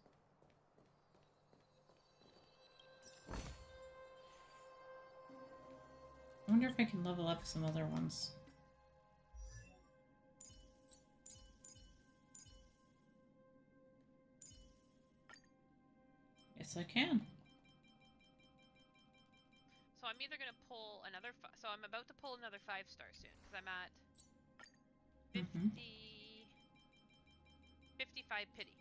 Speaker 1: I wonder if I can level up some other ones. Yes, I can.
Speaker 9: So I'm either gonna pull another. So I'm about to pull another 5-star soon because I'm at 55 pity.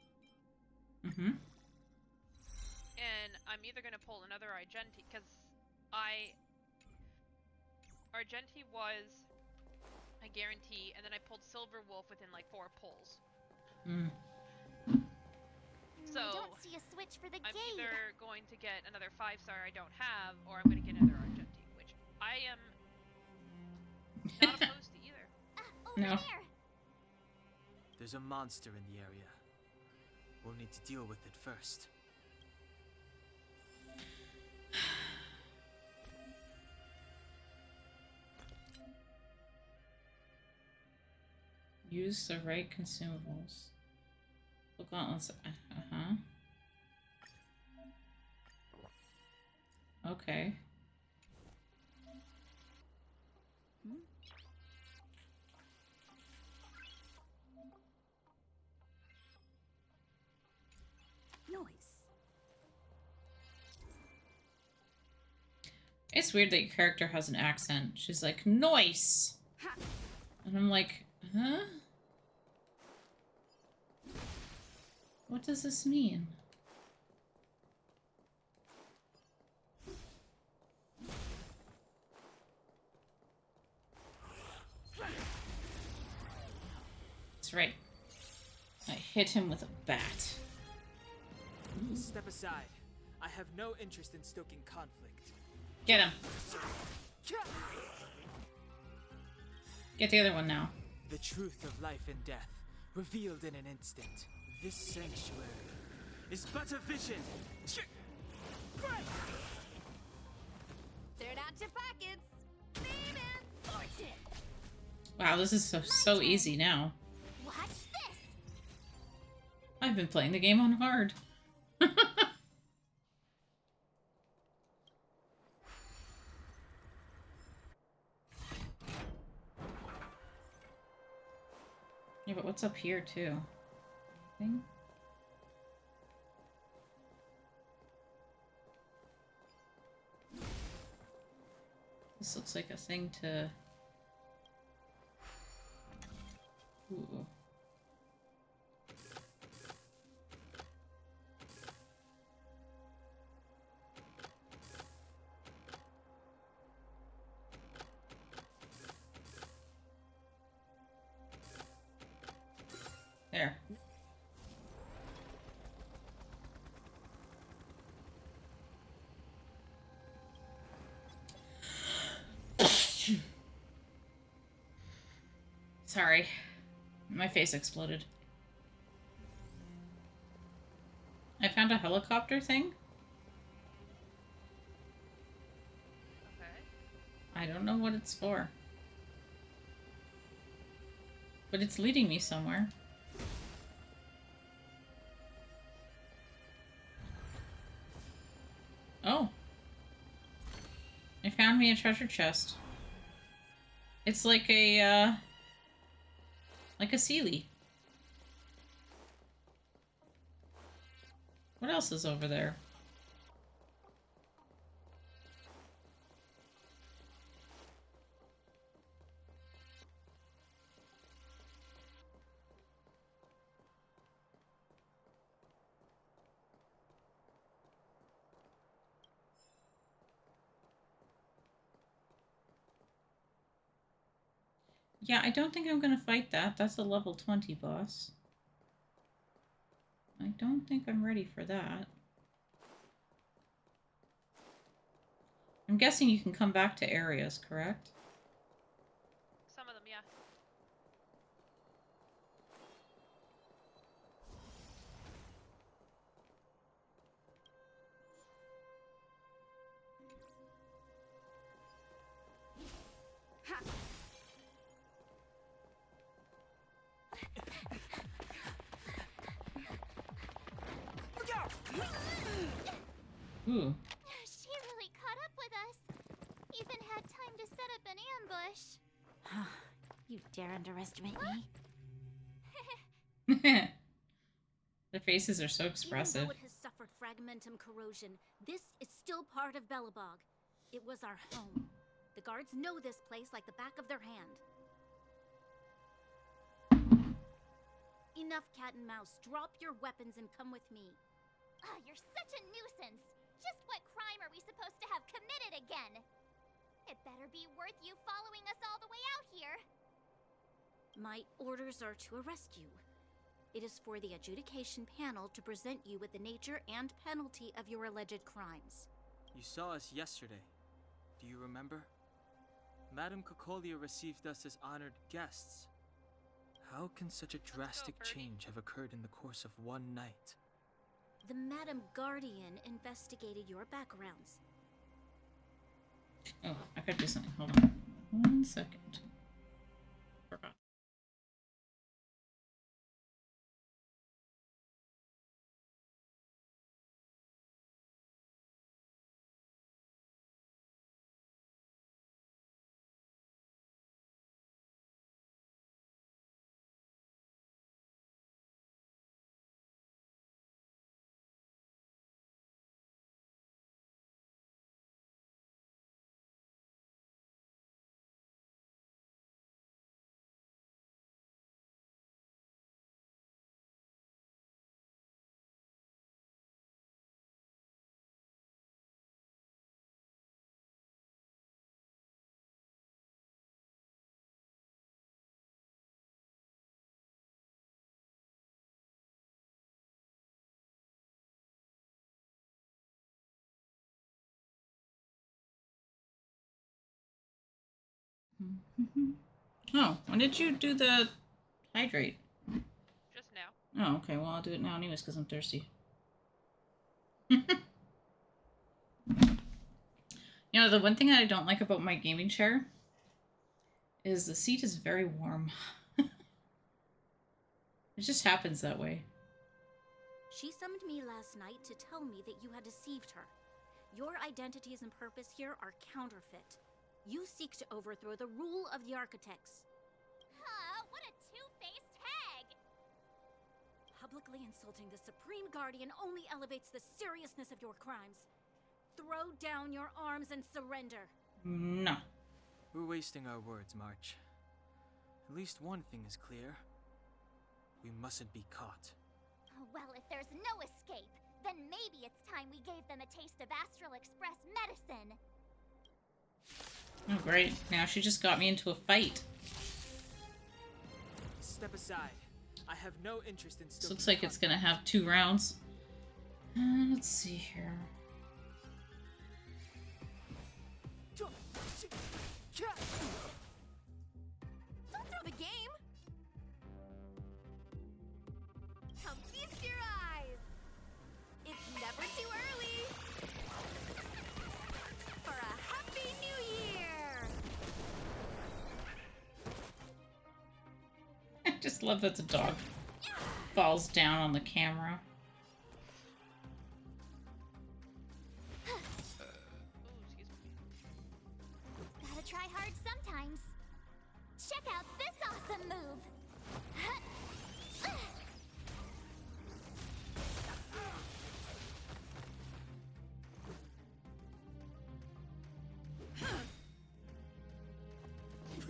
Speaker 9: And I'm either gonna pull another Argenti because Argenti was a guarantee, and then I pulled Silver Wolf within like 4 pulls. So
Speaker 5: I don't see a switch for the
Speaker 9: I'm
Speaker 5: gate.
Speaker 9: either going to get another 5-star I don't have, or I'm going to get another Argenti, which I am not opposed to either.
Speaker 5: Over
Speaker 1: No.
Speaker 5: there.
Speaker 2: There's a monster in the area. We'll need to deal with it first.
Speaker 1: Use the right consumables. Look gauntlets. Okay.
Speaker 4: Nice.
Speaker 1: It's weird that your character has an accent. She's like, "Nice," and I'm like, huh? What does this mean? That's right. I hit him with a bat.
Speaker 16: Step aside. I have no interest in stoking conflict.
Speaker 1: Get him. Get the other one now.
Speaker 16: The truth of life and death, revealed in an instant. This sanctuary is but a vision.
Speaker 3: Turn out your pockets.
Speaker 1: Wow, this is so easy now.
Speaker 5: Watch this.
Speaker 1: I've been playing the game on hard. Yeah, but what's up here too? Anything? This looks like a thing to... Ooh. There. Sorry. My face exploded. I found a helicopter thing.
Speaker 9: Okay.
Speaker 1: I don't know what it's for. But it's leading me somewhere. Oh. I found me a treasure chest. It's like a Sealy. What else is over there? Yeah, I don't think I'm gonna fight that. That's a level 20 boss. I don't think I'm ready for that. I'm guessing you can come back to areas, correct?
Speaker 9: Some of them, yeah.
Speaker 1: Ooh.
Speaker 5: She really caught up with us. Even had time to set up an ambush.
Speaker 15: You dare underestimate me?
Speaker 1: Their faces are so expressive.
Speaker 15: Even though it has suffered fragmentum corrosion, this is still part of Belobog. It was our home. The guards know this place like the back of their hand. Enough cat and mouse. Drop your weapons and come with me.
Speaker 5: Ah, you're such a nuisance. Just what crime are we supposed to have committed again? It better be worth you following us all the way out here.
Speaker 15: My orders are to arrest you. It is for the adjudication panel to present you with the nature and penalty of your alleged crimes.
Speaker 2: You saw us yesterday. Do you remember? Madame Cocolia received us as honored guests. How can such a drastic change have occurred in the course of one night?
Speaker 15: The Madam Guardian investigated your backgrounds.
Speaker 1: Oh, I gotta do something. Hold on. 1 second. Forgot. Oh, when did you do the hydrate?
Speaker 9: Just now.
Speaker 1: Oh, okay. Well, I'll do it now anyways because I'm thirsty. You know, the one thing that I don't like about my gaming chair is the seat is very warm. It just happens that way.
Speaker 15: She summoned me last night to tell me that you had deceived her. Your identities and purpose here are counterfeit. You seek to overthrow the rule of the architects.
Speaker 5: Huh, what a two-faced hag!
Speaker 15: Publicly insulting the Supreme Guardian only elevates the seriousness of your crimes. Throw down your arms and surrender.
Speaker 1: No.
Speaker 2: We're wasting our words, March. At least one thing is clear. We mustn't be caught.
Speaker 5: Well, if there's no escape, then maybe it's time we gave them a taste of Astral Express medicine.
Speaker 1: Oh, great. Now she just got me into a fight.
Speaker 16: Step aside. I have no interest in
Speaker 1: This looks like it's gonna have 2 rounds. Let's see here.
Speaker 3: Don't throw the game! Come feast your eyes! It's never too early! For a happy new year!
Speaker 1: I just love that the dog falls down on the camera.
Speaker 5: Gotta try hard sometimes. Check out this awesome move!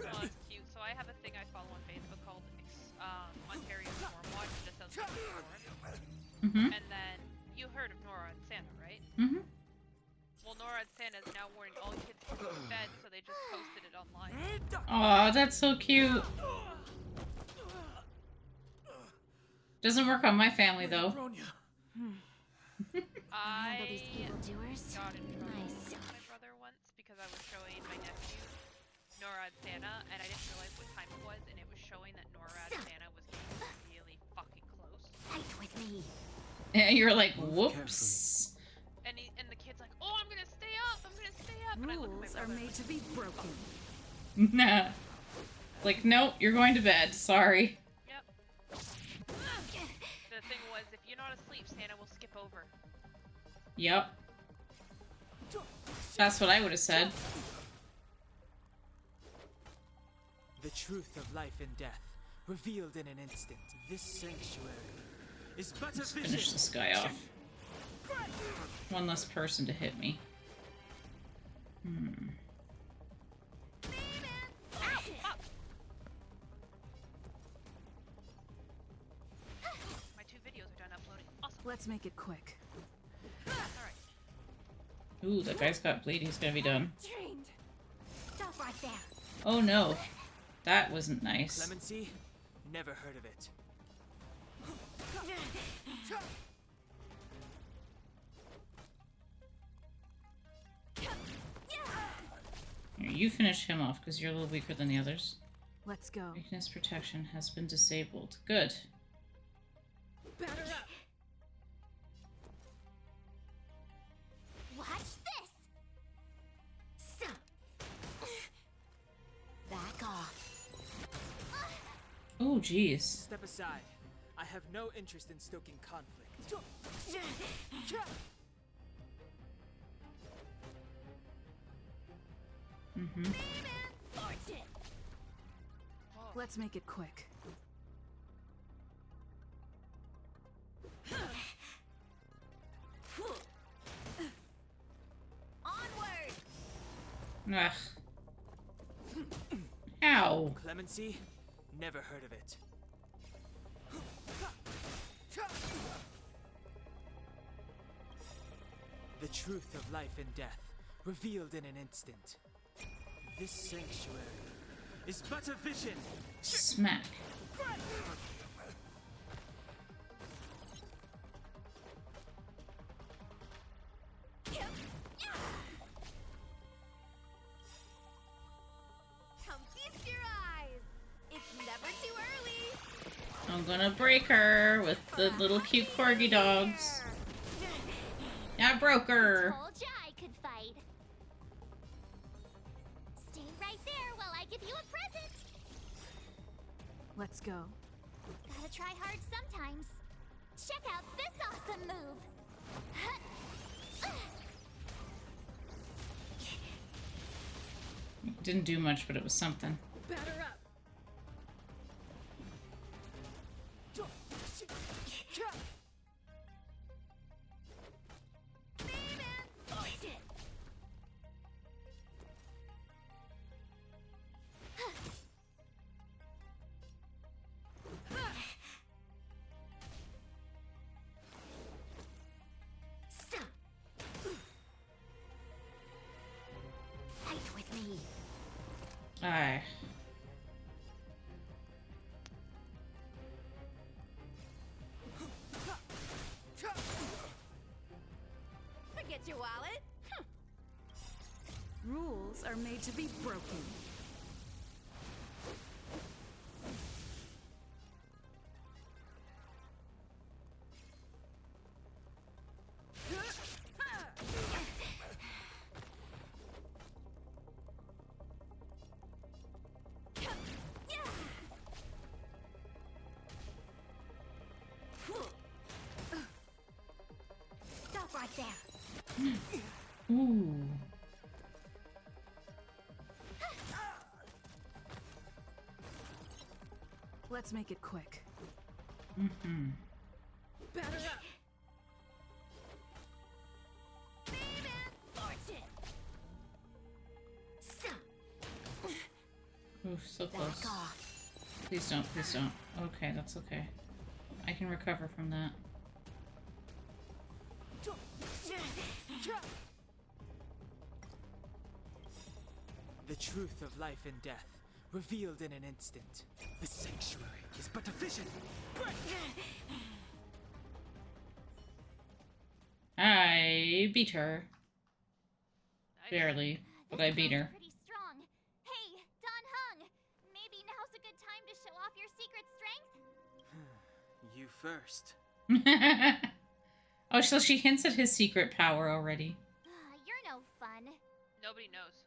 Speaker 9: Oh, it's cute. So I have a thing I follow on Facebook called Ontario Stormwatch. It just says storm. And then you heard of Nora and Santa, right?
Speaker 1: Mm-hmm.
Speaker 9: Well, Nora and Santa is now warning all kids to go to bed, so they just posted it online.
Speaker 1: Aw, that's so cute. Doesn't work on my family though.
Speaker 9: I
Speaker 15: Handle these evildoers.
Speaker 9: got in trouble
Speaker 15: Nice.
Speaker 9: with my brother once because I was showing my nephew Nora and Santa, and I didn't realize what time it was, and it was showing that Nora and Santa was getting really fucking close.
Speaker 15: Fight with me.
Speaker 1: And you're like, whoops.
Speaker 9: And the kid's like, "Oh, I'm gonna stay up. I'm gonna stay up." And I look at my
Speaker 4: Rules are
Speaker 9: brother,
Speaker 4: made to be broken.
Speaker 1: Nah. Like, nope, you're going to bed. Sorry.
Speaker 9: Yep. The thing was, if you're not asleep, Santa will skip over.
Speaker 1: Yep. That's what I would have said.
Speaker 16: The truth of life and death, revealed in an instant. This sanctuary is but
Speaker 1: Let's
Speaker 16: a vision.
Speaker 1: finish this guy off. One less person to hit me.
Speaker 9: My 2 videos are done uploading. Awesome.
Speaker 4: Let's make it quick.
Speaker 9: Alright.
Speaker 1: Ooh, that guy's got bleed. He's gonna be done.
Speaker 3: Trained! Stop right there!
Speaker 1: Oh no. That wasn't nice.
Speaker 16: Clemency? Never heard of it.
Speaker 1: Here, you finish him off because you're a little weaker than the others.
Speaker 4: Let's go.
Speaker 1: Weakness protection has been disabled. Good.
Speaker 3: Batter up!
Speaker 5: Watch this!
Speaker 15: Back off.
Speaker 1: Oh, jeez.
Speaker 16: Step aside. I have no interest in stoking conflict.
Speaker 4: Let's make it quick.
Speaker 3: Onward!
Speaker 1: Ugh. Ow.
Speaker 16: Clemency? Never heard of it. The truth of life and death, revealed in an instant. This sanctuary is but a vision.
Speaker 1: Smack.
Speaker 3: Come
Speaker 1: gonna break her with the little cute corgi dogs. I broke her.
Speaker 5: Told ya I could fight. Stay right there while I give you a present.
Speaker 4: Let's go.
Speaker 5: Gotta try hard sometimes. Check out this awesome move.
Speaker 1: Didn't do much, but it was something.
Speaker 4: Batter up.
Speaker 15: Fight with me.
Speaker 1: Aye.
Speaker 3: Forget your wallet.
Speaker 4: Rules are made to be broken.
Speaker 15: Stop right there.
Speaker 1: Ooh.
Speaker 4: Let's make it quick.
Speaker 1: Mm-hmm.
Speaker 4: Batter up.
Speaker 1: Oof, so close. Please don't, please don't. Okay, that's okay. I can recover from that.
Speaker 16: The truth of life and death, revealed in an instant. The sanctuary is but a vision.
Speaker 1: I beat her. Barely, but I beat her.
Speaker 5: Pretty strong. Hey, Don Hung. Maybe now's a good time to show off your secret strength?
Speaker 16: You first.
Speaker 1: Oh, so she hints at his secret power already.
Speaker 5: You're no fun.
Speaker 9: Nobody knows.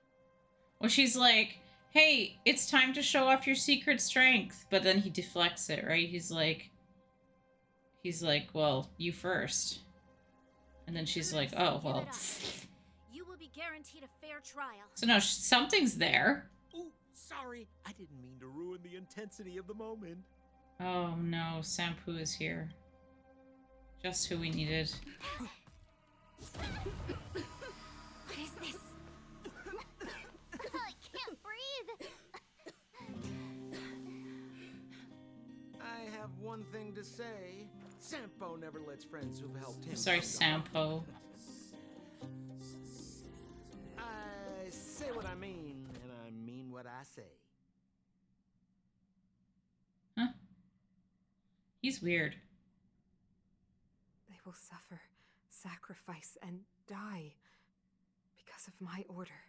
Speaker 1: Well, she's like, hey, it's time to show off your secret strength. But then he deflects it, right? He's like, well, you first. And then she's like, oh, well.
Speaker 15: You will be guaranteed a fair trial.
Speaker 1: So no, something's there.
Speaker 6: Ooh, sorry. I didn't mean to ruin the intensity of the moment.
Speaker 1: Oh no, Sampu is here. Just who we needed.
Speaker 5: What is this? I can't breathe.
Speaker 6: I have one thing to say. Sampo never lets friends who've helped him.
Speaker 1: Sorry, Sampo.
Speaker 6: I say what I mean, and I mean what I say.
Speaker 1: Huh? He's weird.
Speaker 10: They will suffer, sacrifice, and die because of my order.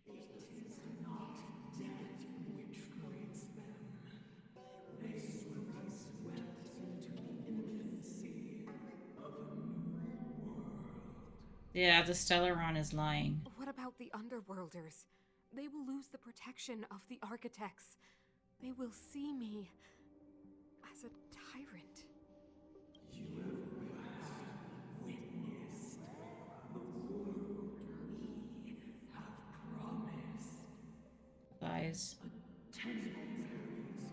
Speaker 17: It is not death which creates them. They will be swept into the infancy of a new world.
Speaker 1: Yeah, the Stellaron is lying.
Speaker 10: What about the Underworlders? They will lose the protection of the Architects. They will see me as a tyrant.
Speaker 17: You have witnessed the world we have promised.
Speaker 1: Lies.
Speaker 17: A temporary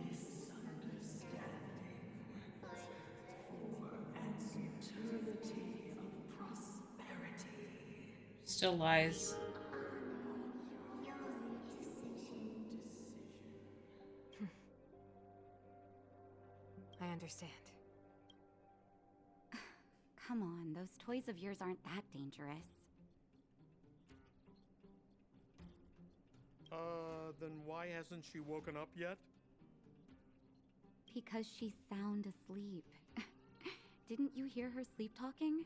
Speaker 17: misunderstanding for an eternity of prosperity.
Speaker 1: Still lies.
Speaker 10: I understand.
Speaker 15: Come on, those toys of yours aren't that dangerous.
Speaker 6: Then why hasn't she woken up yet?
Speaker 15: Because she's sound asleep. Didn't you hear her sleep talking?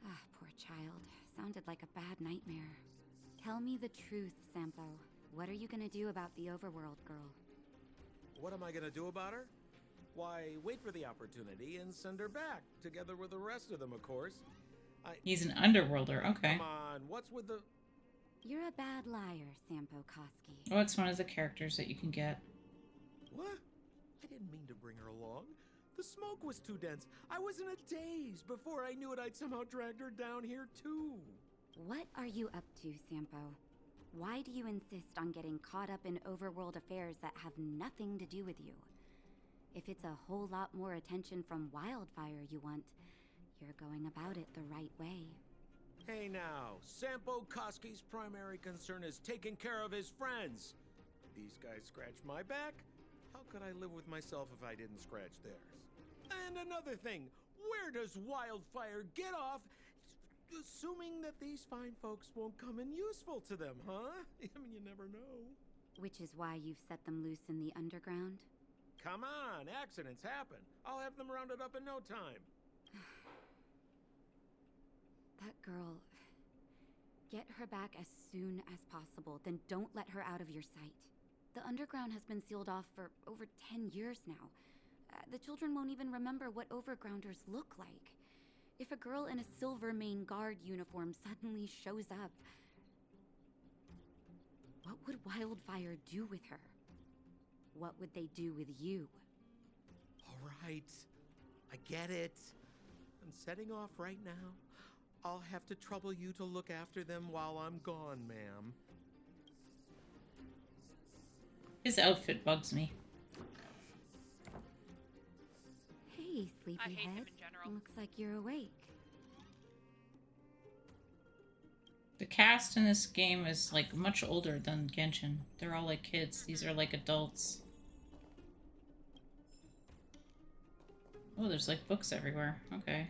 Speaker 15: Ah, poor child. Sounded like a bad nightmare. Tell me the truth, Sampo. What are you gonna do about the Overworld girl?
Speaker 6: What am I gonna do about her? Why, wait for the opportunity and send her back, together with the rest of them, of course.
Speaker 1: He's an underworlder, okay.
Speaker 6: Come on, what's with the...
Speaker 15: You're a bad liar, Sampo Koski.
Speaker 1: Oh, it's one of the characters that you can get.
Speaker 6: What? I didn't mean to bring her along. The smoke was too dense. I was in a daze. Before I knew it, I'd somehow dragged her down here, too.
Speaker 15: What are you up to, Sampo? Why do you insist on getting caught up in overworld affairs that have nothing to do with you? If it's a whole lot more attention from Wildfire you want, you're going about it the right way.
Speaker 6: Hey now, Sampo Koski's primary concern is taking care of his friends. These guys scratch my back. How could I live with myself if I didn't scratch theirs? And another thing, where does Wildfire get off assuming that these fine folks won't come in useful to them, huh? I mean, you never know.
Speaker 15: Which is why you've set them loose in the underground?
Speaker 6: Come on, accidents happen. I'll have them rounded up in no time.
Speaker 15: That girl... Get her back as soon as possible, then don't let her out of your sight. The underground has been sealed off for over 10 years now. The children won't even remember what overgrounders look like. If a girl in a Silvermane Guard uniform suddenly shows up, what would Wildfire do with her? What would they do with you?
Speaker 6: All right, I get it. I'm setting off right now. I'll have to trouble you to look after them while I'm gone, ma'am.
Speaker 1: His outfit bugs me.
Speaker 15: Hey, sleepyhead. Looks like you're awake.
Speaker 1: The cast in this game is like much older than Genshin. They're all like kids. These are like adults. Oh, there's like books everywhere. Okay.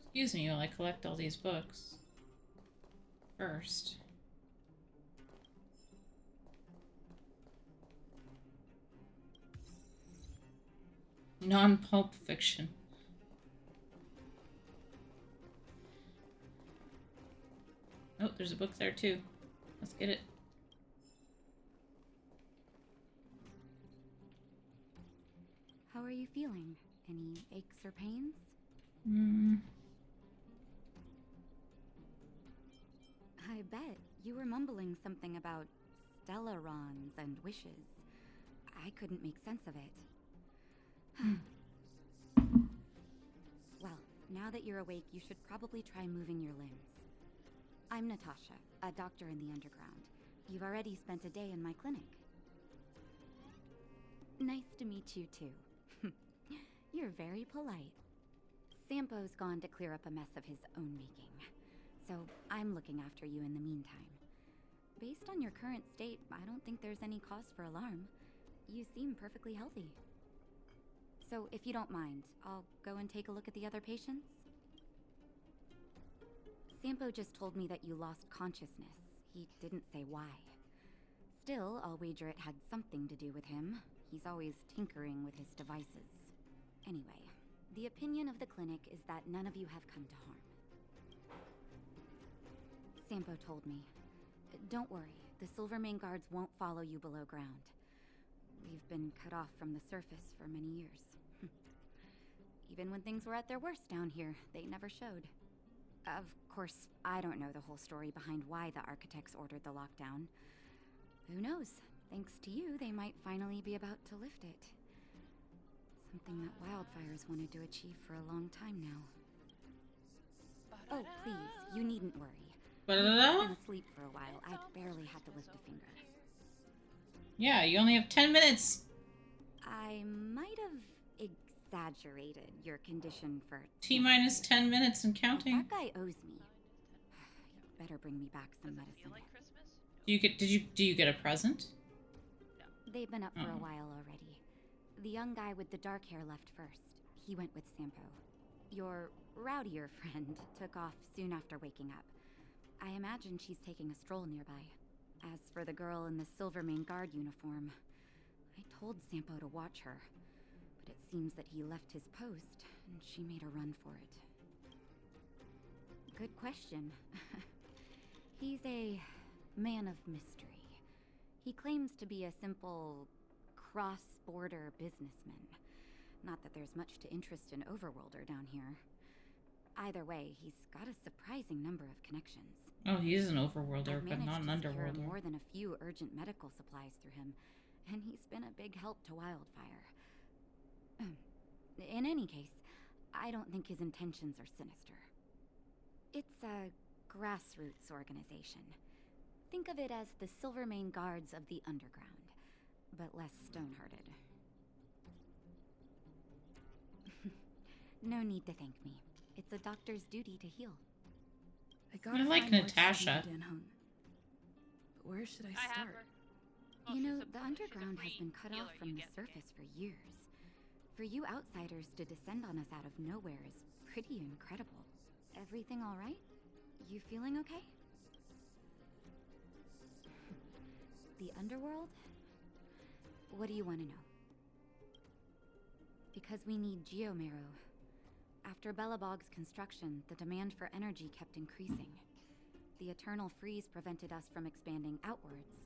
Speaker 1: Excuse me while I collect all these books. First. Non-pulp fiction. Oh, there's a book there too. Let's get it.
Speaker 15: How are you feeling? Any aches or pains? I bet. You were mumbling something about stellarons and wishes. I couldn't make sense of it. Well, now that you're awake, you should probably try moving your limbs. I'm Natasha, a doctor in the underground. You've already spent a day in my clinic. Nice to meet you, too. You're very polite. Sampo's gone to clear up a mess of his own making, so I'm looking after you in the meantime. Based on your current state, I don't think there's any cause for alarm. You seem perfectly healthy. So, if you don't mind, I'll go and take a look at the other patients? Sampo just told me that you lost consciousness. He didn't say why. Still, I'll wager it had something to do with him. He's always tinkering with his devices. Anyway, the opinion of the clinic is that none of you have come to harm. Sampo told me. Don't worry, the Silvermane Guards won't follow you below ground. We've been cut off from the surface for many years. Even when things were at their worst down here, they never showed. Of course, I don't know the whole story behind why the architects ordered the lockdown. Who knows? Thanks to you, they might finally be about to lift it. Something that Wildfire's wanted to achieve for a long time now. Oh, please, you needn't worry. You've been asleep for a while. I barely had to lift a finger.
Speaker 1: Yeah, you only have 10 minutes.
Speaker 15: I might have exaggerated your condition for...
Speaker 1: T-minus 10 minutes and counting.
Speaker 15: That guy owes me. You better bring me back some medicine.
Speaker 1: Do you get a present?
Speaker 15: They've been up for a while already. The young guy with the dark hair left first. He went with Sampo. Your rowdier friend took off soon after waking up. I imagine she's taking a stroll nearby. As for the girl in the Silvermane Guard uniform, I told Sampo to watch her, but it seems that he left his post, and she made a run for it. Good question.
Speaker 18: He's a man of mystery. He claims to be a simple cross-border businessman. Not that there's much to interest an overworlder down here. Either way, he's got a surprising number of connections.
Speaker 1: Oh, he's an overworlder,
Speaker 18: I've
Speaker 1: but not an
Speaker 18: managed to secure
Speaker 1: underworlder.
Speaker 18: more than a few urgent medical supplies through him, and he's been a big help to Wildfire. In any case, I don't think his intentions are sinister. It's a grassroots organization. Think of it as the Silvermane Guards of the Underground, but less stone-hearted. No need to thank me. It's a doctor's duty to heal.
Speaker 1: I like Natasha.
Speaker 10: But where should I
Speaker 9: have
Speaker 10: start?
Speaker 9: her.
Speaker 18: You know, the underground has been cut off from the surface for years. For you outsiders to descend on us out of nowhere is pretty incredible. Everything all right? You feeling okay? The underworld? What do you want to know? Because we need geomarrow. After Belobog's construction, the demand for energy kept increasing. The eternal freeze prevented us from expanding outwards,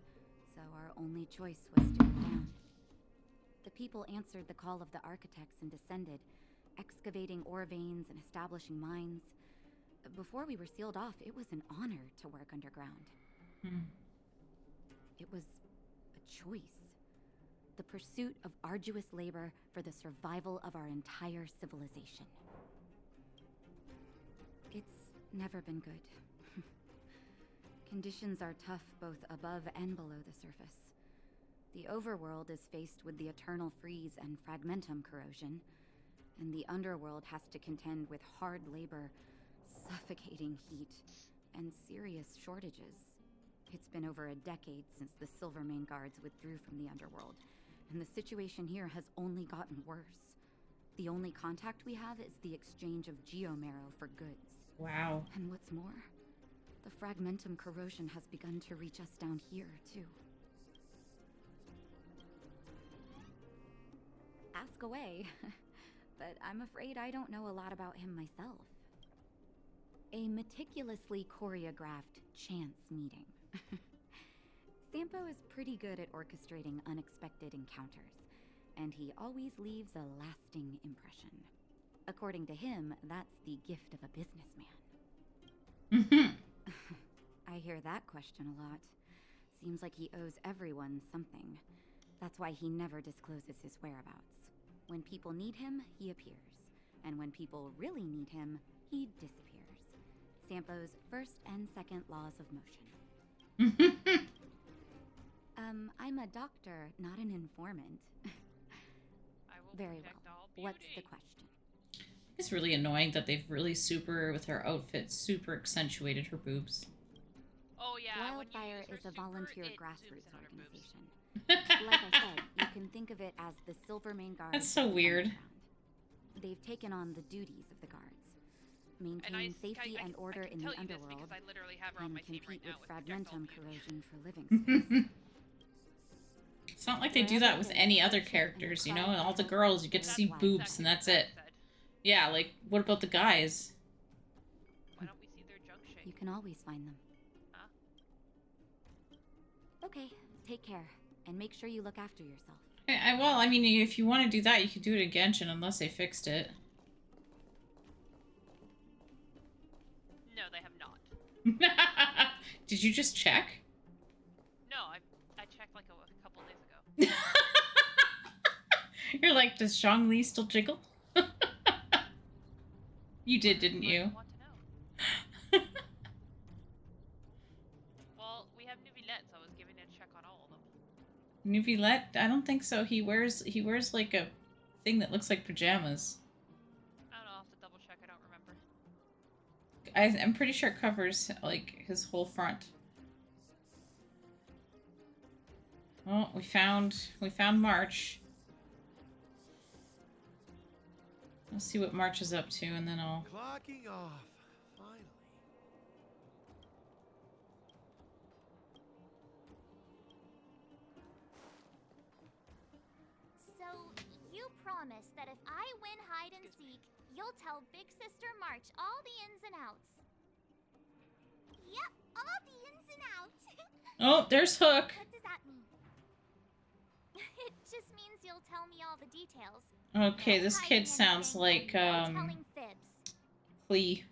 Speaker 18: so our only choice was to go down. The people answered the call of the architects and descended, excavating ore veins and establishing mines. Before we were sealed off, it was an honor to work underground. It was a choice. The pursuit of arduous labor for the survival of our entire civilization. It's never been good. Conditions are tough both above and below the surface. The overworld is faced with the eternal freeze and fragmentum corrosion, and the underworld has to contend with hard labor, suffocating heat, and serious shortages. It's been over a decade since the Silvermane Guards withdrew from the underworld, and the situation here has only gotten worse. The only contact we have is the exchange of geomarrow for goods.
Speaker 1: Wow.
Speaker 18: And what's more, the fragmentum corrosion has begun to reach us down here, too. Ask away, but I'm afraid I don't know a lot about him myself. A meticulously choreographed chance meeting. Sampo is pretty good at orchestrating unexpected encounters, and he always leaves a lasting impression. According to him, that's the gift of a businessman. I hear that question a lot. Seems like he owes everyone something. That's why he never discloses his whereabouts. When people need him, he appears. And when people really need him, he disappears. Sampo's first and second laws of motion. I'm a doctor, not an informant. Very well. What's the question?
Speaker 1: It's really annoying that they've really with her outfit, super accentuated her boobs.
Speaker 9: Oh yeah.
Speaker 18: Wildfire is a volunteer grassroots organization. Like I said, you can think of it as the Silvermane Guards.
Speaker 1: That's so weird.
Speaker 18: They've taken on the duties of the guards. Maintain safety and order in the underworld, and compete with fragmentum corrosion for living space.
Speaker 1: It's not like they do that with any other characters, you know? And all the girls, you get to see boobs and that's it. Yeah, like, what about the guys?
Speaker 9: Why don't we see their junk shape?
Speaker 18: You can always find them.
Speaker 9: Huh?
Speaker 18: Okay, take care, and make sure you look after yourself.
Speaker 1: Well, I mean, if you want to do that, you could do it in Genshin, unless they fixed it.
Speaker 9: No, they have not.
Speaker 1: Did you just check?
Speaker 9: No, I checked like a couple days ago.
Speaker 1: You're like, does Zhongli still jiggle? You did, didn't you?
Speaker 9: I want to know. Well, we have Nuvillette, so I was giving it a check on all of them.
Speaker 1: Nuvillette? I don't think so. He wears like a thing that looks like pajamas.
Speaker 9: I don't know, I'll have to double check, I don't remember.
Speaker 1: I'm pretty sure it covers like his whole front. Oh, we found March. Let's see what March is up to, and then I'll...
Speaker 19: Clocking off, finally.
Speaker 5: So, you promise that if I win hide and seek, you'll tell Big Sister March all the ins and outs. Yep, all the ins and outs.
Speaker 1: Oh, there's Hook.
Speaker 5: What does that mean? It just means you'll tell me all the details.
Speaker 1: Okay,
Speaker 5: No
Speaker 1: this kid
Speaker 5: hiding
Speaker 1: sounds
Speaker 5: anything
Speaker 1: like,
Speaker 5: and no telling fibs.
Speaker 1: Clee.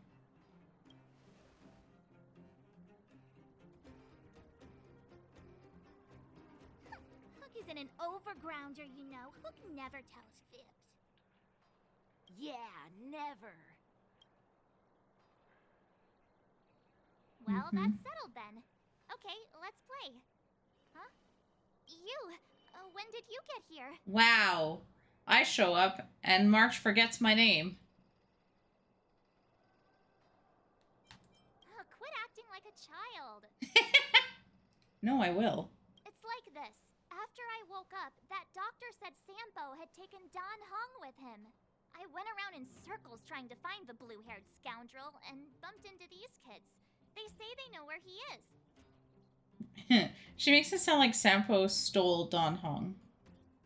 Speaker 5: Hook isn't an overgrounder, you know. Hook never tells fibs.
Speaker 15: Yeah, never.
Speaker 5: Well, that's settled then. Okay, let's play. Huh? You? When did you get here?
Speaker 1: Wow. I show up and March forgets my name.
Speaker 5: Quit acting like a child.
Speaker 1: No, I will.
Speaker 5: It's like this. After I woke up, that doctor said Sampo had taken Dan Hong with him. I went around in circles trying to find the blue-haired scoundrel and bumped into these kids. They say they know where he is.
Speaker 1: She makes it sound like Sampo stole Don Hong.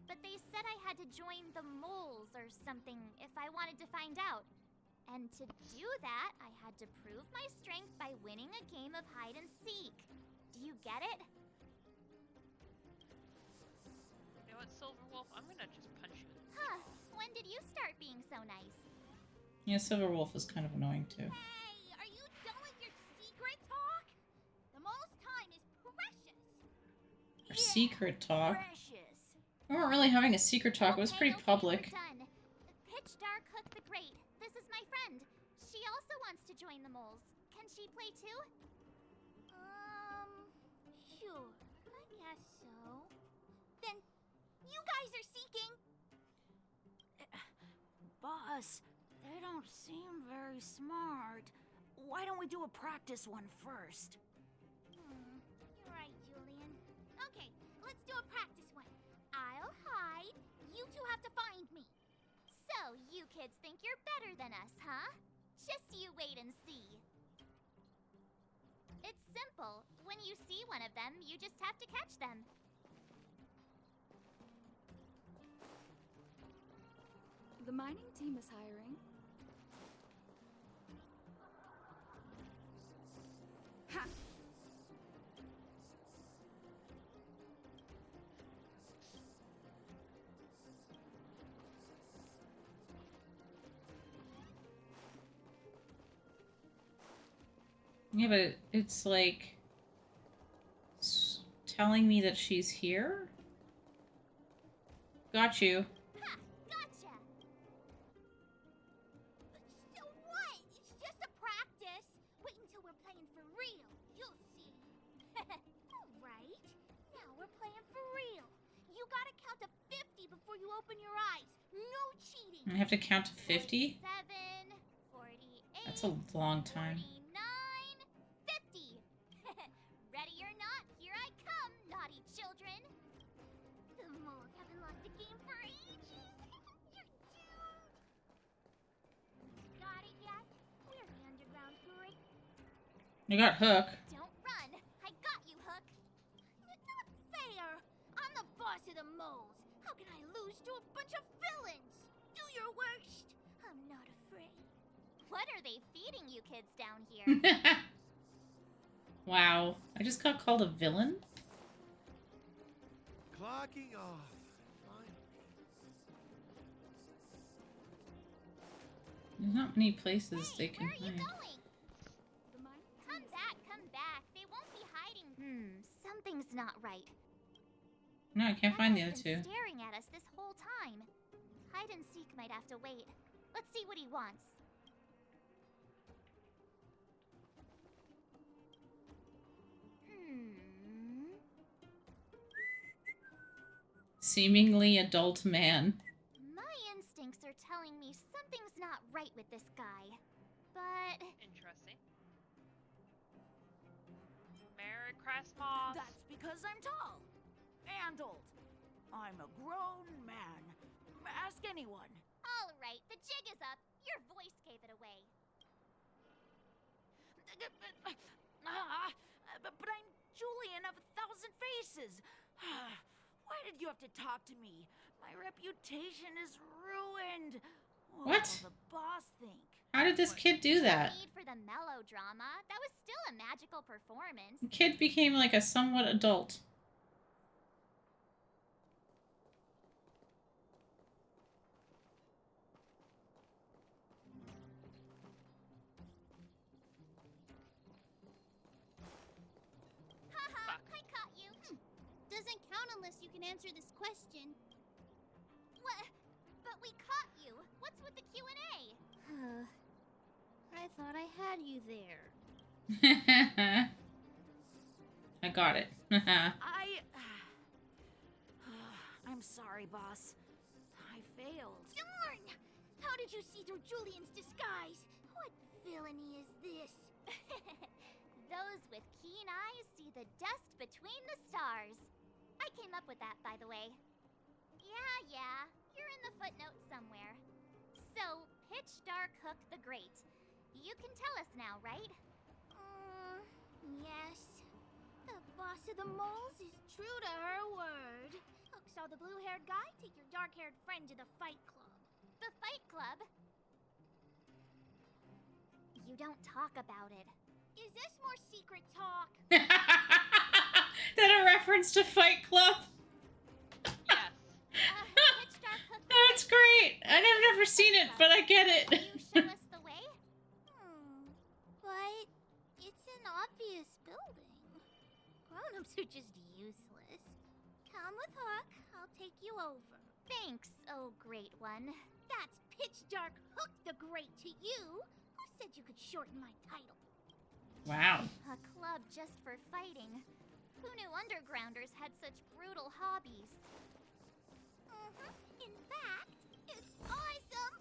Speaker 5: But they said I had to join the moles or something if I wanted to find out. And to do that, I had to prove my strength by winning a game of hide and seek. Do you get it?
Speaker 9: You know what, Silverwolf? I'm gonna just punch you.
Speaker 5: Huh. When did you start being so nice?
Speaker 1: Yeah, Silverwolf is kind of annoying too.
Speaker 5: Hey, are you done with your secret talk? The most time is precious.
Speaker 1: Our secret talk.
Speaker 5: Precious.
Speaker 1: We weren't really having a secret talk. It was pretty public.
Speaker 5: We're done. Pitch Dark Hook the Great. This is my friend. She also wants to join the moles. Can she play too? Sure. I guess so. Then you guys are seeking.
Speaker 15: Boss, they don't seem very smart. Why don't we do a practice one first?
Speaker 5: You're right, Julian. Okay, let's do a practice one. I'll hide. You two have to find me. So, you kids think you're better than us, huh? Just you wait and see. It's simple. When you see one of them, you just have to catch them.
Speaker 4: The mining team is hiring. Ha!
Speaker 1: Yeah, but it's like telling me that she's here? Got you.
Speaker 5: Ha! Gotcha! So what? It's just a practice. Wait until we're playing for real. You'll see. Alright. Now we're playing for real. You gotta count to 50 before you open your eyes. No cheating.
Speaker 1: I have to count to 50?
Speaker 5: 47, 48,
Speaker 1: That's a long time.
Speaker 5: 49, 50. Ready or not, here I come, naughty children. The moles haven't lost a game for ages. You're doomed. Got it yet? We're the underground group.
Speaker 1: You got Hook.
Speaker 5: Don't run. I got you, Hook. Not fair. I'm the boss of the moles. How can I lose to a bunch of villains? Do your worst. I'm not afraid. What are they feeding you kids down here?
Speaker 1: Wow. I just got called a villain?
Speaker 19: Clocking off. Finally.
Speaker 1: There's not many places they can
Speaker 5: Where are you
Speaker 1: hide.
Speaker 5: going? Come back, come back. They won't be hiding. Something's not right.
Speaker 1: No, I can't find the other
Speaker 5: He's
Speaker 1: two.
Speaker 5: been staring at us this whole time. Hide and seek might have to wait. Let's see what he wants.
Speaker 1: Seemingly adult man.
Speaker 5: My instincts are telling me something's not right with this guy. But...
Speaker 9: Interesting. Merry Christmas.
Speaker 15: That's because I'm tall. And old. I'm a grown man. Ask anyone.
Speaker 5: all right, the jig is up. Your voice gave it away.
Speaker 15: But I'm Julian of 1,000 Faces. Why did you have to talk to me? My reputation is ruined.
Speaker 1: What?
Speaker 15: What will the boss think?
Speaker 1: How did this kid do that?
Speaker 5: Need for the a melodrama. That was still a magical performance.
Speaker 1: The kid became like a somewhat adult.
Speaker 5: Haha, I caught you. Doesn't count unless you can answer this question. What? But we caught you. What's with the Q&A?
Speaker 15: I thought I had you there.
Speaker 1: I got it.
Speaker 15: I'm sorry, boss. I failed.
Speaker 5: Darn! How did you see through Julian's disguise? What villainy is this? Those with keen eyes see the dust between the stars. I came up with that, by the way. Yeah. You're in the footnotes somewhere. So, Pitch Dark Hook the Great. You can tell us now, right? Yes. The boss of the moles is true to her word. Hook saw the blue-haired guy take your dark-haired friend to the Fight Club. The Fight Club? You don't talk about it. Is this more secret talk?
Speaker 1: That a reference to Fight Club?
Speaker 9: Yes.
Speaker 5: Pitch Dark Hook the
Speaker 1: That's great. I've never seen it, but I get it.
Speaker 5: You show us the way? But it's an obvious building. Grown-ups are just useless. Come with Hook. I'll take you over. Thanks, oh great one. That's Pitch Dark Hook the Great to you. Who said you could shorten my title?
Speaker 1: Wow.
Speaker 5: A club just for fighting. Who knew undergrounders had such brutal hobbies? In fact, it's awesome!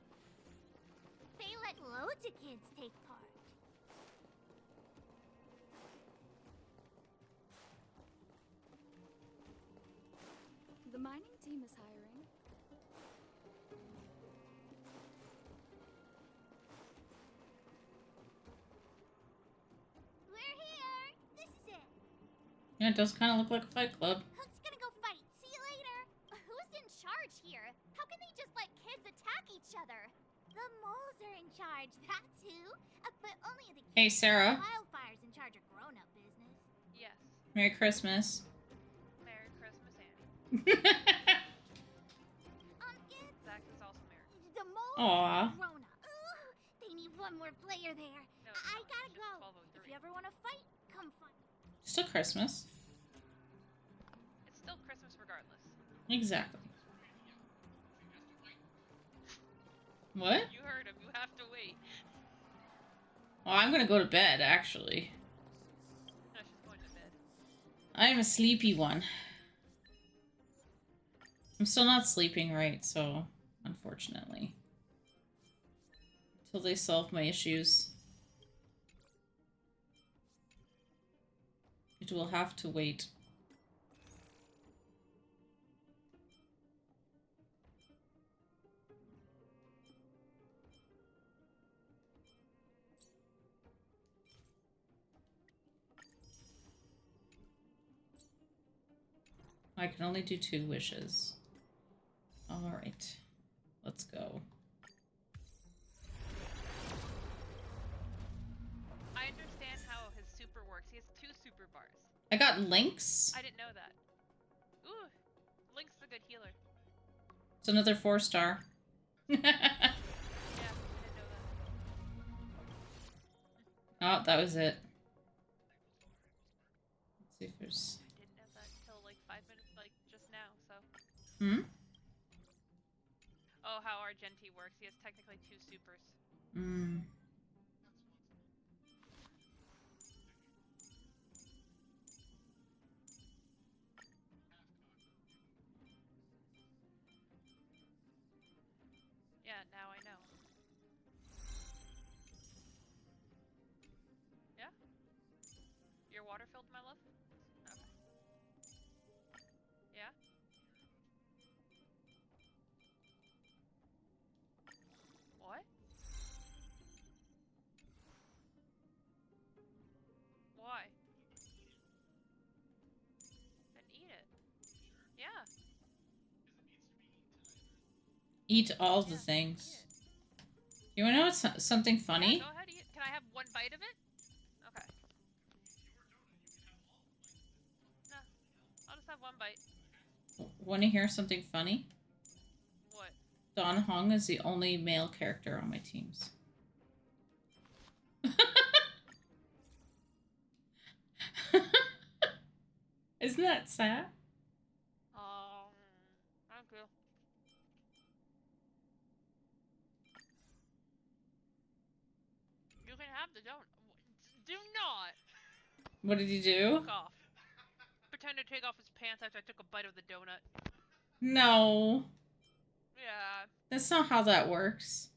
Speaker 5: They let loads of kids take part.
Speaker 4: The mining team is hiring.
Speaker 5: We're here! This is it!
Speaker 1: Yeah, it does kind of look like a Fight Club.
Speaker 5: Hook's gonna go fight. See you later! Who's in charge here? How can they just let kids attack each other? The moles are in charge, that's who. But only the kids.
Speaker 1: Hey, Sarah.
Speaker 5: Wildfire's in charge of grown-up business.
Speaker 9: Yes.
Speaker 1: Merry Christmas.
Speaker 9: Merry Christmas, Annie. Zach is also married.
Speaker 5: The moles
Speaker 1: Aw.
Speaker 5: are grown-up. Ooh, they need one more player there.
Speaker 9: No,
Speaker 5: I gotta
Speaker 9: it's
Speaker 5: go.
Speaker 9: 12:03.
Speaker 5: If you ever want to fight, come fight.
Speaker 1: Still Christmas.
Speaker 9: It's still Christmas regardless.
Speaker 1: Exactly. What?
Speaker 9: You heard him. You have to wait.
Speaker 1: Well, I'm gonna go to bed, actually.
Speaker 9: No, she's going to bed.
Speaker 1: I'm a sleepy one. I'm still not sleeping right, so unfortunately. Until they solve my issues. It will have to wait. I can only do 2 wishes. Alright. Let's go.
Speaker 9: I understand how his super works. He has 2 super bars.
Speaker 1: I got Lynx.
Speaker 9: I didn't know that. Ooh, Link's a good healer.
Speaker 1: It's another 4-star.
Speaker 9: Yeah, I didn't know that.
Speaker 1: Oh, that was it. Let's see if there's...
Speaker 9: I didn't know that until like 5 minutes, like just now, so.
Speaker 1: Hmm?
Speaker 9: Oh, how Argenti works. He has technically 2 supers.
Speaker 1: Hmm.
Speaker 9: Yeah, now I know. Yeah? You're water filled, my love? Okay. Yeah? What? Why? Then eat it. Yeah.
Speaker 1: Eat all the things. You wanna know what's something funny?
Speaker 9: Yeah, go ahead, eat. Can I have One bite of it? Okay. No, I'll just have one bite.
Speaker 1: Want to hear something funny?
Speaker 9: What?
Speaker 1: Don Hong is the only male character on my teams. Isn't that sad?
Speaker 9: Thank you. You can have the donut. Do not!
Speaker 1: What did you do?
Speaker 9: Fuck off. Pretend to take off his pants after I took a bite of the donut.
Speaker 1: No.
Speaker 9: Yeah.
Speaker 1: That's not how that works.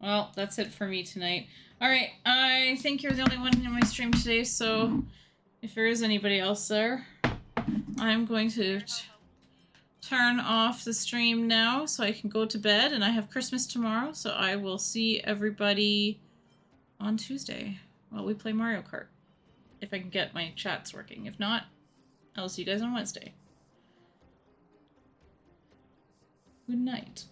Speaker 1: Well, that's it for me tonight. Alright, I think you're the only one in my stream today, so if there is anybody else there, I'm going to turn off the stream now so I can go to bed, and I have Christmas tomorrow, so I will see everybody on Tuesday while we play Mario Kart. If I can get my chats working. If not, I'll see you guys on Wednesday. Good night.